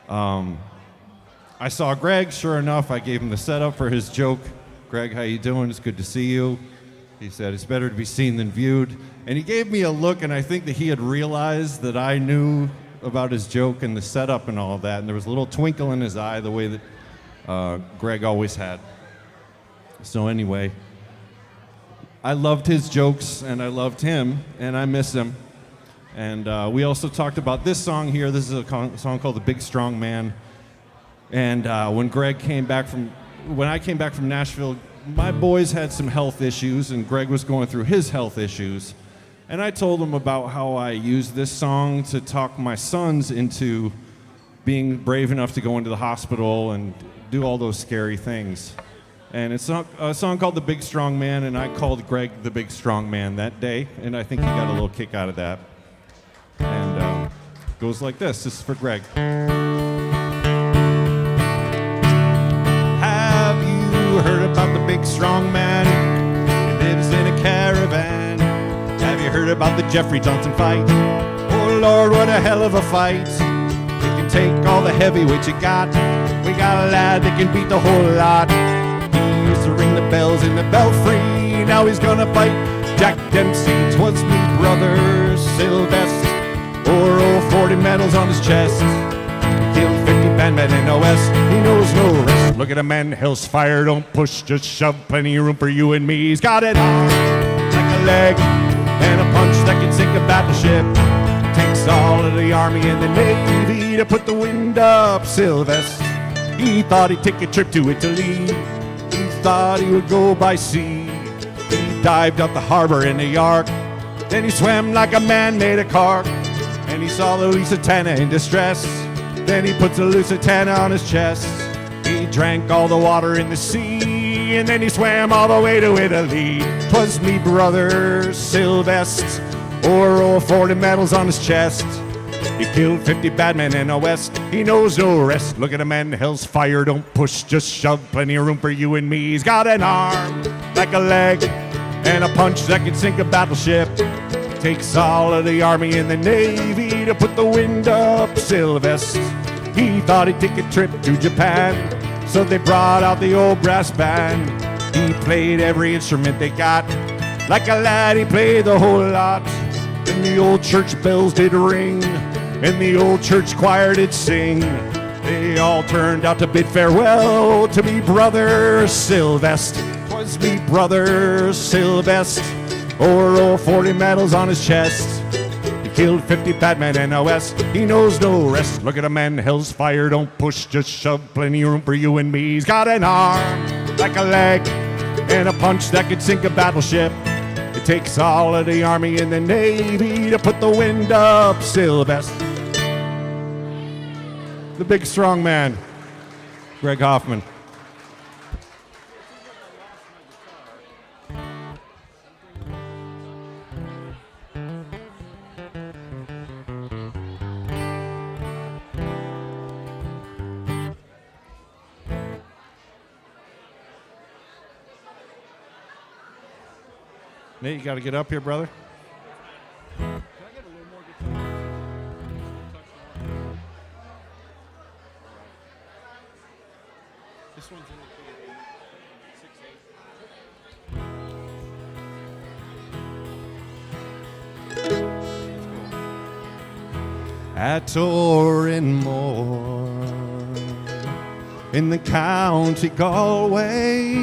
I saw Greg. Sure enough, I gave him the setup for his joke. "Greg, how you doing? It's good to see you." He said, "It's better to be seen than viewed." And he gave me a look, and I think that he had realized that I knew about his joke and the setup and all of that. And there was a little twinkle in his eye, the way that Greg always had. So anyway, I loved his jokes, and I loved him, and I miss him. And we also talked about this song here. This is a song called "The Big Strong Man." And when I came back from Nashville, my boys had some health issues, and Greg was going through his health issues. And I told him about how I used this song to talk my sons into being brave enough to go into the hospital and do all those scary things. And it's a song called "The Big Strong Man," and I called Greg the Big Strong Man that day, and I think he got a little kick out of that. And it goes like this. This is for Greg. Have you heard about the big strong man? He lives in a caravan. Have you heard about the Jeffrey Johnson fight? Oh Lord, what a hell of a fight. You can take all the heavyweights you got. We got a lad that can beat the whole lot. He used to ring the bells in the belfry. Now he's gonna fight Jack Dempsey. 'Twas me brother Sylvester. Or 40 medals on his chest. He killed 50 bandmen in the West. He knows no rest. Look at a man, hell's fire, don't push, just shove. Plenty of room for you and me. He's got an arm like a leg and a punch that can sink a battleship. Takes all of the Army and the Navy to put the wind up. Sylvester, he thought he'd take a trip to Italy. He thought he would go by sea. He dived up the harbor in New York. Then he swam like a man made of cork. And he saw the Lusitania in distress. Then he puts a Lusitania on his chest. He drank all the water in the sea. And then he swam all the way to Italy. 'Twas me brother Sylvester. Or 40 medals on his chest. He killed 50 bad men in the West. He knows no rest. Look at a man, hell's fire, don't push, just shove. Plenty of room for you and me. He's got an arm like a leg and a punch that can sink a battleship. Takes all of the Army and the Navy to put the wind up. Sylvester, he thought he'd take a trip to Japan. So they brought out the old brass band. He played every instrument they got. Like a lad, he played the whole lot. And the old church bells did ring, and the old church choir did sing. They all turned out to bid farewell to me brother Sylvester. 'Twas me brother Sylvester. Or 40 medals on his chest. He killed 50 bad men in the West. He knows no rest. Look at a man, hell's fire, don't push, just shove. Plenty of room for you and me. He's got an arm like a leg and a punch that could sink a battleship. It takes all of the Army and the Navy to put the wind up. Sylvester, the big strong man, Greg Hoffman. Nate, you got to get up here, brother. This one's in At Torrin Moor, in the county Galway.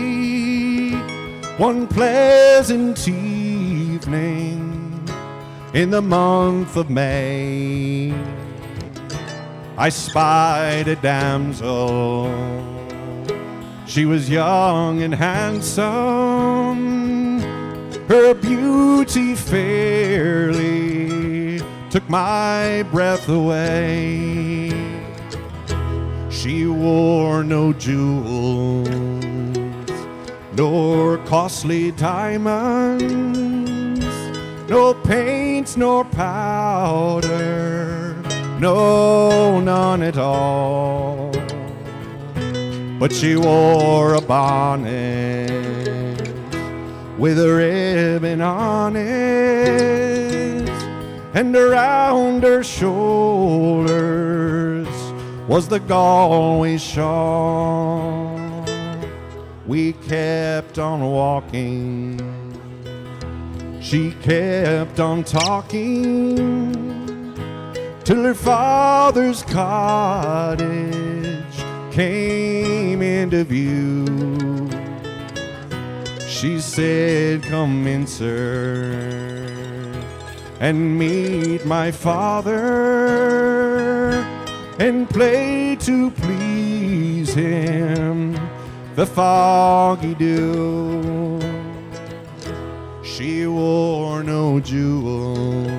One pleasant evening in the month of May, I spied a damsel. She was young and handsome. Her beauty fairly took my breath away. She wore no jewels, nor costly diamonds, no paints nor powder, no, none at all. But she wore a bonnet with a ribbon on it, and around her shoulders was the Galway shawl. We kept on walking, she kept on talking, till her father's cottage came into view. She said, "Come in, sir, and meet my father, and play to please him the foggy dew." She wore no jewels,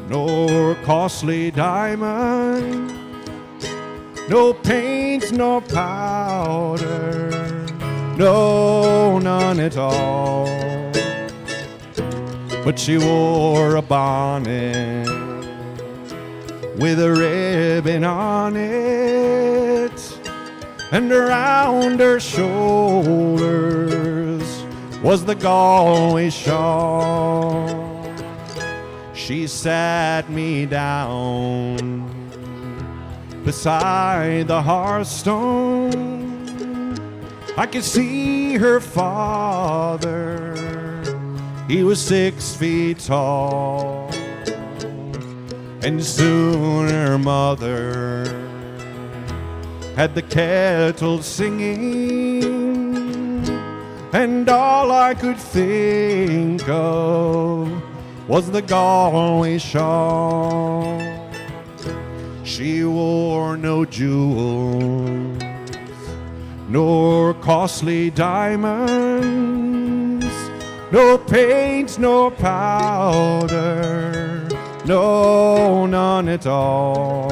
nor costly diamond, no paint nor powder, no, none at all. But she wore a bonnet with a ribbon on it, and around her shoulders was the Galway shawl. She sat me down beside the hearthstone. I could see her father, he was 6 feet tall, and soon her mother had the kettle singing, and all I could think of was the Galway shawl. She wore no jewels, nor costly diamonds, no paints nor powder, no, none at all.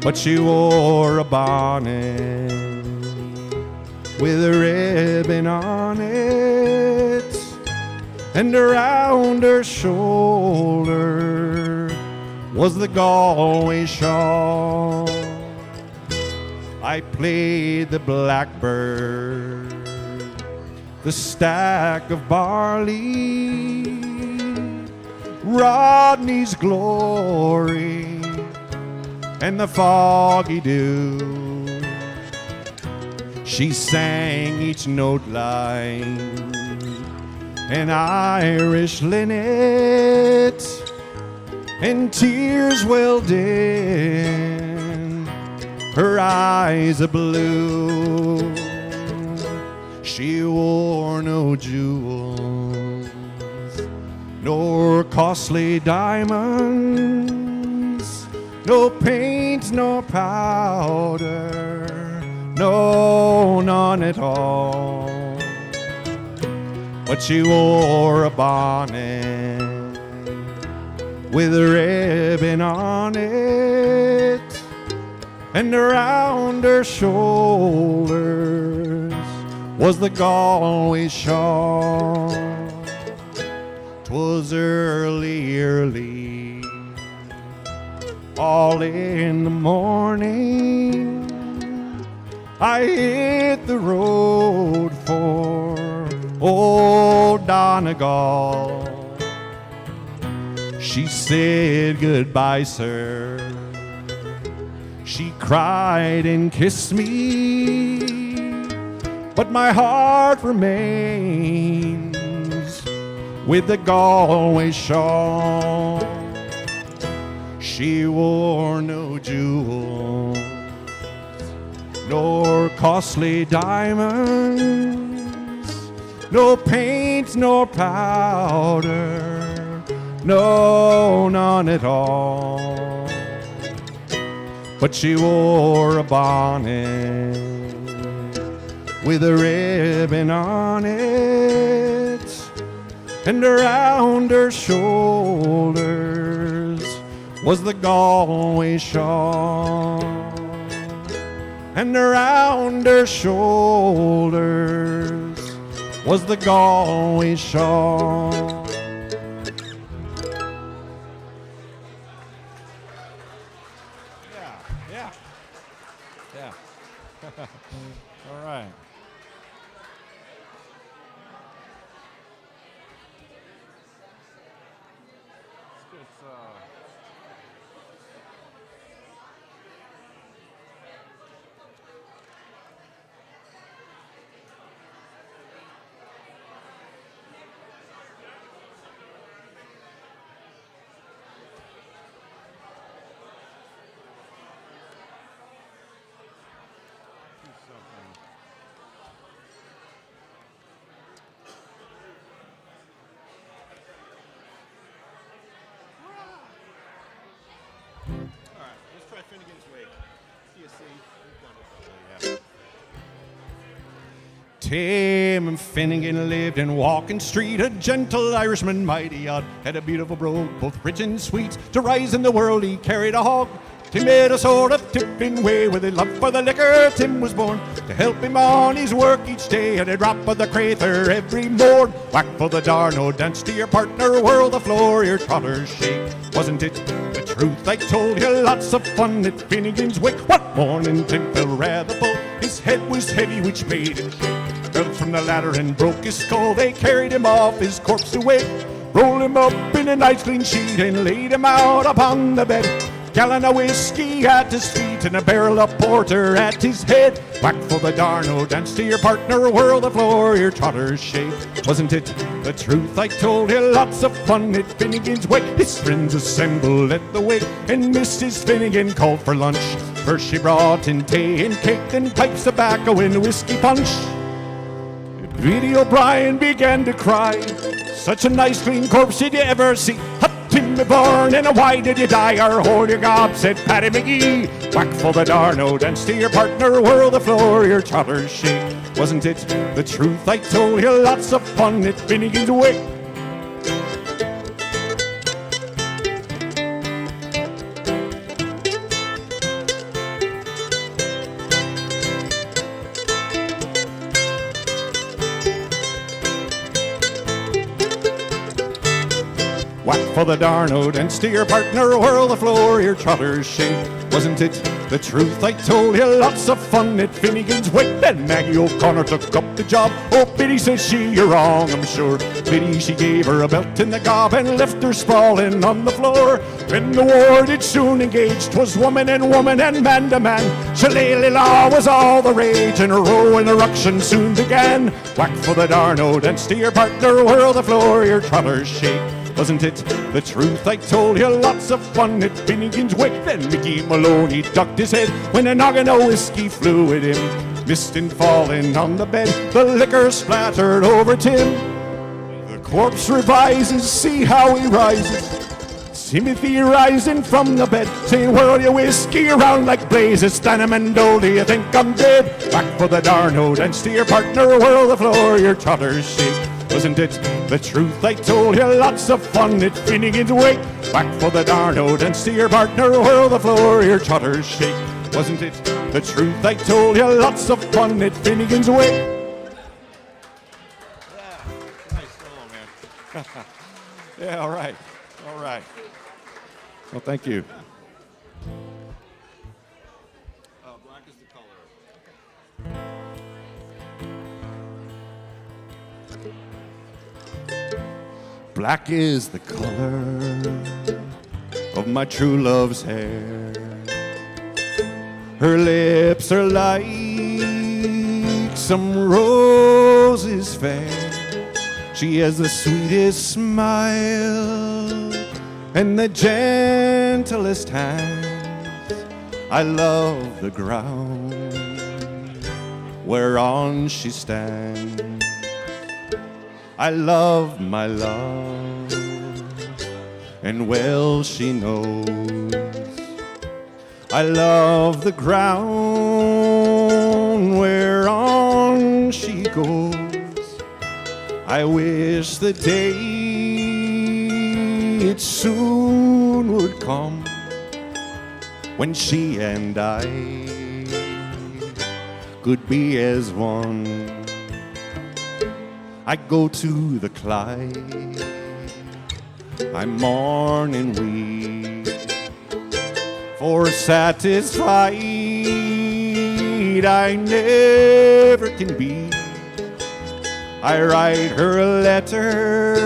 But she wore a bonnet with a ribbon on it, and around her shoulder was the Galway shawl. I played the blackbird, the stack of barley, Rodney's glory, and the foggy dew. She sang each note like an Irish linnet, and tears welled in her eyes of blue. She wore no jewels, nor costly diamonds, no paint nor powder, no, none at all. But she wore a bonnet with a ribbon on it, and around her shoulders was the Galway shawl. 'Twas early, early, all in the morning, I hit the road for old Donegal. She said, "Goodbye, sir." She cried and kissed me, but my heart remains with the Galway shawl. She wore no jewels, nor costly diamonds, no paint nor powder, no, none at all. But she wore a bonnet with a ribbon on it, and around her shoulders was the Galway shawl, and around her shoulders was the Galway shawl. Yeah. All right. Tim Finnegan lived in Walking Street, a gentle Irishman, mighty odd. Had a beautiful brogue, both rich and sweet. To rise in the world, he carried a hog. Tim made a sort of tipping way with a love for the liquor. Tim was born to help him on his work each day, and a drop of the crather every morn. Whack for the darno, dance to your partner, whirl the floor, your trotters shake. Wasn't it the truth I told you? Lots of fun at Finnegan's Wake. One morning Tim fell rather full. His head was heavy, which made him shake. Fell from the ladder and broke his skull. They carried him off, his corpse away, rolled him up in a nice clean sheet and laid him out upon the bed. Gallon of whiskey at his feet and a barrel of porter at his head. Whack for the darno, dance to your partner, whirl the floor, your trotters shake. Wasn't it the truth I told you? Lots of fun at Finnegan's Wake. His friends assembled at the wake, and Mrs. Finnegan called for lunch. First she brought in tea and cake, then pipes, tobacco, and whiskey punch. Biddy O'Brien began to cry. Such a nice clean corpse did you ever see? Hot Tim born, and why did you die? Or hold your gob, said Paddy McGee. Whack for the darno, dance to your partner, whirl the floor, your trotters shake. Wasn't it the truth I told you? Lots of fun at Finnegan's Wake. Whack for the darno, dance to your partner, whirl the floor, your trotters shake. Wasn't it the truth I told you? Lots of fun at Finnegan's Wake. Then Maggie O'Connor took up the job. Oh, Biddy, says she, you're wrong, I'm sure. Biddy, she gave her a belt in the gob and left her sprawling on the floor. When the war did soon engage, 'twas woman and man to man. Shillelagh law was all the rage, and a row and a ruction soon began. Whack for the darno, dance to your partner, whirl the floor, your trotters shake. Wasn't it the truth I told you? Lots of fun at Finnegan's Wake. Then Mickey Maloney ducked his head when a noggin of whiskey flew at him. Missed and falling on the bed, the liquor splattered over Tim. The corpse revises, see how he rises. Timothy rising from the bed, saying, whirl your whiskey around like blazes. Stanham and Dole, do you think I'm dead? Back for the darno, dance to your partner, whirl the floor, your trotters shake. Wasn't it the truth I told you? Lots of fun at Finnegan's Wake. Back for the darno, dance to your partner, whirl the floor, your trotters shake. Wasn't it the truth I told you? Lots of fun at Finnegan's Wake. Yeah, all right. All right. Well, thank you. Black is the color. Black is the color of my true love's hair. Her lips are like some roses fair. She has the sweetest smile and the gentlest hands. I love the ground whereon she stands. I love my love, and well she knows. I love the ground whereon she goes. I wish the day it soon would come when she and I could be as one. I go to the Clyde, I mourn and weep, for satisfied I never can be. I write her a letter,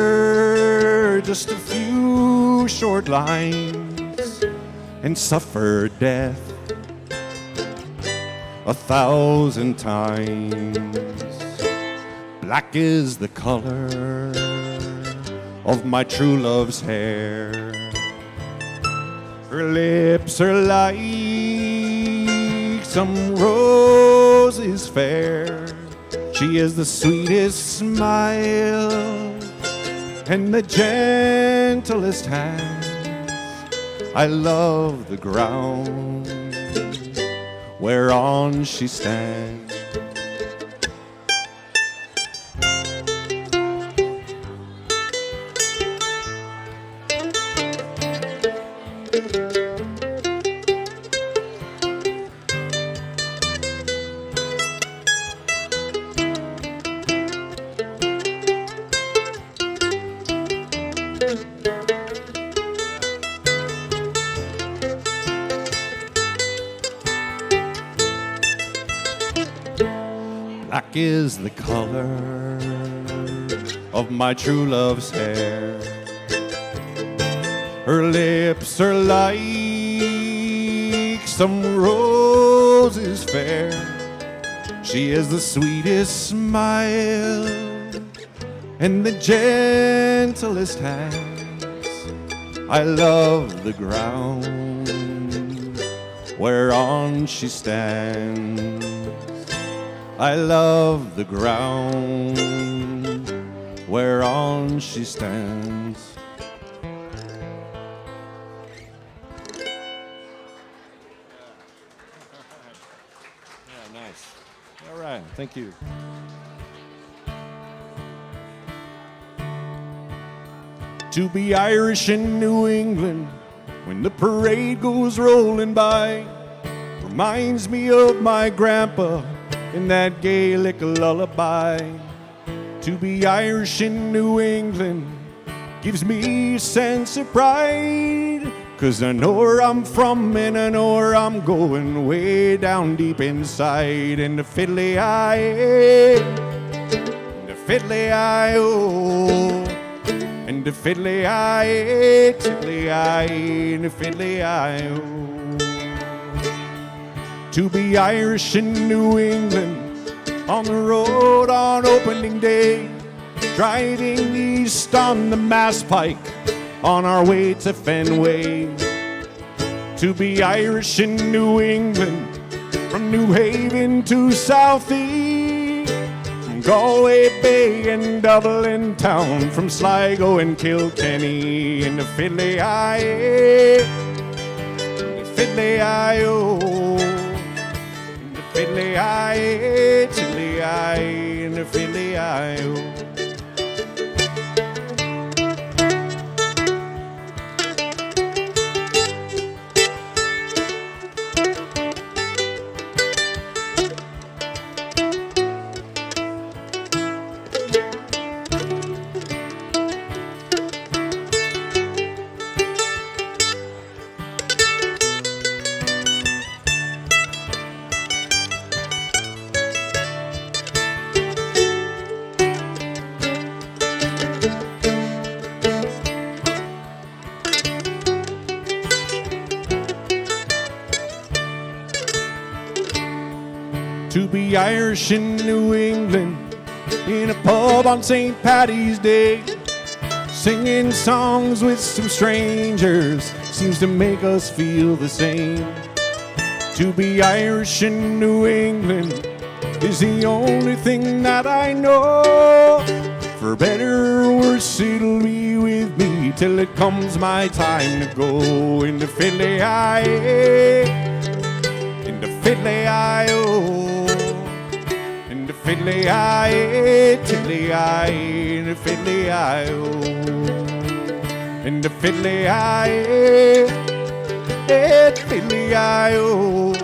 just a few short lines, and suffer death 1,000 times. Black is the color of my true love's hair. Her lips are like some roses fair. She is the sweetest smile and the gentlest hands. I love the ground whereon she stands. Black is the color of my true love's hair. Her lips are like some roses fair. She is the sweetest smile and the gentlest hands. I love the ground whereon she stands. I love the ground whereon she stands. Yeah, nice. All right, thank you. To be Irish in New England when the parade goes rolling by reminds me of my grandpa in that Gaelic lullaby. To be Irish in New England gives me a sense of pride, 'cause I know where I'm from and I know where I'm going, way down deep inside. And the fiddly-eye, the fiddly-eye-oh, and the fiddly-eye, tiddly-eye, and the fiddly-eye-oh. To be Irish in New England, on the road on opening day, driving east on the Mass Pike, on our way to Fenway. To be Irish in New England, from New Haven to Southie, from Galway Bay and Dublin town, from Sligo and Kilkenny. And the fiddly-eye, the fiddly-eye-oh, fiddly-eye, tiddly-eye, and the fiddly-eye-oh. To be Irish in New England, in a pub on St. Paddy's Day, singing songs with some strangers seems to make us feel the same. To be Irish in New England, is the only thing that I know. For better or worse, it'll be with me till it comes my time to go into fiddly-I-ay, into fiddly-I-oh, into fiddly-I-ay, tiddly-I, into fiddly-I-oh, into fiddly-I-ay, fiddly-I-oh,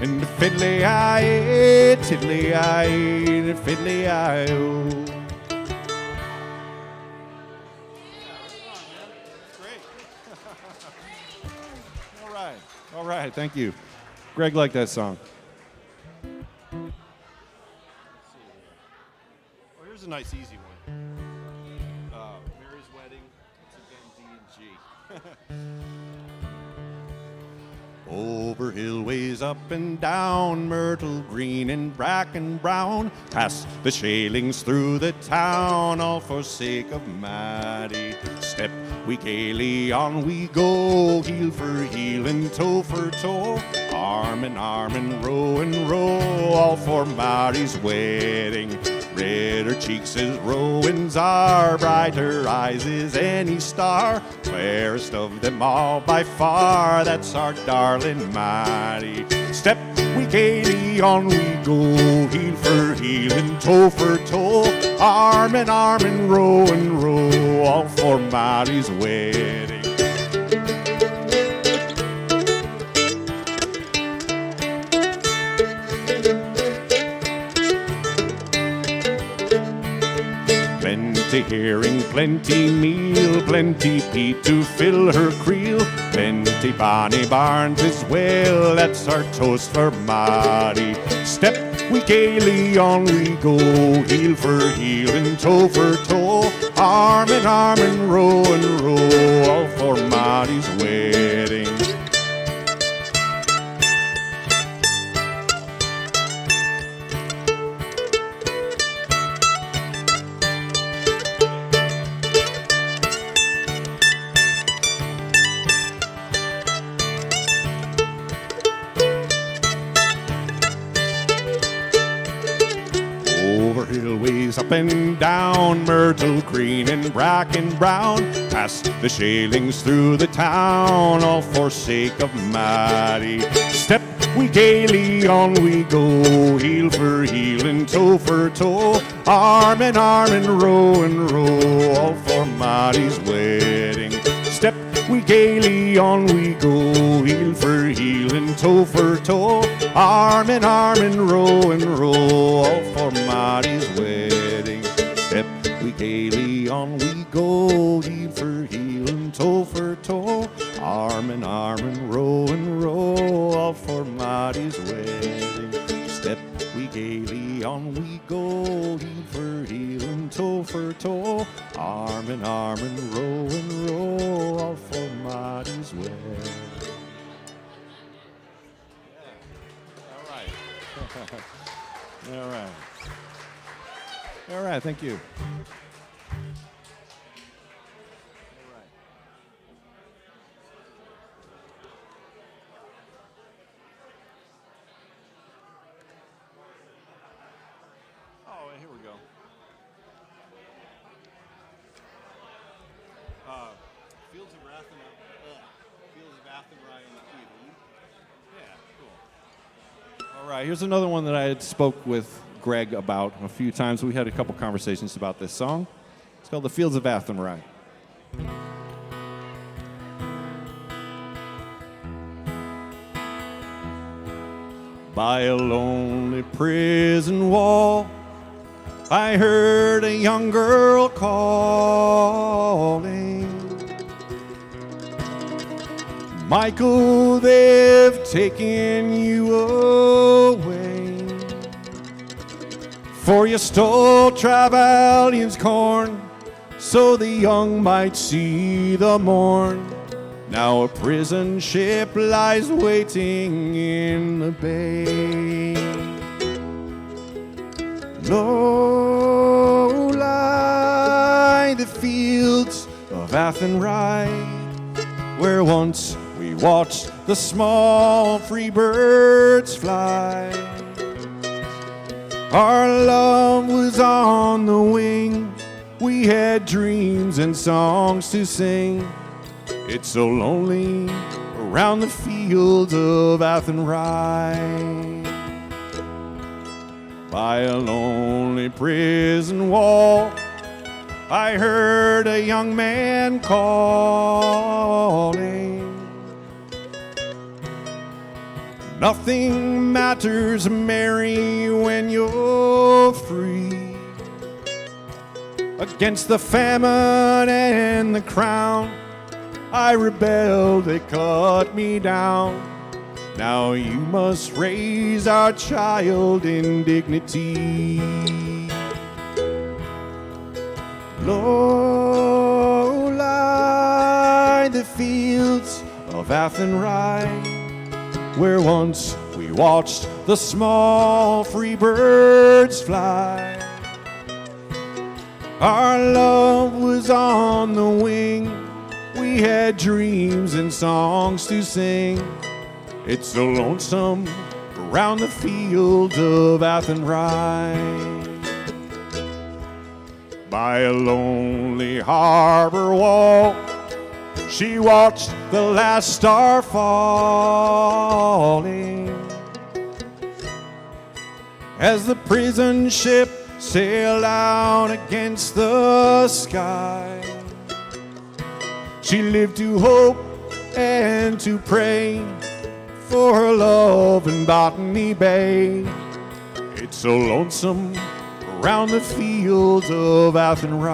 into fiddly-I-ay, tiddly-I, into fiddly-I-oh. All right, thank you. Greg liked that song. Oh, here's a nice easy one. Mary's Wedding. It's again D and G. Over hill ways, up and down, myrtle green and bracken brown, past the shalings through the town, all for sake of Maddie. Step we gaily on we go, heel for heel and toe for toe, arm and row, all for Maddie's wedding. Red her cheeks as rowans are, brighter eyes as any star, fairest of them all by far, that's our darling Maddie. Step we gaily on we go, heel for heel and toe for toe, arm and row, all for Maddie's wedding. Plenty herring, plenty meal, plenty peat to fill her creel, plenty bonny barns as well, that's our toast for Maddie. Step we gaily on we go, heel for heel and toe for toe, arm and row, all for Maddie's wedding. Up and down, myrtle green and bracken brown, past the shalings through the town, all for sake of Maddie. Step we gaily on we go, heel for heel and toe for toe, arm and row, all for Maddie's wedding. Step we gaily on we go, heel for heel and toe for toe, arm and row, all for Maddie's wedding. Step we gaily on we go, heel for heel and toe for toe, arm and row, all for Maddie's wedding. Step we gaily on we go, heel for heel and toe for toe, arm and row, all for Maddie's wedding. All right. All right, thank you. Oh, here we go. Fields of Athenry in the Cleveland. Yeah, cool. All right, here's another one that I had spoke with Greg about a few times. We had a couple conversations about this song. It's called The Fields of Athenry. By a lonely prison wall, I heard a young girl calling. Michael, they've taken you away, for you stole Trevelyan's corn, so the young might see the morn. Now a prison ship lies waiting in the bay. Low lie the fields of Athenry, where once we watched the small free birds fly. Our love was on the wing. We had dreams and songs to sing. It's so lonely around the fields of Athenry. By a lonely prison wall, I heard a young man calling. Nothing matters, Mary, when you're free. Against the famine and the crown, I rebelled, they cut me down. Now you must raise our child in dignity. Low lie the fields of Athenry, where once we watched the small free birds fly. Our love was on the wing. We had dreams and songs to sing. It's so lonesome around the fields of Athenry. By a lonely harbor wall, she watched the last star falling. As the prison ship sailed out against the sky, she lived to hope and to pray for her love in Botany Bay. It's so lonesome around the fields of Athenry.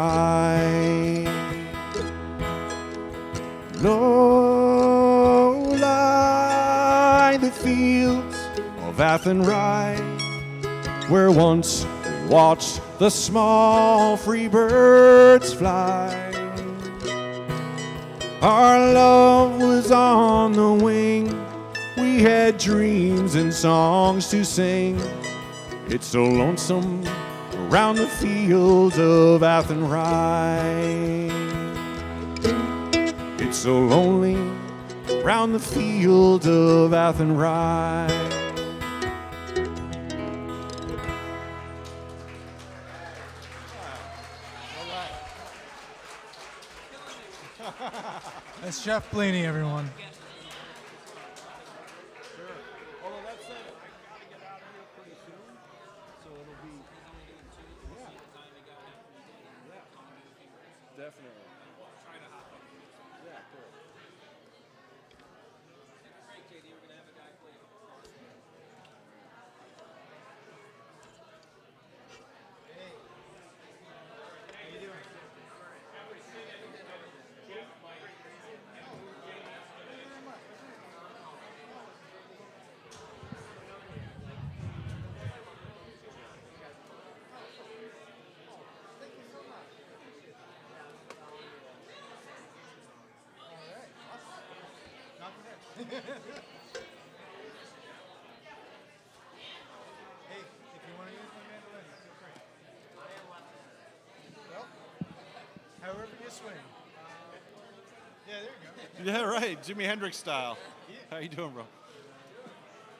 Low lie the fields of Athenry, where once we watched the small free birds fly. Our love was on the wing. We had dreams and songs to sing. It's so lonesome around the fields of Athenry. It's so lonely around the fields of Athenry. That's Jeff Blaney, everyone. Hey, if you want to use my mandolin, feel free. Well, however you swing. Yeah, there you go. Yeah, right. Jimi Hendrix style. How you doing, bro?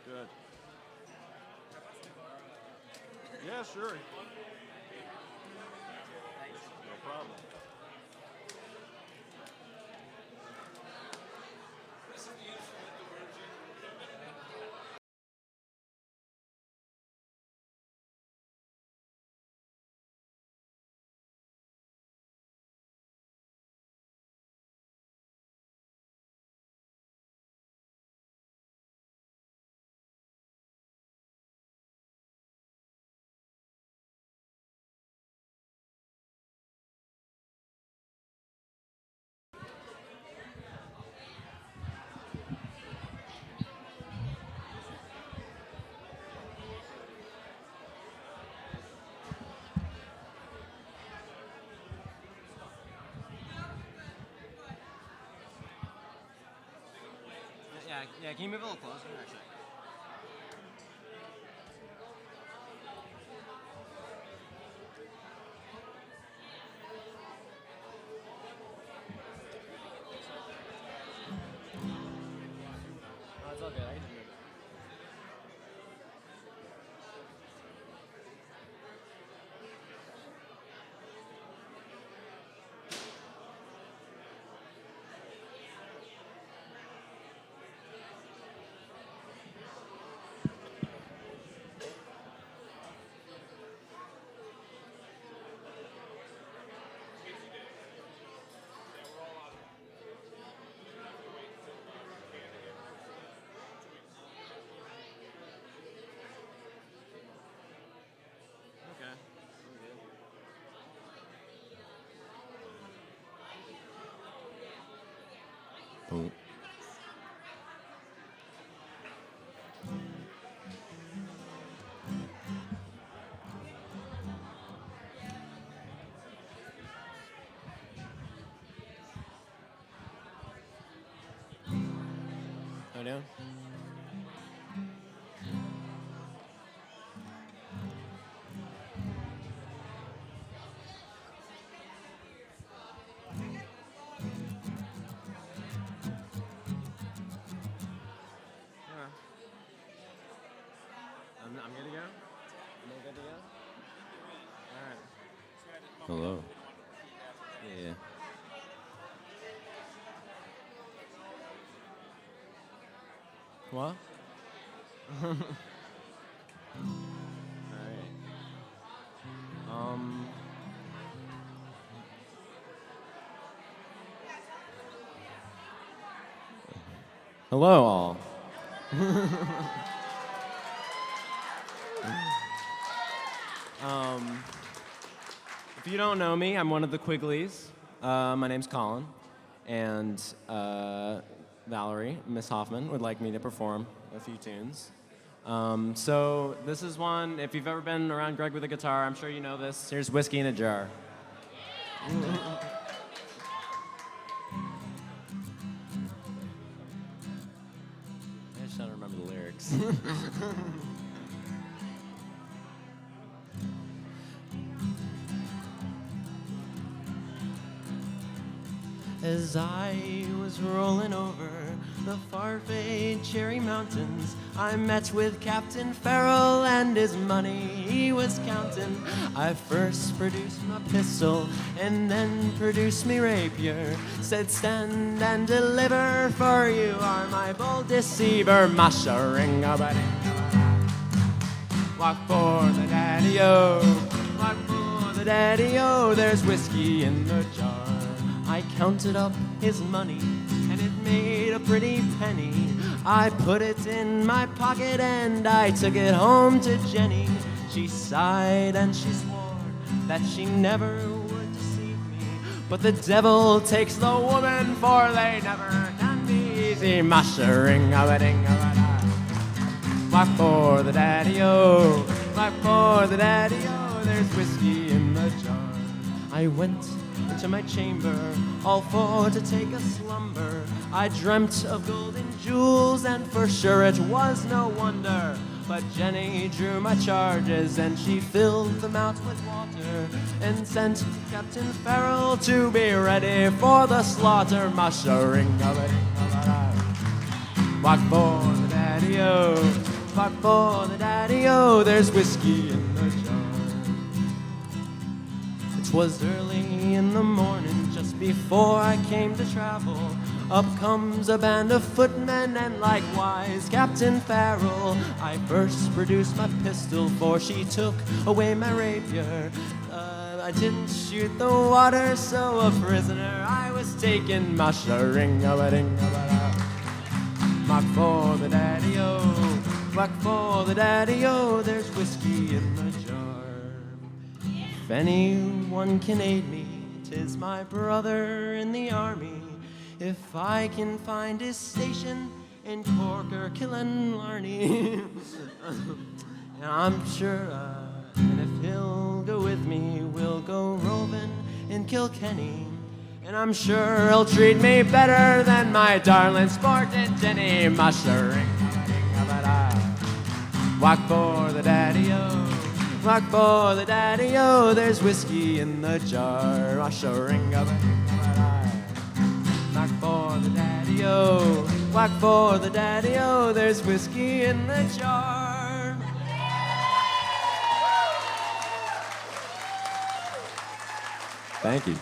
Good. Yeah, sure. No problem. Yeah, can you move a little closer? Actually. Oh, it's all good. I can just move it. Oh. Go down. I'm good to go? Am I good to go? All right. Hello. Yeah. What? All right. Hello, all. If you don't know me, I'm one of the Quigleys. My name's Colin, and Valerie, Miss Hoffman, would like me to perform a few tunes. So this is one, if you've ever been around Greg with a guitar, I'm sure you know this. Here's Whiskey in a Jar. I just don't remember the lyrics. As I was rolling over the far-fade Cherry Mountains, I met with Captain Farrell and his money he was counting. I first produced my pistol and then produced me rapier. Said, stand and deliver, for you are my bold deceiver. Masha-ring-a-ba-ding-a-ba-da. Walk for the daddy-o, walk for the daddy-o, there's whiskey in the jar. I counted up his money, and it made a pretty penny. I put it in my pocket, and I took it home to Jenny. She sighed and she swore that she never would deceive me. But the devil takes the woman, for they never can be easy. Masha-ring-a-ba-ding-a-ba-da. Walk for the daddy-o, walk for the daddy-o, there's whiskey in the jar. I went into my chamber, all for to take a slumber. I dreamt of golden jewels, and for sure it was no wonder. But Jenny drew my charges, and she filled them out with water, and sent Captain Farrell to be ready for the slaughter. Masha-ring-a-ba-ding-a-ba-da. Walk for the daddy-o, walk for the daddy-o, there's whiskey in the jar. 'Twas early in the morning, just before I came to travel. Up comes a band of footmen, and likewise Captain Farrell. I first produced my pistol, for she took away my rapier. I didn't shoot the water, so a prisoner I was taken. Masha-ring-a-ba-ding-a-ba-da. Walk for the daddy-o, walk for the daddy-o, there's whiskey in the jar. If anyone can aid me, 'tis my brother in the army. If I can find his station in Cork or Killarney. And I'm sure, and if he'll go with me, we'll go roving in Kilkenny. And I'm sure he'll treat me better than my darling sporting Jenny. Masha-ring-a-ba-ding-a-ba-da. Walk for the daddy-o, walk for the daddy-o, there's whiskey in the jar. Masha-ring-a-ba-ding-a-ba-da. Walk for the daddy-o, walk for the daddy-o, there's whiskey in the jar. Thank you.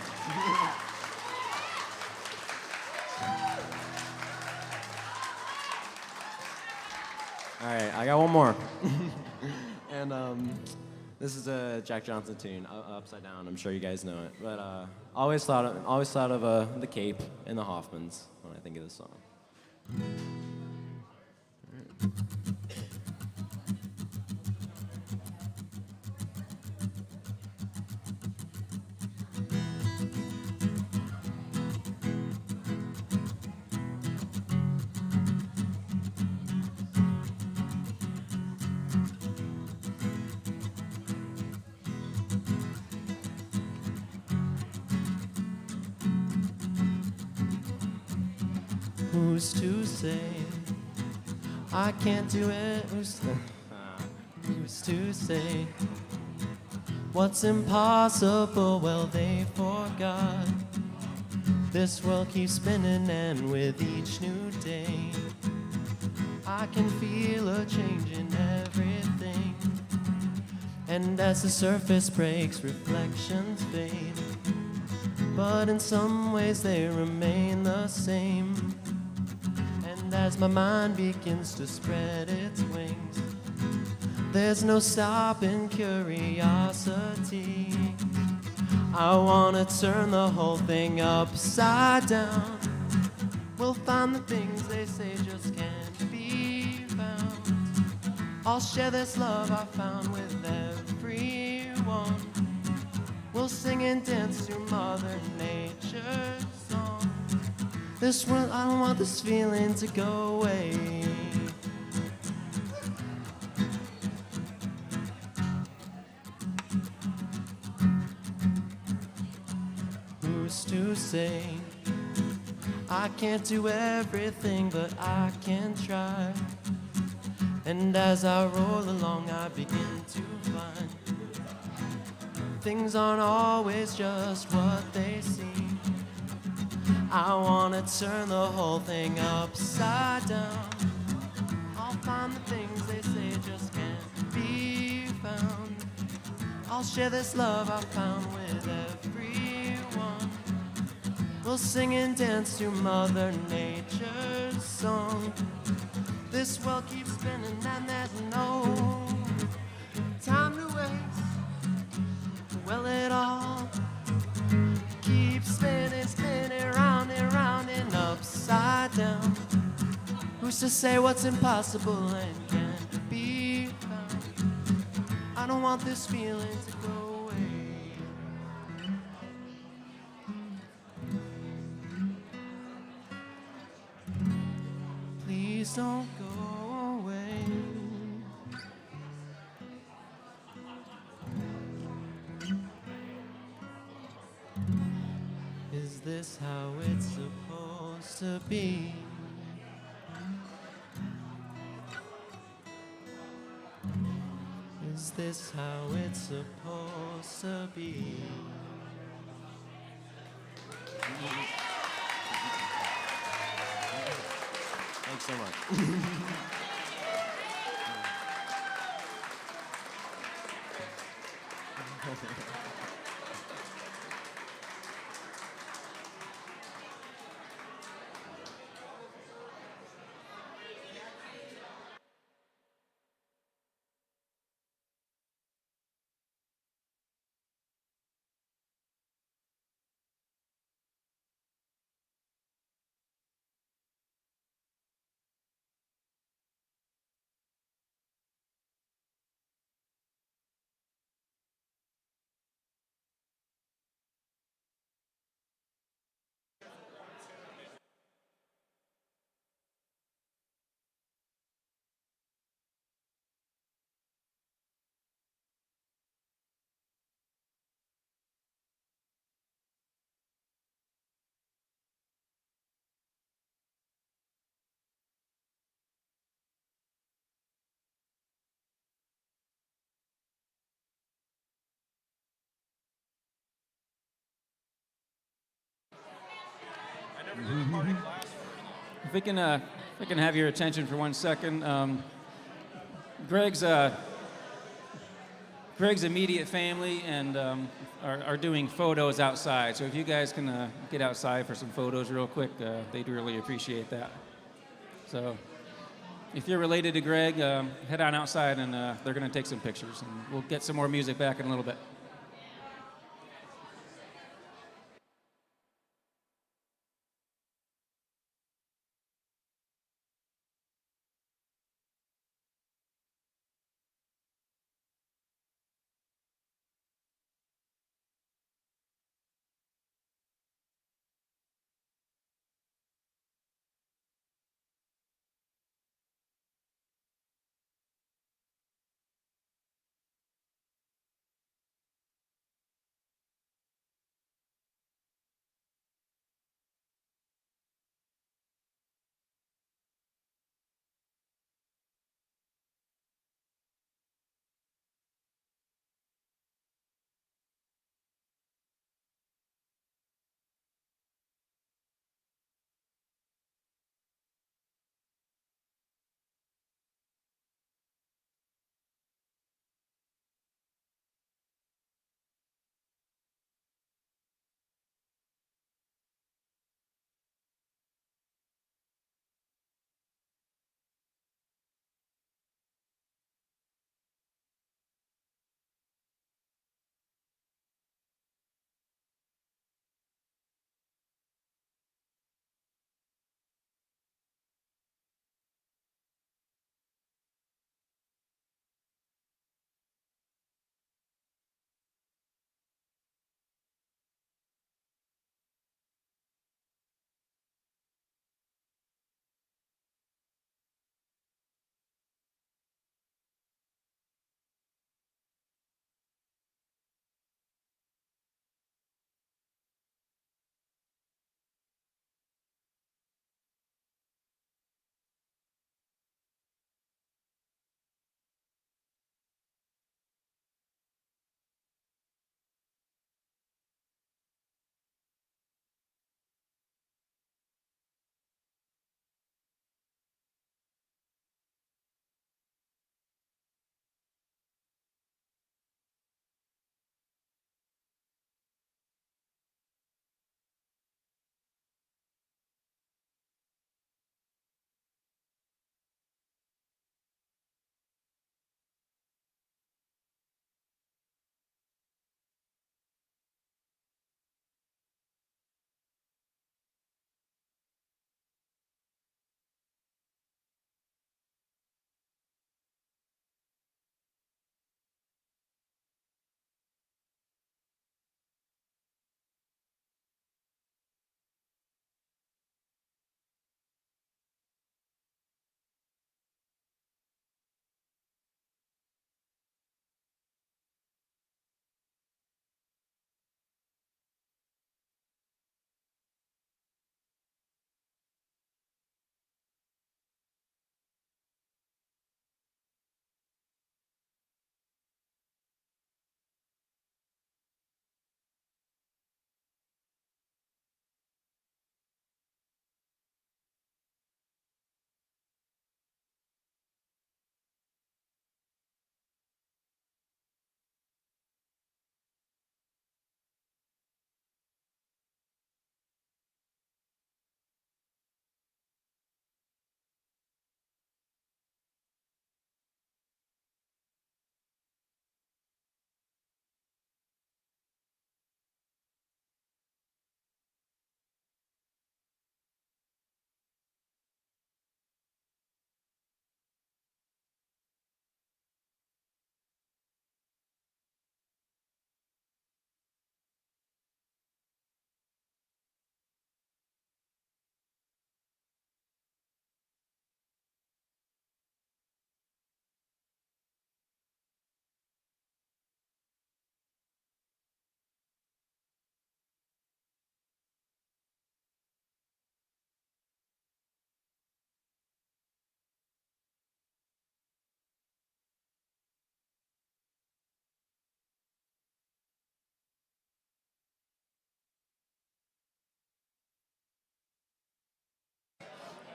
All right, I got one more. And this is a Jack Johnson tune, Upside Down. I'm sure you guys know it. But always thought of the Cape and the Hoffmans when I think of this song. Who's to say I can't do it? Who's to say what's impossible? Well, they forgot. This world keeps spinning, and with each new day, I can feel a change in everything. And as the surface breaks, reflections fade. But in some ways they remain the same. And as my mind begins to spread its wings, there's no stopping curiosity. I wanna turn the whole thing upside down. We'll find the things they say just can't be found. I'll share this love I found with everyone. We'll sing and dance to Mother Nature's song. This world, I don't want this feeling to go away. Who's to say I can't do everything, but I can try. And as I roll along, I begin to find things aren't always just what they seem. I wanna turn the whole thing upside down. I'll find the things they say just can't be found. I'll share this love I found with everyone. We'll sing and dance to Mother Nature's song. This world keeps spinning and there's no time to waste. Well, it all keeps spinning, spinning round and round and upside down. Who's to say what's impossible and can't be found? I don't want this feeling to go away. Please don't go away. Is this how it's supposed to be? Is this how it's supposed to be? Thanks so much. If we can have your attention for 1 second. Greg's immediate family and are doing photos outside. So if you guys can get outside for some photos real quick, they'd really appreciate that. So if you're related to Greg, head on outside and they're going to take some pictures. And we'll get some more music back in a little bit.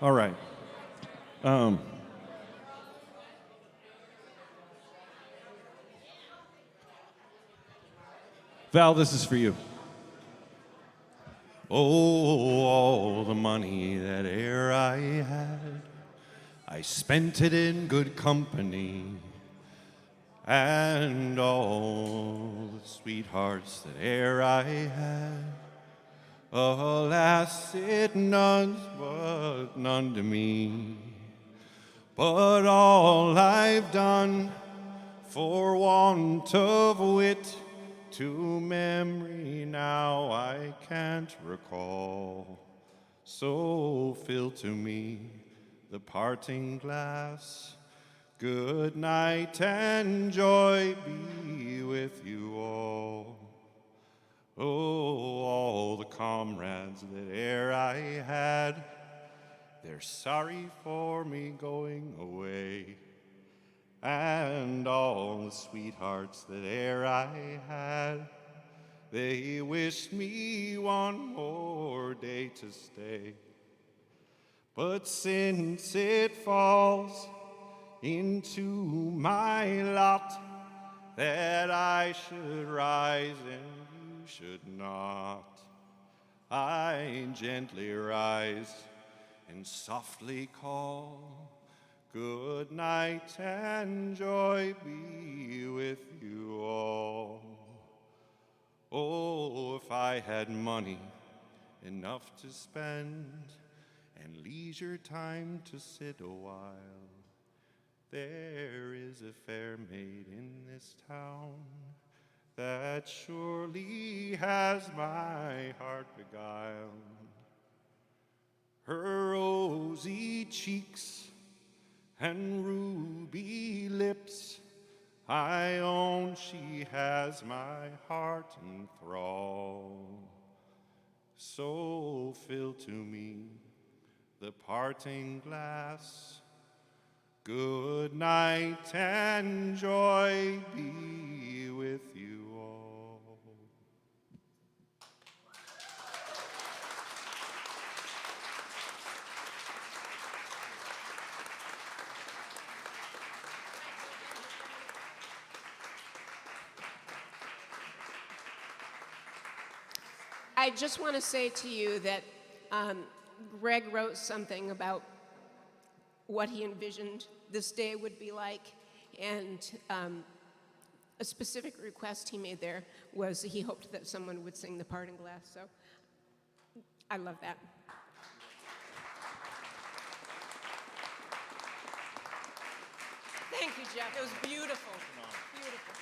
All right. Val, this is for you. Oh, all the money that e'er I had, I spent it in good company. And all the sweethearts that e'er I had, alas, it none but none to me. But all I've done for want of wit, to memory now I can't recall. So fill to me the parting glass. Good night and joy be with you all. Oh, all the comrades that e'er I had, they're sorry for me going away. And all the sweethearts that e'er I had, they wished me one more day to stay. But since it falls into my lot that I should rise and you should not, I gently rise and softly call, good night and joy be with you all. Oh, if I had money enough to spend and leisure time to sit a while, there is a fair maid in this town that surely has my heart beguiled. Her rosy cheeks and ruby lips, I own she has my heart in thrall. So fill to me the parting glass. Good night and joy be with you all. I just want to say to you that Greg wrote something about what he envisioned this day would be like, and a specific request he made there was he hoped that someone would sing the parting glass, so I love that. Thank you, Jeff. It was beautiful. Beautiful.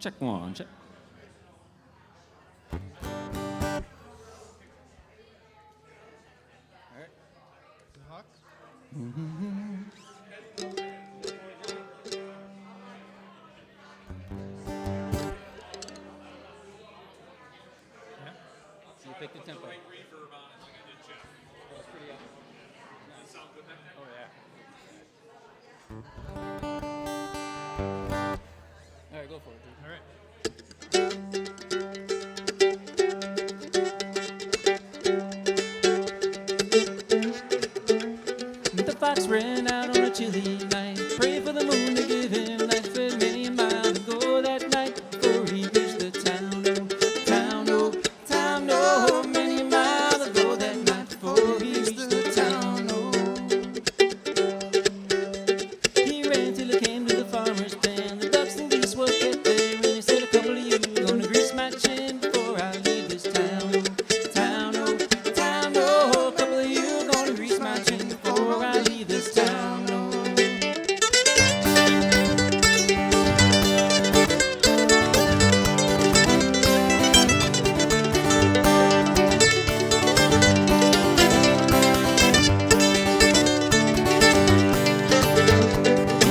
Check one, check. So you pick the tempo. Right reverb on it like I did Jeff. That was pretty awesome. Does it sound good back there? Oh, yeah. All right, go for it, dude. All right. The fox ran out on a chilly night, pray for the moon to give him light, for many a mile to go that night before he reached the town. Oh, town, oh, town, oh, many a mile to go that night before he reached the town. Oh, he ran till he came to the farmer's pen. The ducks and geese were kept there, and he said, "A couple of you gonna grease my chin before I leave this town." Oh, town, oh, town, oh, a couple of you gonna grease my chin before I leave this town. Oh.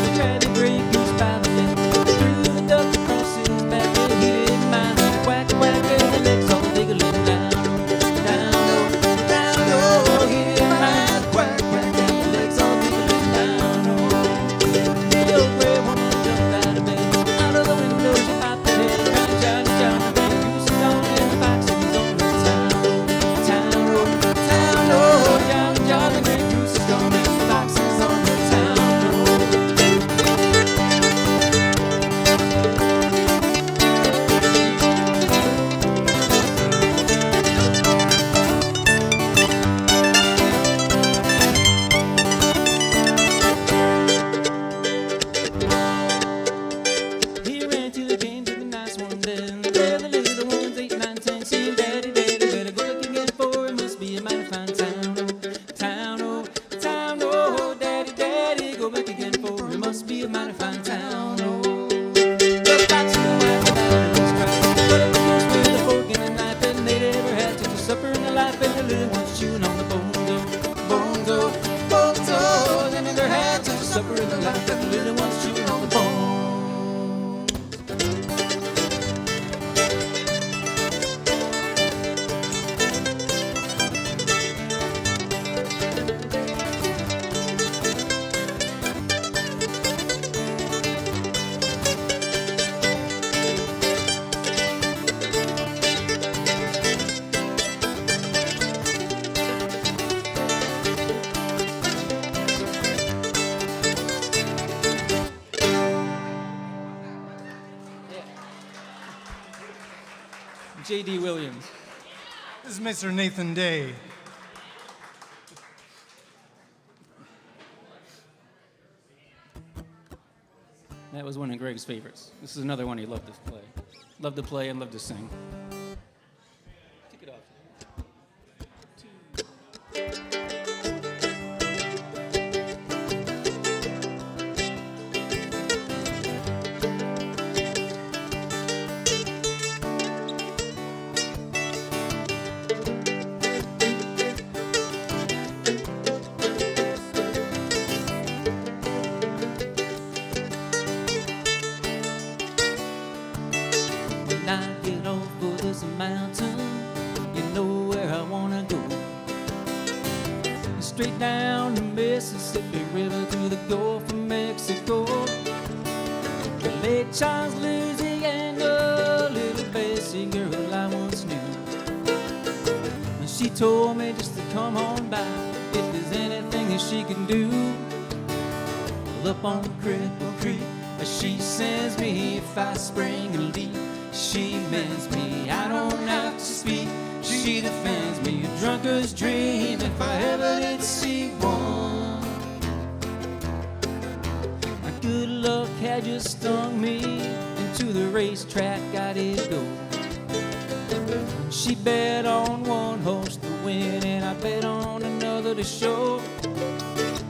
He grabbed a gray goose by the neck, threw the duck across his back, but he didn't mind. Whack, whack, and the legs all wiggling down, down, down, oh, he didn't mind. Whack, whack, and the legs all wiggling down, oh. The old gray woman jumped out of bed, out of the window she popped her head, crying, Johnny, Johnny, the goose is gone and the fox is on the town, town, oh, town, oh, Johnny, Johnny, the goose is gone and the fox is on the town, oh. He ran till he came to the nice one then. There the little ones, 8, 9, 10, saying, "Daddy, Daddy, better go look again, for it must be a mighty fine town, oh, town, oh, town, oh, Daddy, Daddy, go back again, for it must be a mighty fine town, oh." The fox and the wife without a least cry, put up the goose with a fork and a knife, and they never had such a supper in their life, and the little ones chewing on the bones, oh, bones, oh, bones, oh. They never had such a supper in their life, and the little ones chewing on the bones. J.D. Williams. This is Mr. Nathan Day. That was one of Greg's favorites. This is another one he loved to play. Loved to play and loved to sing. Take it off. When I get off of this mountain, you know where I wanna go. Straight down the Mississippi River to the Gulf of Mexico. Lake Charles, Louisiana, little Bessie girl I once knew. She told me just to come on by if there's anything that she can do. Well, up on Cripple Creek, she sends me if I spring a leak. She mends me, I don't have to speak. She defends me, a drunkard's dream if I ever did see one. My good luck had just stung me, and to the racetrack I did go. She bet on one horse to win, and I bet on another to show.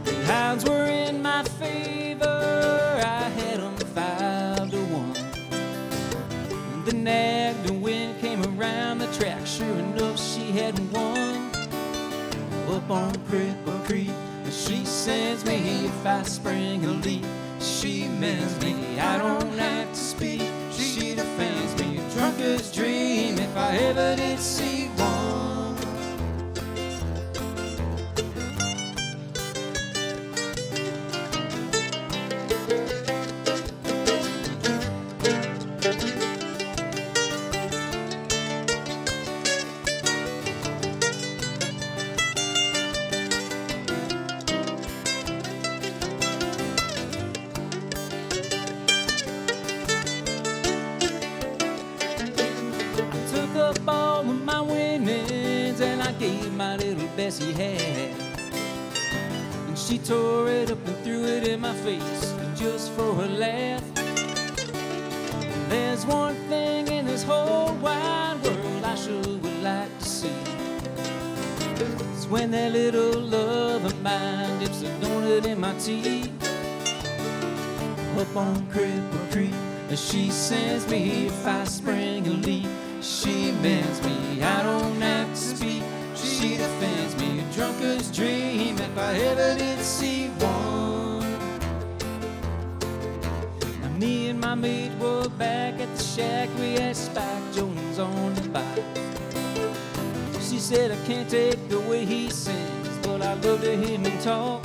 The odds were in my favor, I had 'em 5-1. The nag, the wind came around the track. Sure enough, she had won. Up on Cripple Creek, she sends me if I spring a leak. She mends me, I don't have to speak. She defends me, a drunkard's dream if I ever did see one. Bessie had, and she tore it up and threw it in my face just for her laugh. There's one thing in this whole wide world I sure would like to see. It's when that little love of mine dips a donut in my tea. Up on Cripple Creek, she sends me if I spring a leak. She mends me, I don't have to speak. She defends me, a drunkard's dream if I ever did see one. Now me and my mate were back at the shack. We had Spike Jones on the bike. She said, I can't take the way he sings, but I love to hear him talk.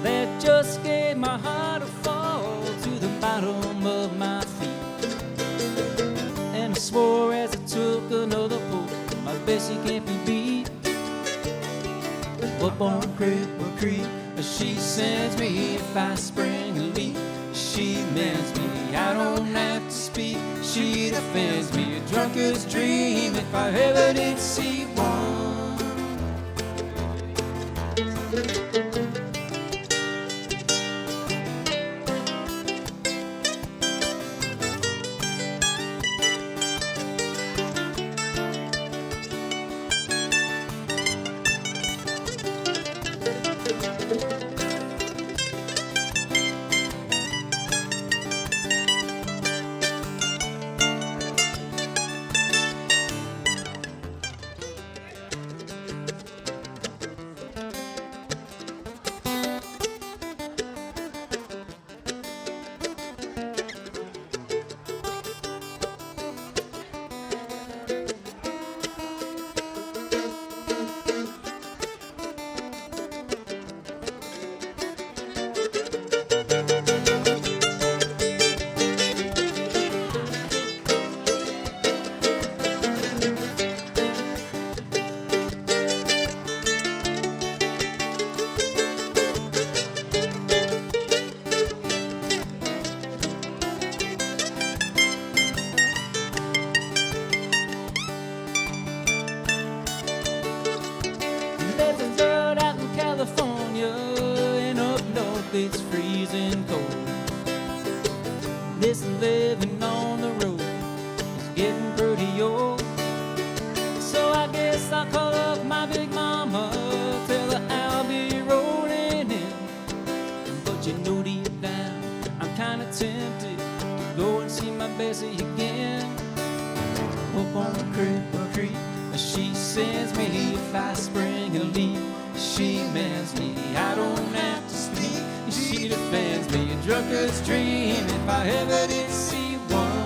That just gave my heart a fall to the bottom of my feet. And I swore as I took another pull, my Bessie can't be beat. Up on Cripple Creek, she sends me if I spring a leak. She mends me, I don't have to speak. She defends me, a drunkard's dream if I ever did see one. It's freezing cold. This living on the road is getting pretty old. So I guess I'll call up my big mama, tell her I'll be rolling in. But you know deep down I'm kinda tempted to go and see my Bessie again. Up on Cripple Creek, she sends me if I spring a leak. She mends me, I don't have to speak. She defends me, a drunkard's dream if I ever did see one.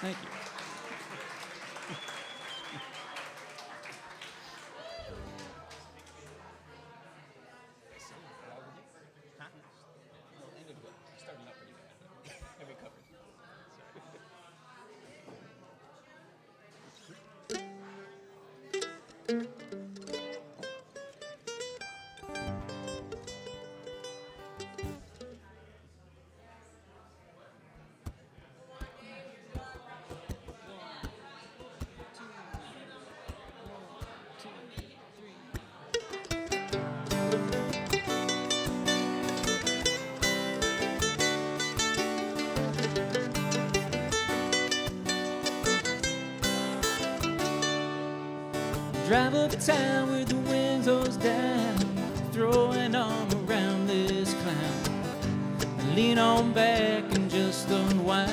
Thank you. Drive uptown with the windows down, throw an arm around this clown, and lean on back and just unwind.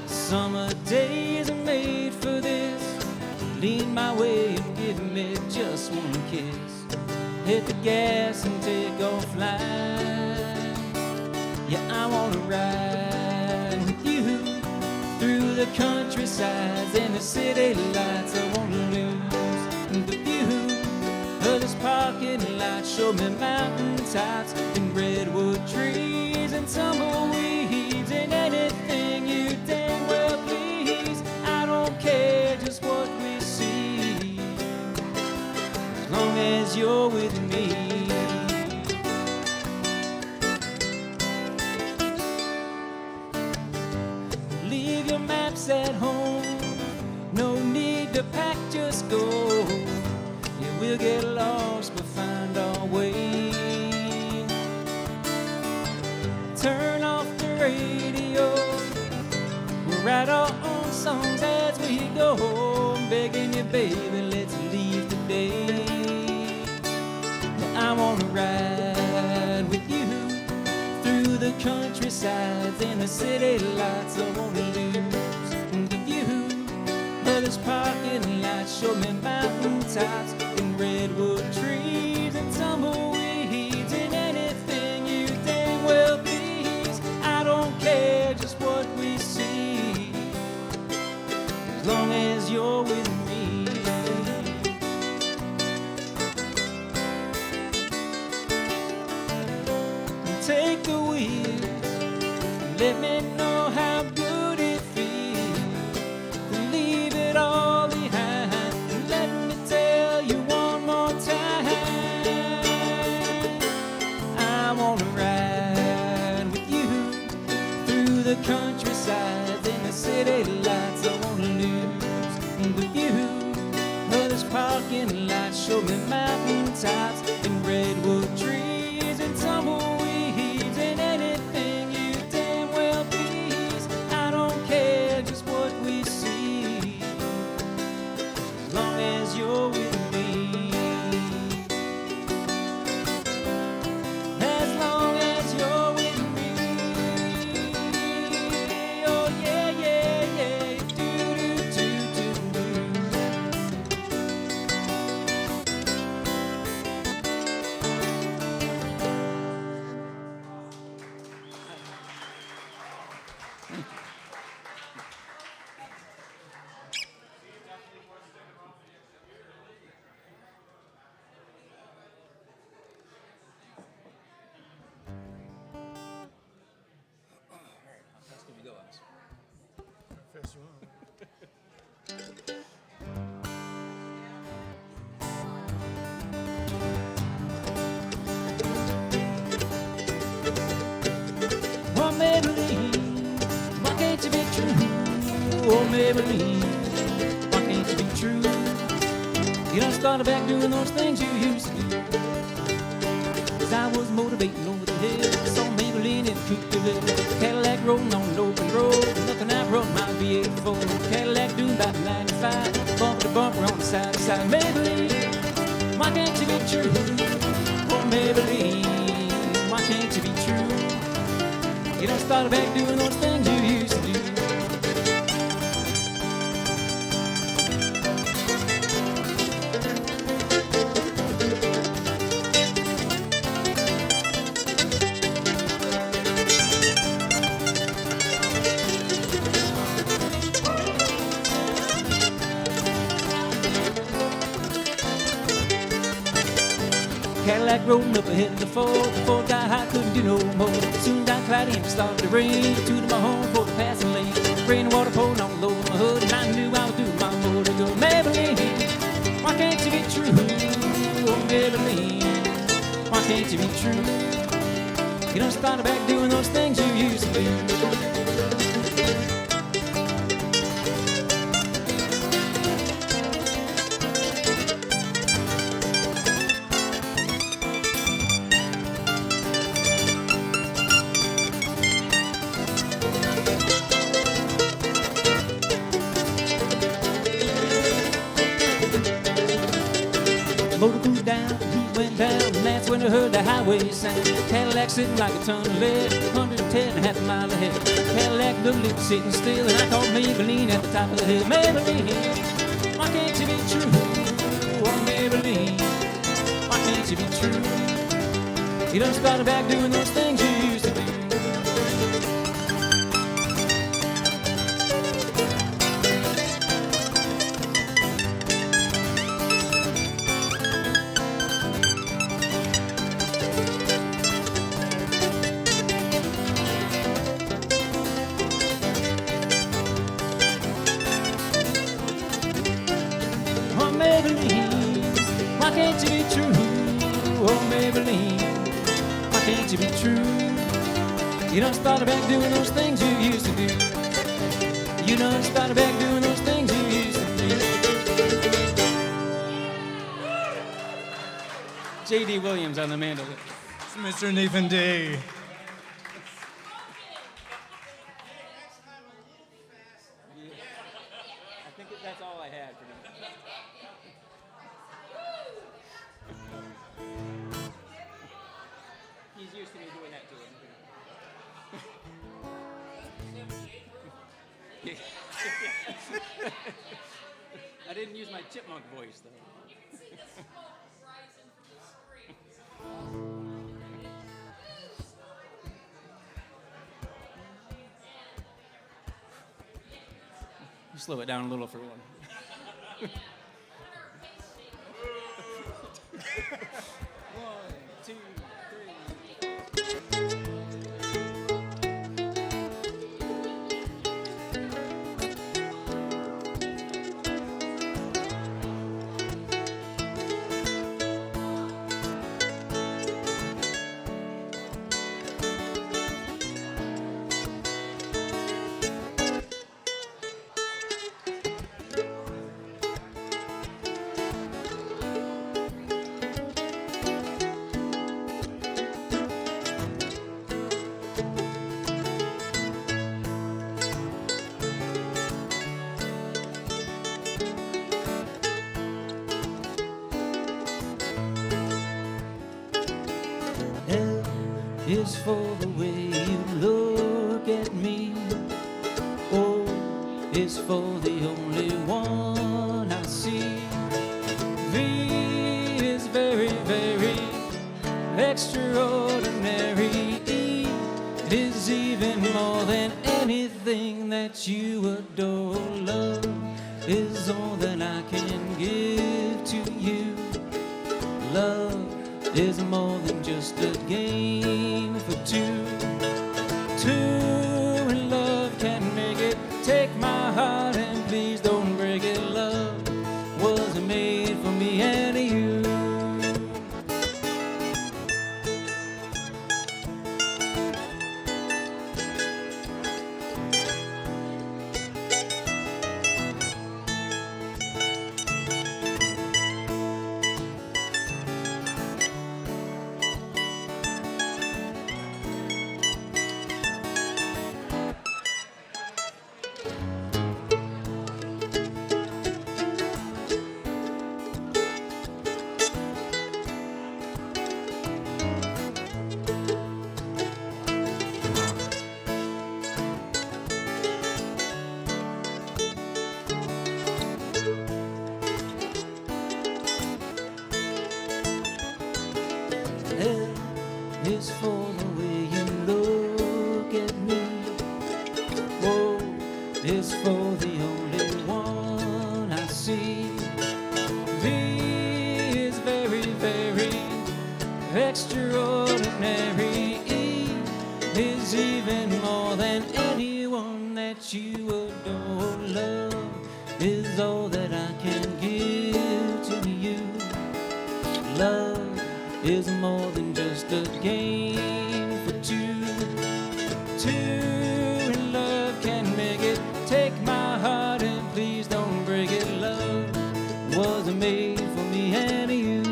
Summer days are made for this. Lean my way and give me just one kiss. Hit the gas and take off flying. Yeah, I wanna ride with you through the countrysides and the city lights. I wanna lose the view of this parking lot. Show me mountain tops and redwood trees and tumbleweeds and anything you damn well please. I don't care just what we see, as long as you're with me. Leave your maps at home, no need to pack, just go. Yeah, we'll get lost but find our way. Turn off the radio, we'll write our own songs as we go. I'm begging you, baby, let's leave today. I wanna ride with you through the countrysides and the city lights. I wanna lose the view of this parking lot. Show me mountain tops and redwood trees and tumbleweeds and anything you damn well please. I don't care just what we see, as long as you're with me. Take the wheel, let me know how good it feels to leave it all behind. Let me tell you one more time, I wanna ride with you through the countrysides and the city lights. I wanna lose the view of this parking lot. Show me mountain tops and redwood trees and tumbleweeds. You're with me, as long as you're with me. Oh yeah, yeah, yeah. Do do do Fast you on. Oh, Maybelline, why can't you be true? Oh, Maybelline, why can't you be true? You done started back doing those things you used to do. 'Cause I was motivating over the hill, saw Maybelline in Cookeville, Cadillac rolling on an open road, looking out from my V8 Ford, Cadillac doing about 95, bumper to bumper on the side to side. Maybelline, why can't you be true? Oh, Maybelline, why can't you be true? You done started back doing those things you used to do. Cadillac rolling up ahead of the Ford got hot, couldn't do no more. Soon got cloudy and started to rain. Tooted my horn for the passing lane. Rain and water pouring all over my hood, and I knew I was doing my motor. Go, Maybelline, why can't you be true? Oh, Maybelline, why can't you be true? You done started back doing those things you used to do. highway sign. Cadillac sitting like a ton of lead, 110 half a mile ahead. Cadillac looked like sitting still, and I called Maybelline at the top of the hill. Maybelline, why can't you be true? Oh, Maybelline, why can't you be true? You done started back doing those things you used to do. Oh, Maybelline, why can't you be true? Oh, Maybelline, why can't you be true? You done started back doing those things you used to do. You done started back doing those things you used to do. J.D. Williams on the mandolin. It's Mr. Nathan Day. I think that's all I had for now. He's used to me doing that to him. I didn't use my chipmunk voice, though. Slow it down a little for one. One, two, is for the way you look at me. O is for the only one I see. V is very, very extraordinary. E is even more than anything that you adore. Love is all that I can give to you. Love is more than just a game for two. Two in love can make it. Take my heart and please don't break it. Love was made for me and you. L is for the way you look at me. O is for the only one I see. V is very, very extraordinary. E is even more than anyone that you adore. Love is all that I can give to you. Love is more than just a game for two. Two in love can make it. Take my heart and please don't break it. Love was made for me and you.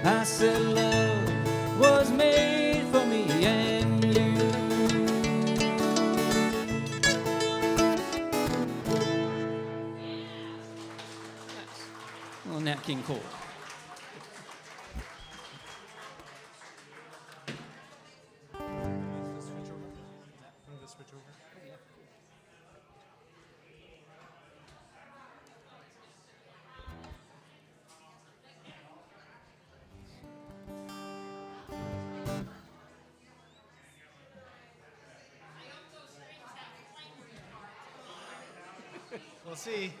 I said love was made for me and you. Well, Nat King Cole. We'll see.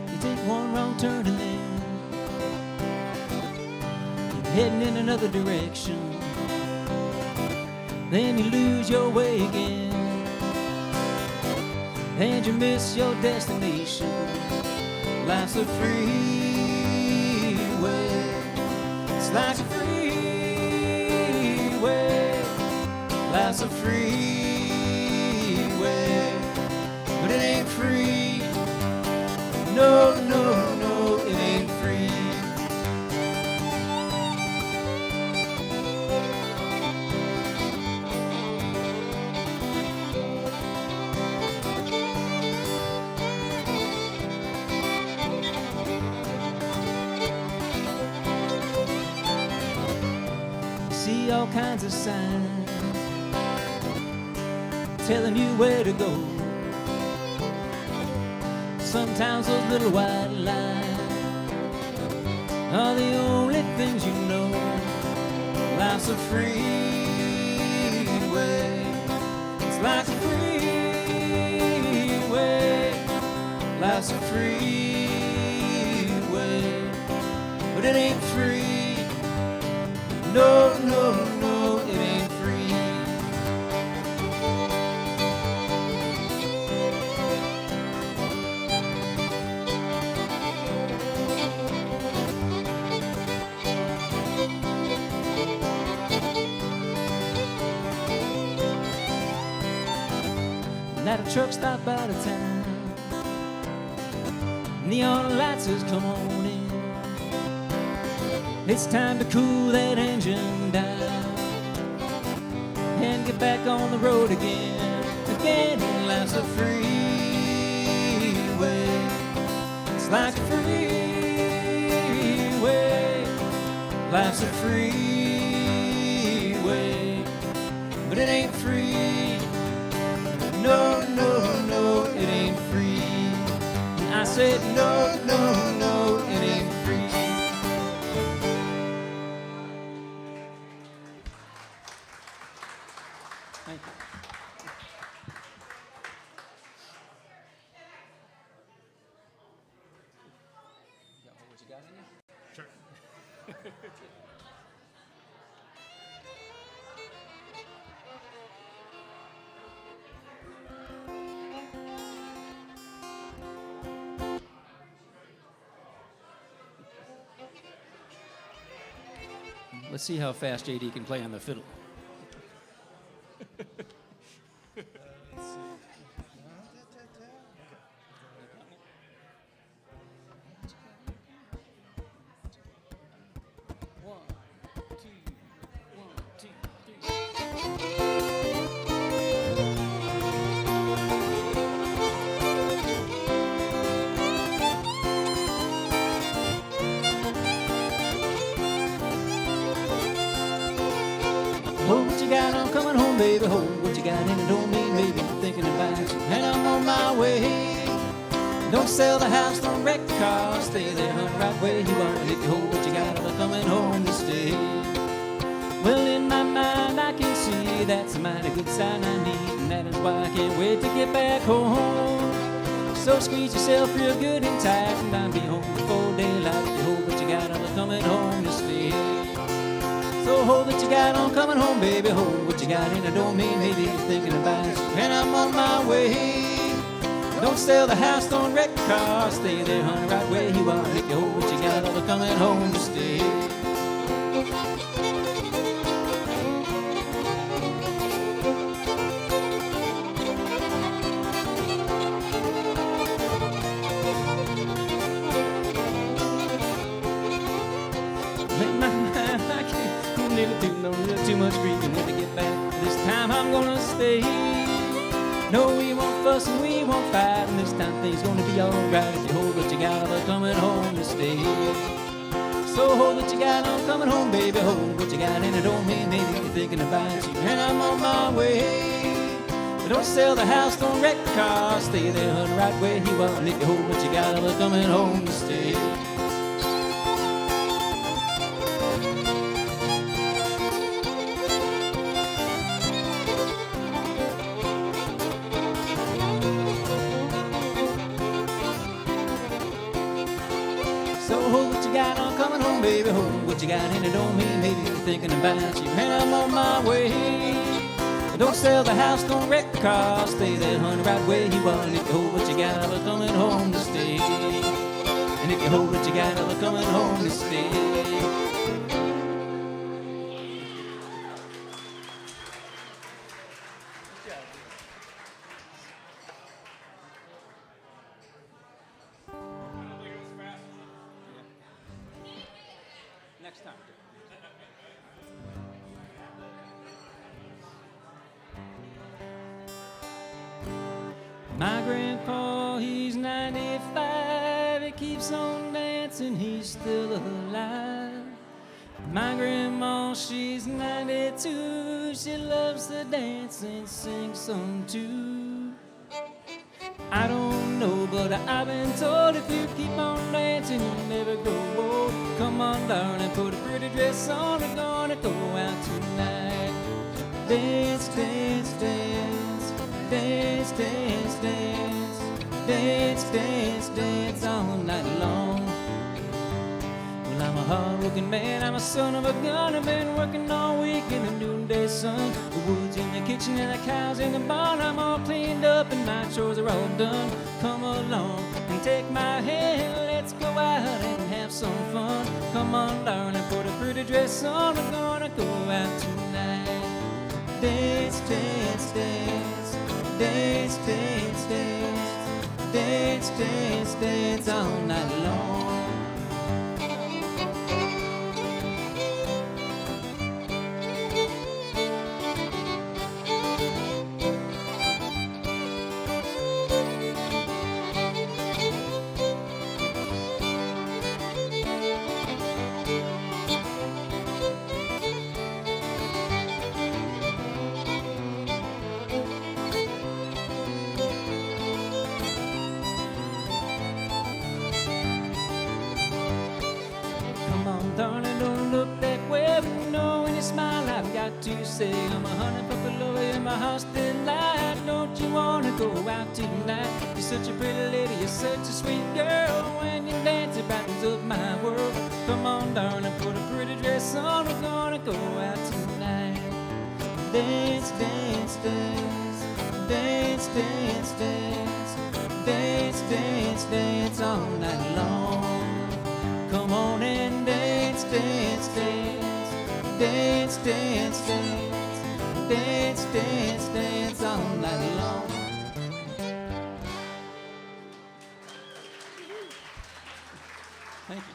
You take one wrong turn and then you're heading in another direction. Then you lose your way again, and you miss your destination. Life's a freeway. It's like a freeway. Life's a freeway, but it ain't free. No, no, no, it ain't free. See all kinds of signs telling you where to go. Sometimes those little white lines are the only things you know. Life's a freeway. It's like a freeway. Life's a freeway, but it ain't free. No, no, no, it ain't free. At a truck stop out of town, neon lights has come on in. It's time to cool that engine down and get back on the road again. Again, life's a freeway. It's like a freeway. Life's a freeway, but it ain't free. No, no, no, it ain't free. And I said, no, no, no, it ain't free. Thank you. What you got in there? Sure. Let's see how fast JD can play on the fiddle. Hold what you got, I'm coming home, baby. Hold what you got, and it don't mean maybe I'm thinking about you. And I'm on my way. Don't sell the house, don't wreck the car. Stay there, hunt right where you are. If you hold what you got, I'm coming home to stay. Well, in my mind, I can see that's a mighty good sign I need, and that is why I can't wait to get back home. So squeeze yourself real good and tight, and I'll be home before daylight. If you hold what you got, I'm coming home to stay. So hold what you got, I'm coming home, baby. Hold what you got, and I don't mean maybe you're thinking about it. And I'm on my way. Don't sell the house, don't wreck the car. Stay there, honey, right where you are. If you hold what you got, I'm coming home to stay. Let my No, we won't fuss and we won't fight, and this time things gonna be alright if you hold what you got about coming home to stay. So hold what you got, I'm coming home, baby. Hold what you got, and it don't mean maybe you're thinking about you, and I'm on my way. But don't sell the house, don't wreck the car. Stay there the right way you are, and if you hold what you got, I'm coming home to stay. So hold what you got, I'm coming home, baby. Hold what you got, and it don't mean maybe you're thinking about you, and I'm on my way. Don't sell the house, don't wreck the car. Stay there, honey, right where you are. And if you hold what you got, I'm coming home to stay. And if you hold what you got, I'm coming home to stay. Next time. My grandpa, he's 95. He keeps on dancing, he's still alive. My grandma, she's 92. She loves to dance and sing some too. I don't know, but I've been told if you keep on dancing, you'll never grow old. Come on, darling, put a pretty dress on. We're gonna go out tonight. Dance, dance, dance. Dance, dance, dance. Dance, dance, dance all night long. Well, I'm a hard-working man, I'm a son of a gun. I've been working all week in the noonday sun. The woods in the kitchen and the cows in the barn. I'm all cleaned up and my chores are all done. Come along and take my hand. Let's go out and have some fun. Come on, darling, put a pretty dress on. We're gonna go out tonight. Dance, dance, dance. Dance, dance, dance. Dance, dance, dance all night long. Darling, don't look that way, but you know when you smile, I've got to say I'm a honey puppy lover in my heart's delight. Don't you wanna go out tonight? You're such a pretty lady, you're such a sweet girl. When you dance, it brightens up my world. Come on, darling, put a pretty dress on. We're gonna go out tonight. Dance, dance, dance. Dance, dance, dance. Dance, dance, dance all night long. Come on and dance, dance, dance. Dance, dance, dance. Dance, dance, dance all night long. Thank you.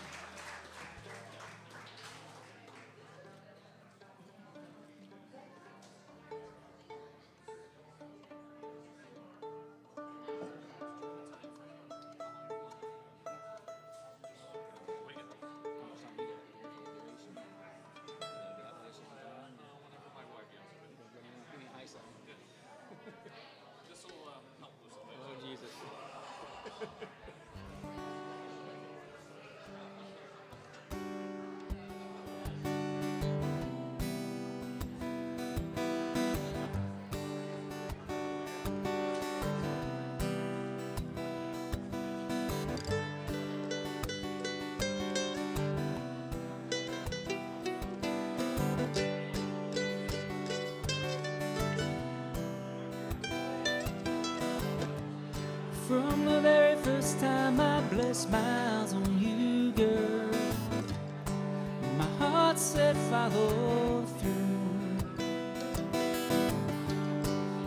From the very first time I blessed my eyes on you, girl, my heart said follow through.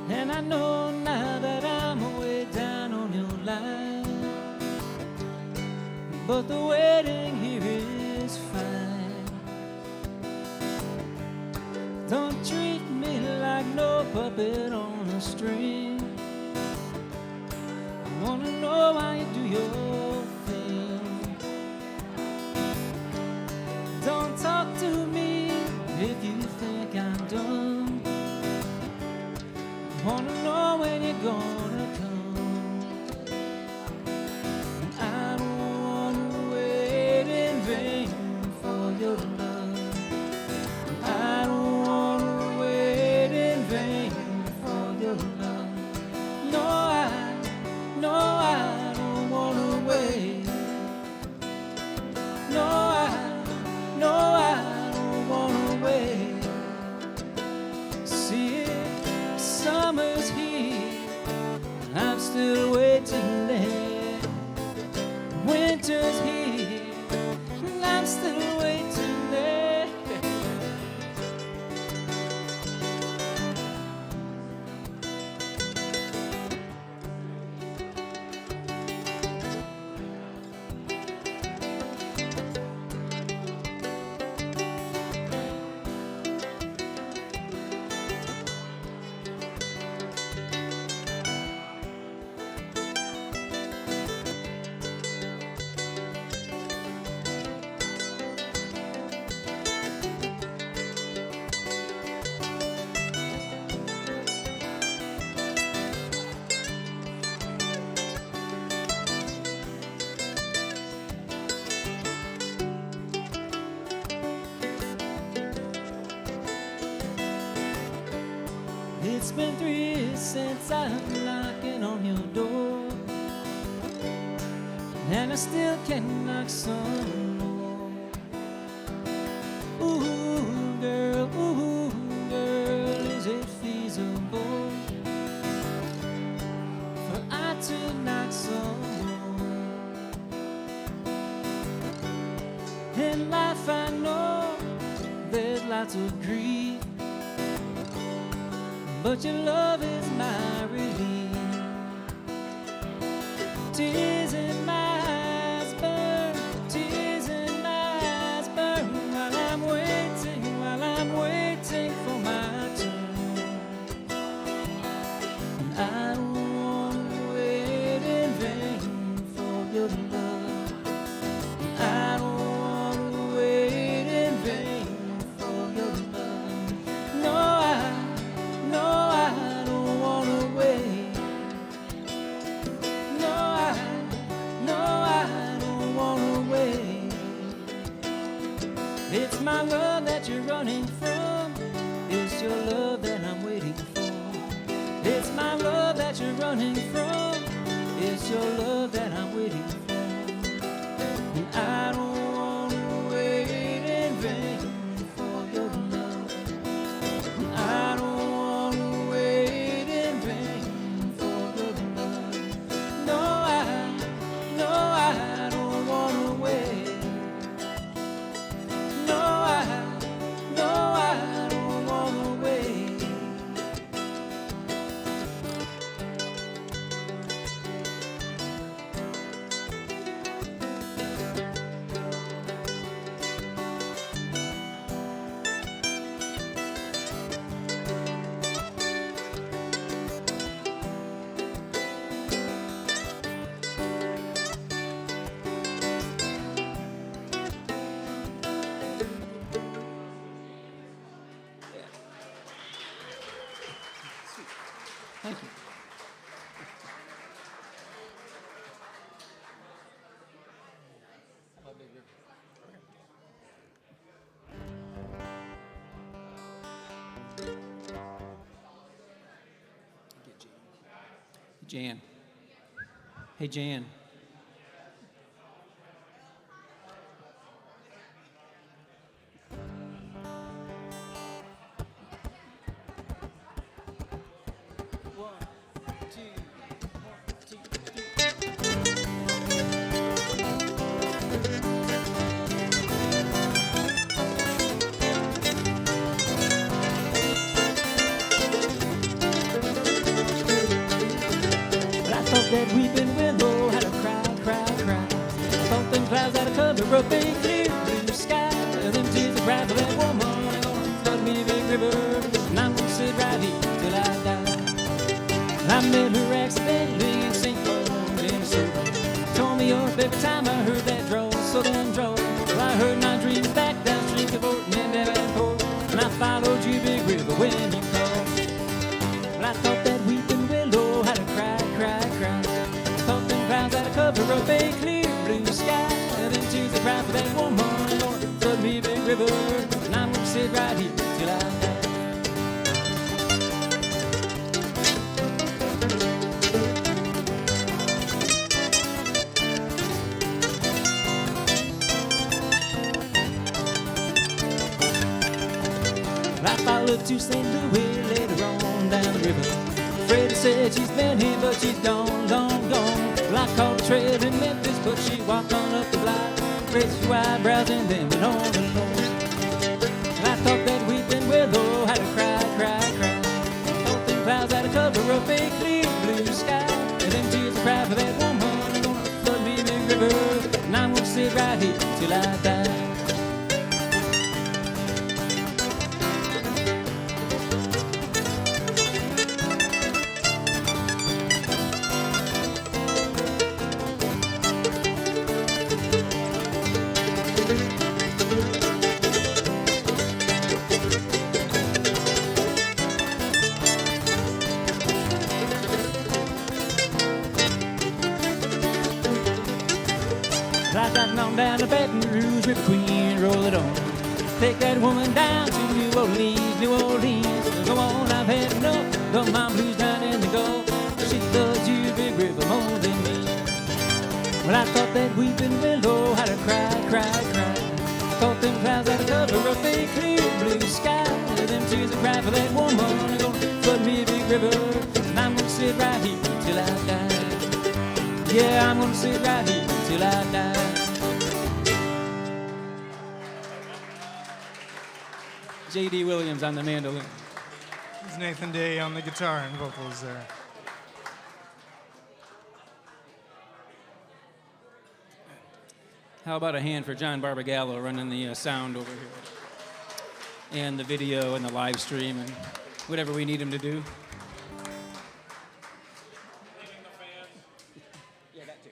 And I know now that I'm way down on your line, but the waiting here is fine. Don't treat me like no puppet on a string. wanna know why you do your thing. Don't talk to me if you think I'm done. Wanna know when you're gonna come. I don't wanna wait in vain for your love. I don't wanna wait in vain for your love. No, I don't wanna wait. No, I don't wanna wait. See, summer's here, I'm still waiting there. Winter's here, and I'm still waiting there. It's been 3 years since I'm knocking on your door, and I still can knock some more. Ooh, girl, is it feasible for I to knock some more? In life I know there's lots of grief, but your love is my relief. Tears in my eyes burn, tears in my eyes burn, while I'm waiting for my turn. And I don't wanna wait in vain for your love. I don't wanna wait in vain for your love. No, I don't wanna wait. No, I don't wanna wait. It's my love that you're running from. It's your love that I'm waiting for. It's my love that you're running from. It's your love that I'm waiting for. And I don't wanna wait in vain for your love. And I don't wanna wait in vain for your love. No, I don't wanna wait. No, I don't wanna wait. Thank you. Jan. Hey, Jan. That weeping willow had a cry. I thought them clouds had a cover up a clear blue sky. Them tears of cry for that woman gonna flood me a big river, and I'm gonna sit right here till I die. I met her accidentally in St. Paul. me your favorite time I heard that draw, southern draw. Well, I heard my dreams back downstream cavorting in Davenport, and I followed you, Big River, when you called. Well, I thought that weeping willow had a cry, cry, cry. Thought them clouds had a cover up a clear blue sky. And then tears that cry for that woman, Lord, flood me, Big River, and I'm gonna sit right here till I die. I followed to St. Louis later on down the river. Freddie said she's been here, but she's gone, gone, gone. Well, I caught a trail in Memphis, but she walked on up the block, raised her eyebrows and then went on alone. And I thought that weeping willow had a cry, cry, cry. Thought them clouds had a cover up a clear blue sky. And them tears will cry for that woman, gonna flood me, Big River, and I'm gonna sit right here till I die. Down to Baton Rouge with Queen, roll it on. Take that woman down to New Orleans, New Orleans. Go on, I've had enough of my blues down in the Gulf. She loves you, Big River, more than me. Well, I thought that weeping willow had a cry, cry, cry. Thought them clouds had a cover up a clear blue sky. Them tears that cry for that woman, gonna flood me, Big River, and I'm gonna sit right here till I die. Yeah, I'm gonna sit right here till I die. J.D. Williams on the mandolin. It's Nathan Day on the guitar and vocals there. How about a hand for John Barbagallo running the sound over here? And the video and the live stream and whatever we need him to do. Yeah, that too.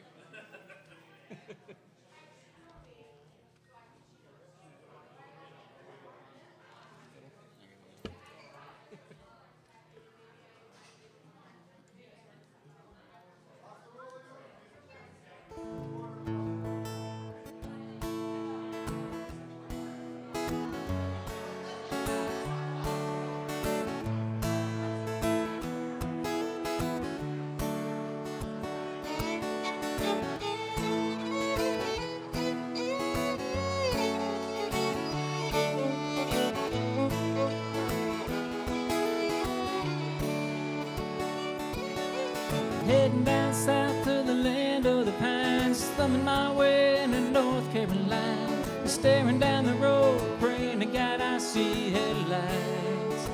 Heading down south to the land of the pines, thumbing my way into North Carolina, staring down the road, praying to God I see headlights.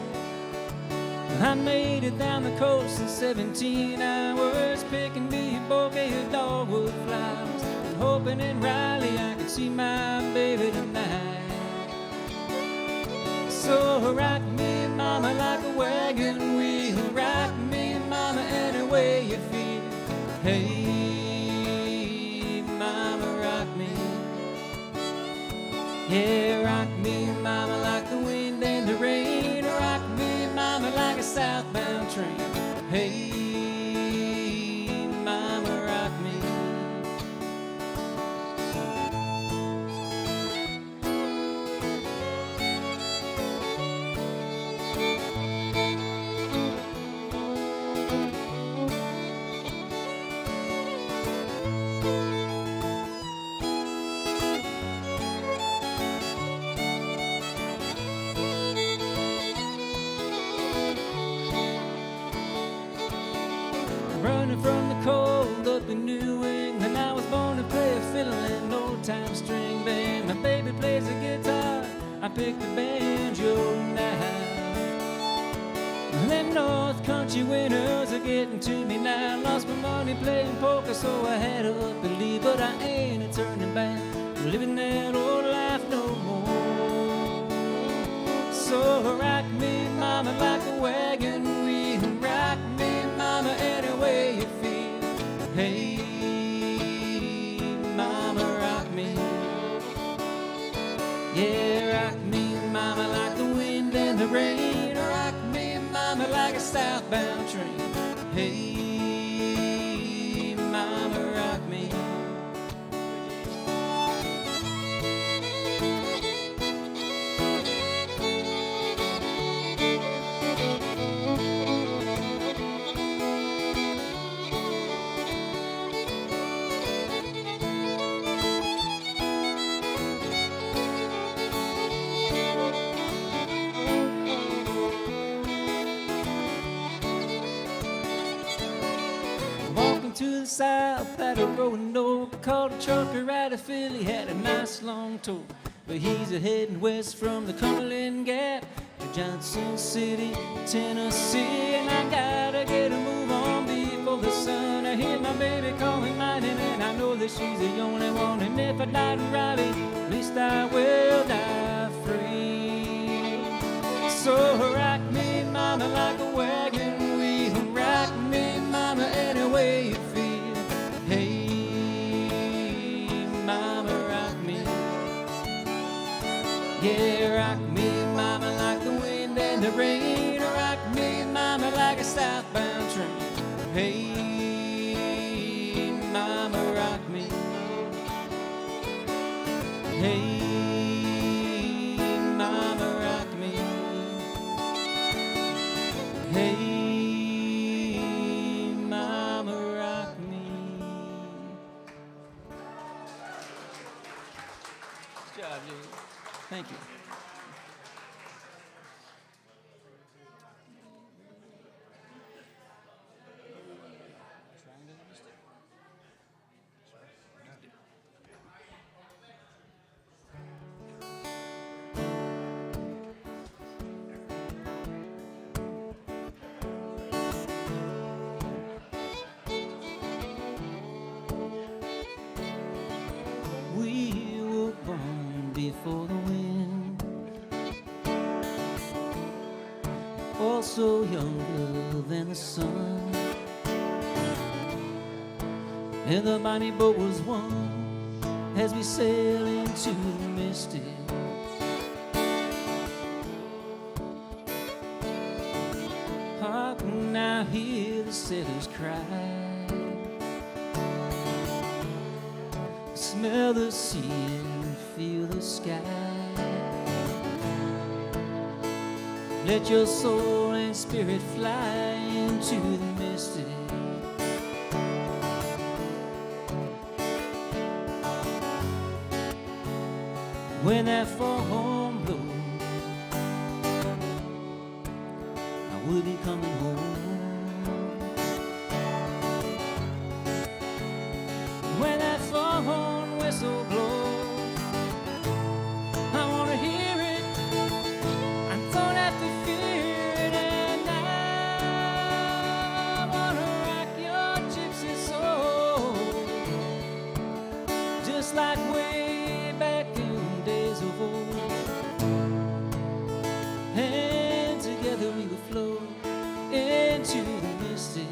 I made it down the coast in 17 hours, picking me a bouquet of dogwood flowers, and hoping in Raleigh I could see my baby tonight. So rock me, mama, like a wagon wheel, rock me, mama, any way you feel. Hey, mama, rock me. Yeah, rock me, mama, like the wind and the rain. Rock me, mama, like a southbound train. Hey, mama, rock me. Running from the cold up in New England, I was born to play a fiddle and old-time string band. My baby plays the guitar, I pick the banjo now. Them North Country winters are getting to me now. Lost my money playing poker, so I had to up and leave, but I ain't a turning back, living that old life no more. So rock me, mama, like a wagon wheel. Rock me, mama, any way you feel. Hey, Yeah, rock me, mama, like the wind and the rain. Rock me, mama, like a southbound train. Hey, mama, rock me. Walking to the south at a Roanoke, called a trucker out of Philly, had a nice long tour. But he's a heading west from the Cumberland Gap to Johnson City, Tennessee. And I gotta get a move on before the sun. I hear my baby calling my name, and I know that she's the only one. And if I die to Riley, at least I will die free. So rock me, mama, like a wagon wheel. Rock me, mama, any way you feel. Hey, mama, rock me. Yeah, rock me, mama, like the wind and the rain. Rock me, mama, like a southbound train. Hey, mama, rock me. Hey, mama, rock me. Hey, mama, rock me. Good job, Julie. Thank you. We were born before the wind, also younger than the sun. And the mighty boat was one as we sail into the misty. Hark now, hear the sailors cry. Smell the sea and feel the sky. Let your soul and spirit fly into the misty. When that foghorn blows, I will be coming home. When that foghorn whistle blows, I want to hear it. I don't have to fear it, and I want to rock your gypsy soul, just like way back in the days of old. And together we will flow into the misty.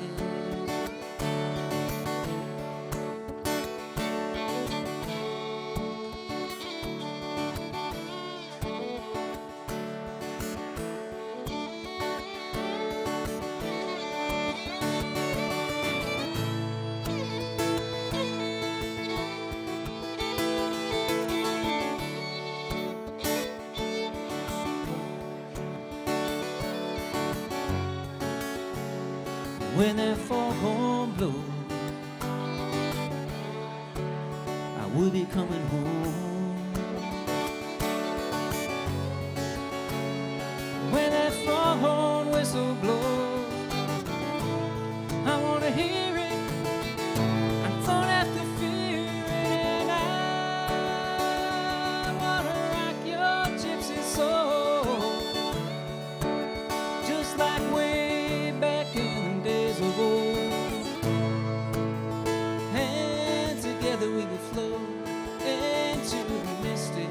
When that foghorn blows, I will be coming home. When that foghorn whistle blows, I want to hear it. I don't have to fear it, and I want to rock your gypsy soul, just like way back in the days of old. And together we will flow into the misty.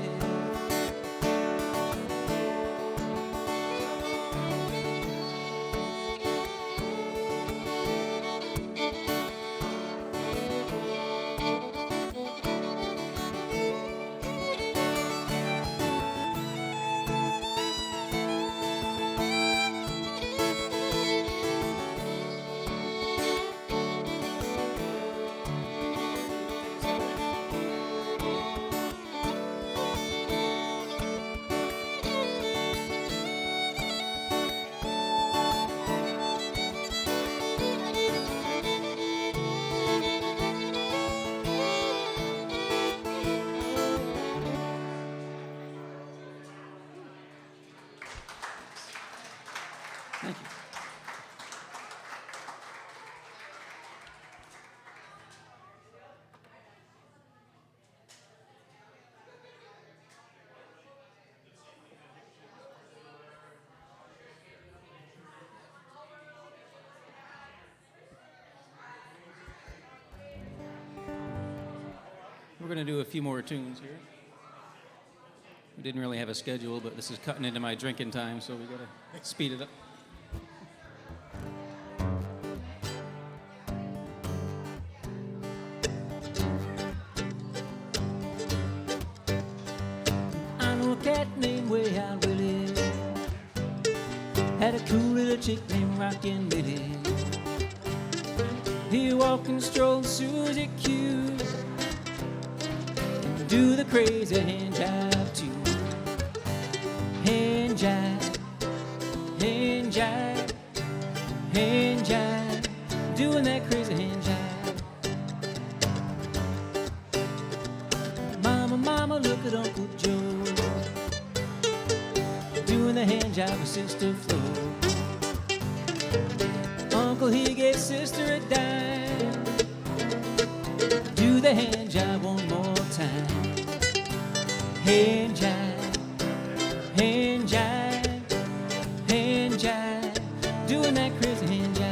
We're going to do a few more tunes here. We didn't really have a schedule, but this is cutting into my drinking time, so we got to speed it up. I know a cat named Way Out Willie had a cool little chick named Rockin' Billy. He walk and stroll Susie Q, do the crazy hand jive too. Hand jive, hand jive, hand jive, doing that crazy hand jive. Mama, mama, look at Uncle Joe, doing the hand jive with Sister Flo. Uncle, he gave Sister a dime, do the hand jive one more time. Hand jive, hand jive, hand jive, doing that crazy hand jive.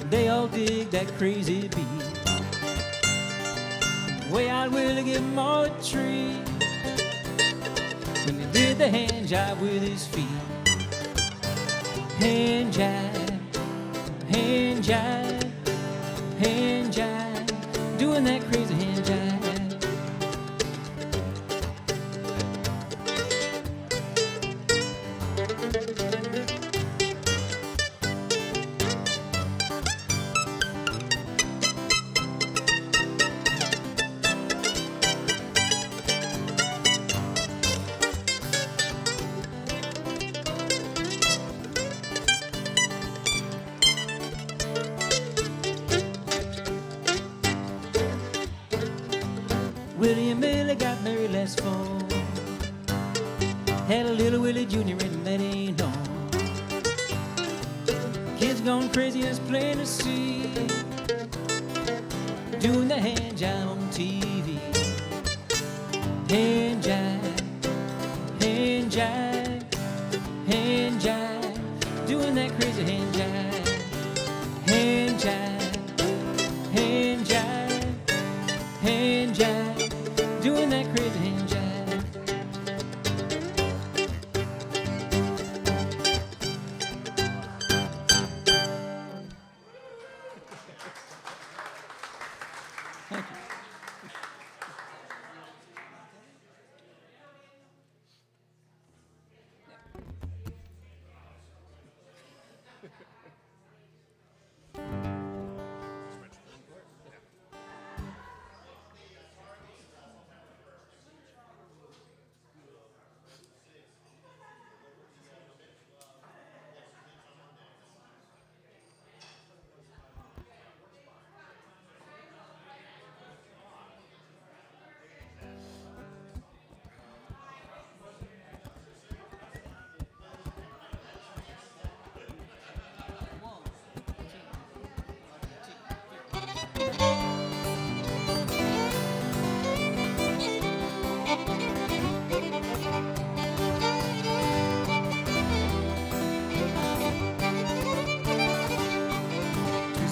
They all dig that crazy beat. Way Out Willie give 'em all a treat when they did the hand jive with his feet. Hand jive, hand jive, hand jive, doing that crazy hand jive. Willie and Billy got married last fall. Had a little Willie Jr. and that ain't all. Kids gone crazy, it's plain to see, doing the hand jive on TV. Hand jive, hand jive, hand jive, doing that crazy hand jive. Hand jive, hand jive, hand jive, doing that crazy hand jive. Thank you.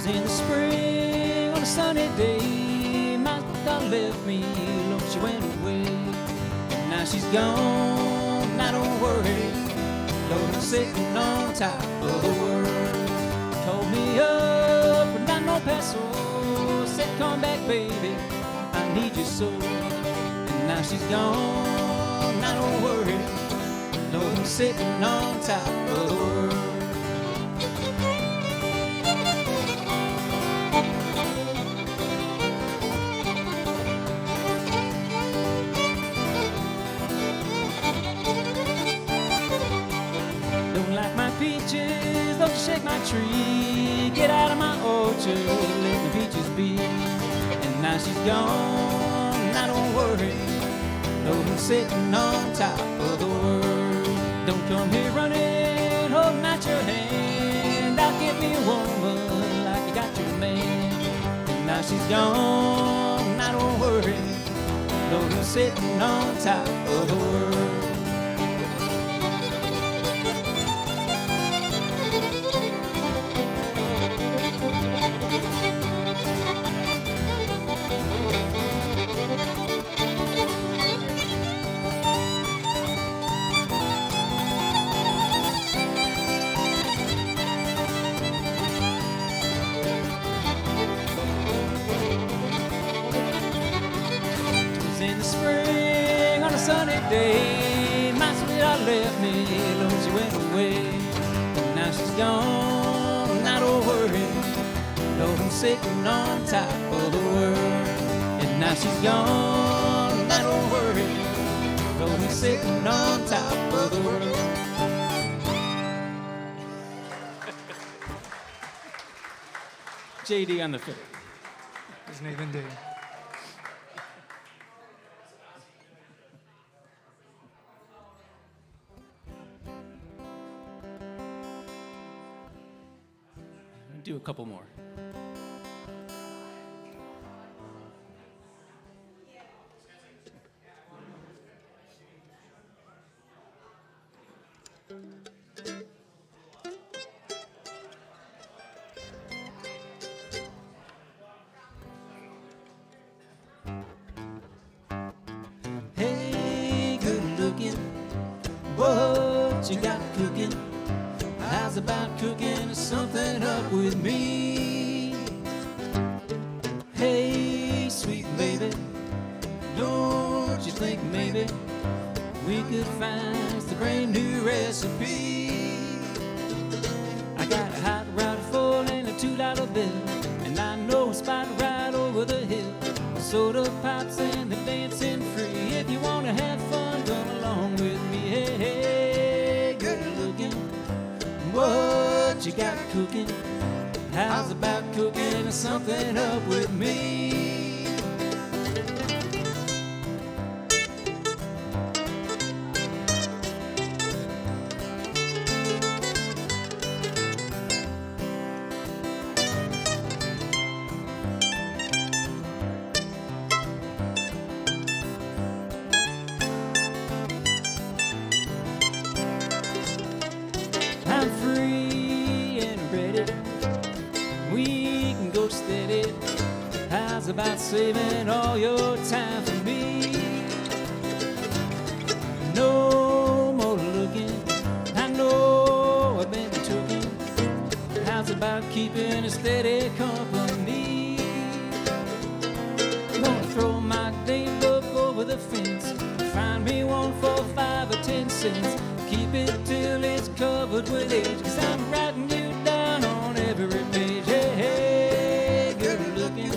In the spring, on a sunny day, my daughter left me alone, she went away. And now she's gone, now don't worry, Lord, I'm sitting on top of the world. Told me up, but not no peso, said come back baby, I need you so. And now she's gone, now don't worry, Lord, I'm sitting on top of the world. Don't like my peaches, don't shake my tree. Get out of my orchard, she's gone, I don't worry. Know who's sitting on top of the world. Don't come here running, holding out your hand. I'll give me a woman like you got your man. And now she's gone, I don't worry. Know who's sitting on top of the world. In the spring on a sunny day, my sweetheart left me alone, she went away. And now she's gone, I don't worry. Know who's sitting on top of the world. And now she's gone, I don't worry. Know who's sitting on top of the world. JD on the fiddle. Isn't even D. Do a couple more. Hey, good looking, what you got cooking? How's about cooking something up with me? Hey, sweet baby, don't you think maybe we could find a brand new recipe? I got a hot rod full and a $2 bill, and I know a spot right over the hill. Soda pops and the dancing free. If you want to have fun, come along with me. Hey, hey, good looking, what you got cooking? How's about cooking something up with me? I'm free and ready. We can go steady. How's about saving all your time for me? No more looking. I know I've been tooking. How's about keeping a steady company? Gonna throw my dame book over the fence. Find me one for 5 or 10 cents. Keep it till it's covered with age, 'cause I'm writing you down on every page. Hey, hey, good looking,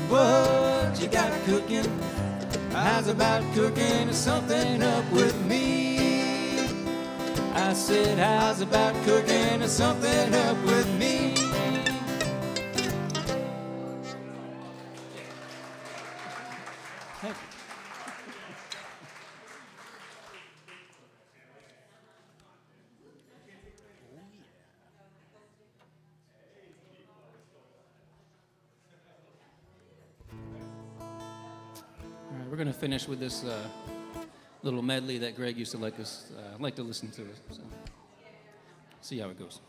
what you got cooking? How's about cooking something up with me? I said, how's about cooking something up with me? All right, we're going to finish with this little medley that Greg used to like to listen to. So, see how it goes.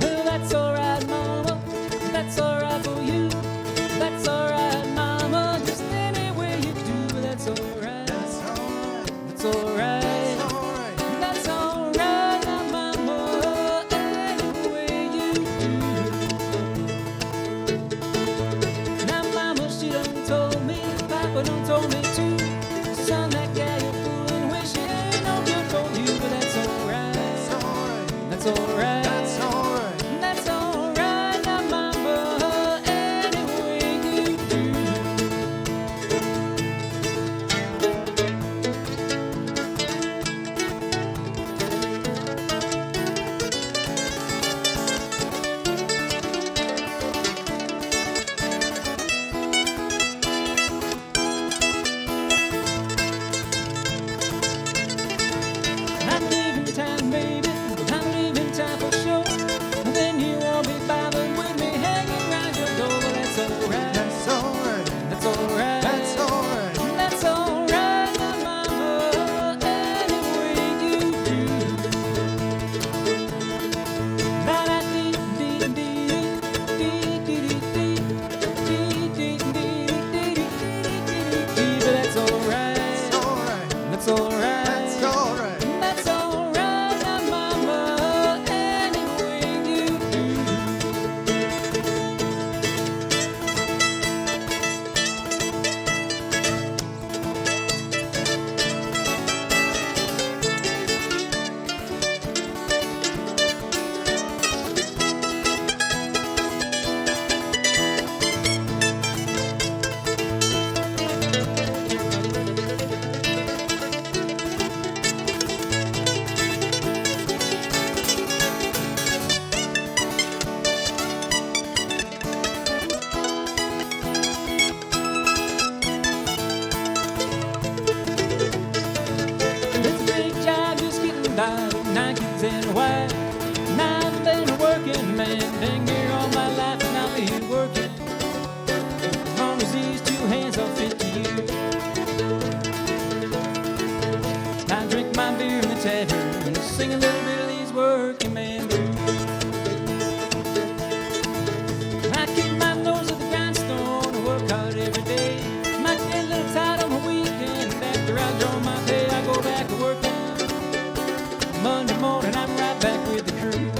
Well, that's all right, mama. That's all right for you. That's all right, mama. Just any way you do, that's all right. That's all right. That's all right. That's all right, now, mama. Any way you do. Now, mama, she done told me, Papa done told that's alright. That's alright. That's alright, now, mama, anything you do. It's a big job just getting by, 9 kids and a wife. Now I've been a working man, been here all my life, and I'll be working as long as these two hands are fit to use. I drink my beer in the tavern and sing a little bit of these working man blues. I keep my nose at the grindstone and work hard every day. Might get a little tired on the weekend, and after I draw my pay, I go back to working. Monday morning, I'm right back with the crew.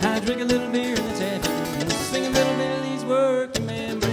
I drink a little beer in the tavern and sing a little bit of these working man blues.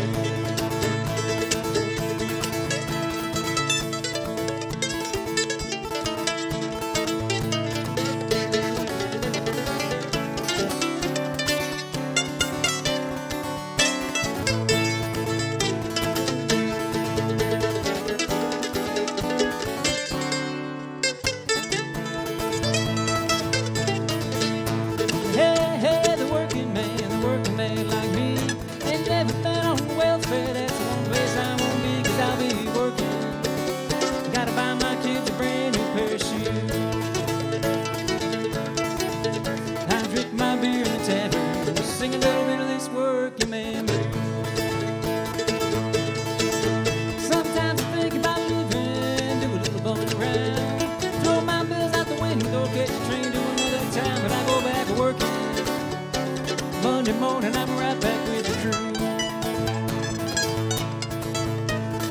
Hey, hey, the working man like me ain't never been on welfare. That's the one place I won't be, 'cause I'll be working. Gotta buy my kids a brand new pair of shoes. I drink my beer in the tavern and sing a little bit of this working man blues. Sometimes I think about leaving, do a little bumming around, throw my bills out the window, catch a train to another town, but I go back to working. Monday morning, I'm right back with the crew.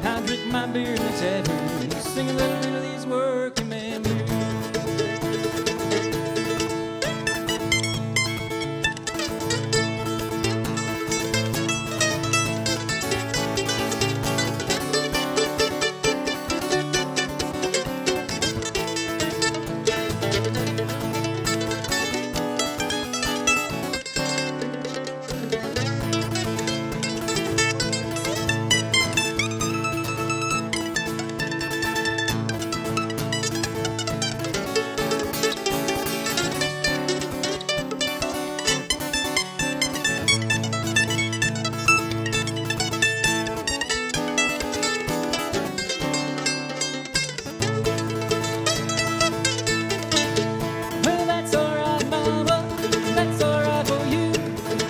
I drink my beer in the tavern and sing a little bit of these working man blues. Well, that's alright, mama. That's alright for you.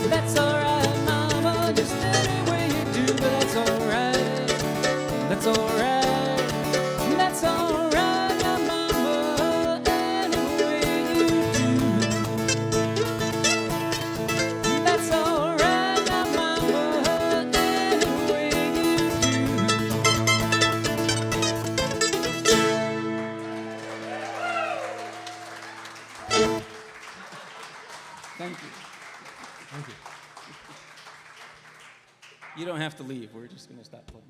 That's alright, mama. Just any way you do, but that's alright. That's alright. That's alright, now, mama. Any way you do. That's alright, now, mama. Any way you do. Thank you. Thank you. You don't have to leave. We're just going to stop playing.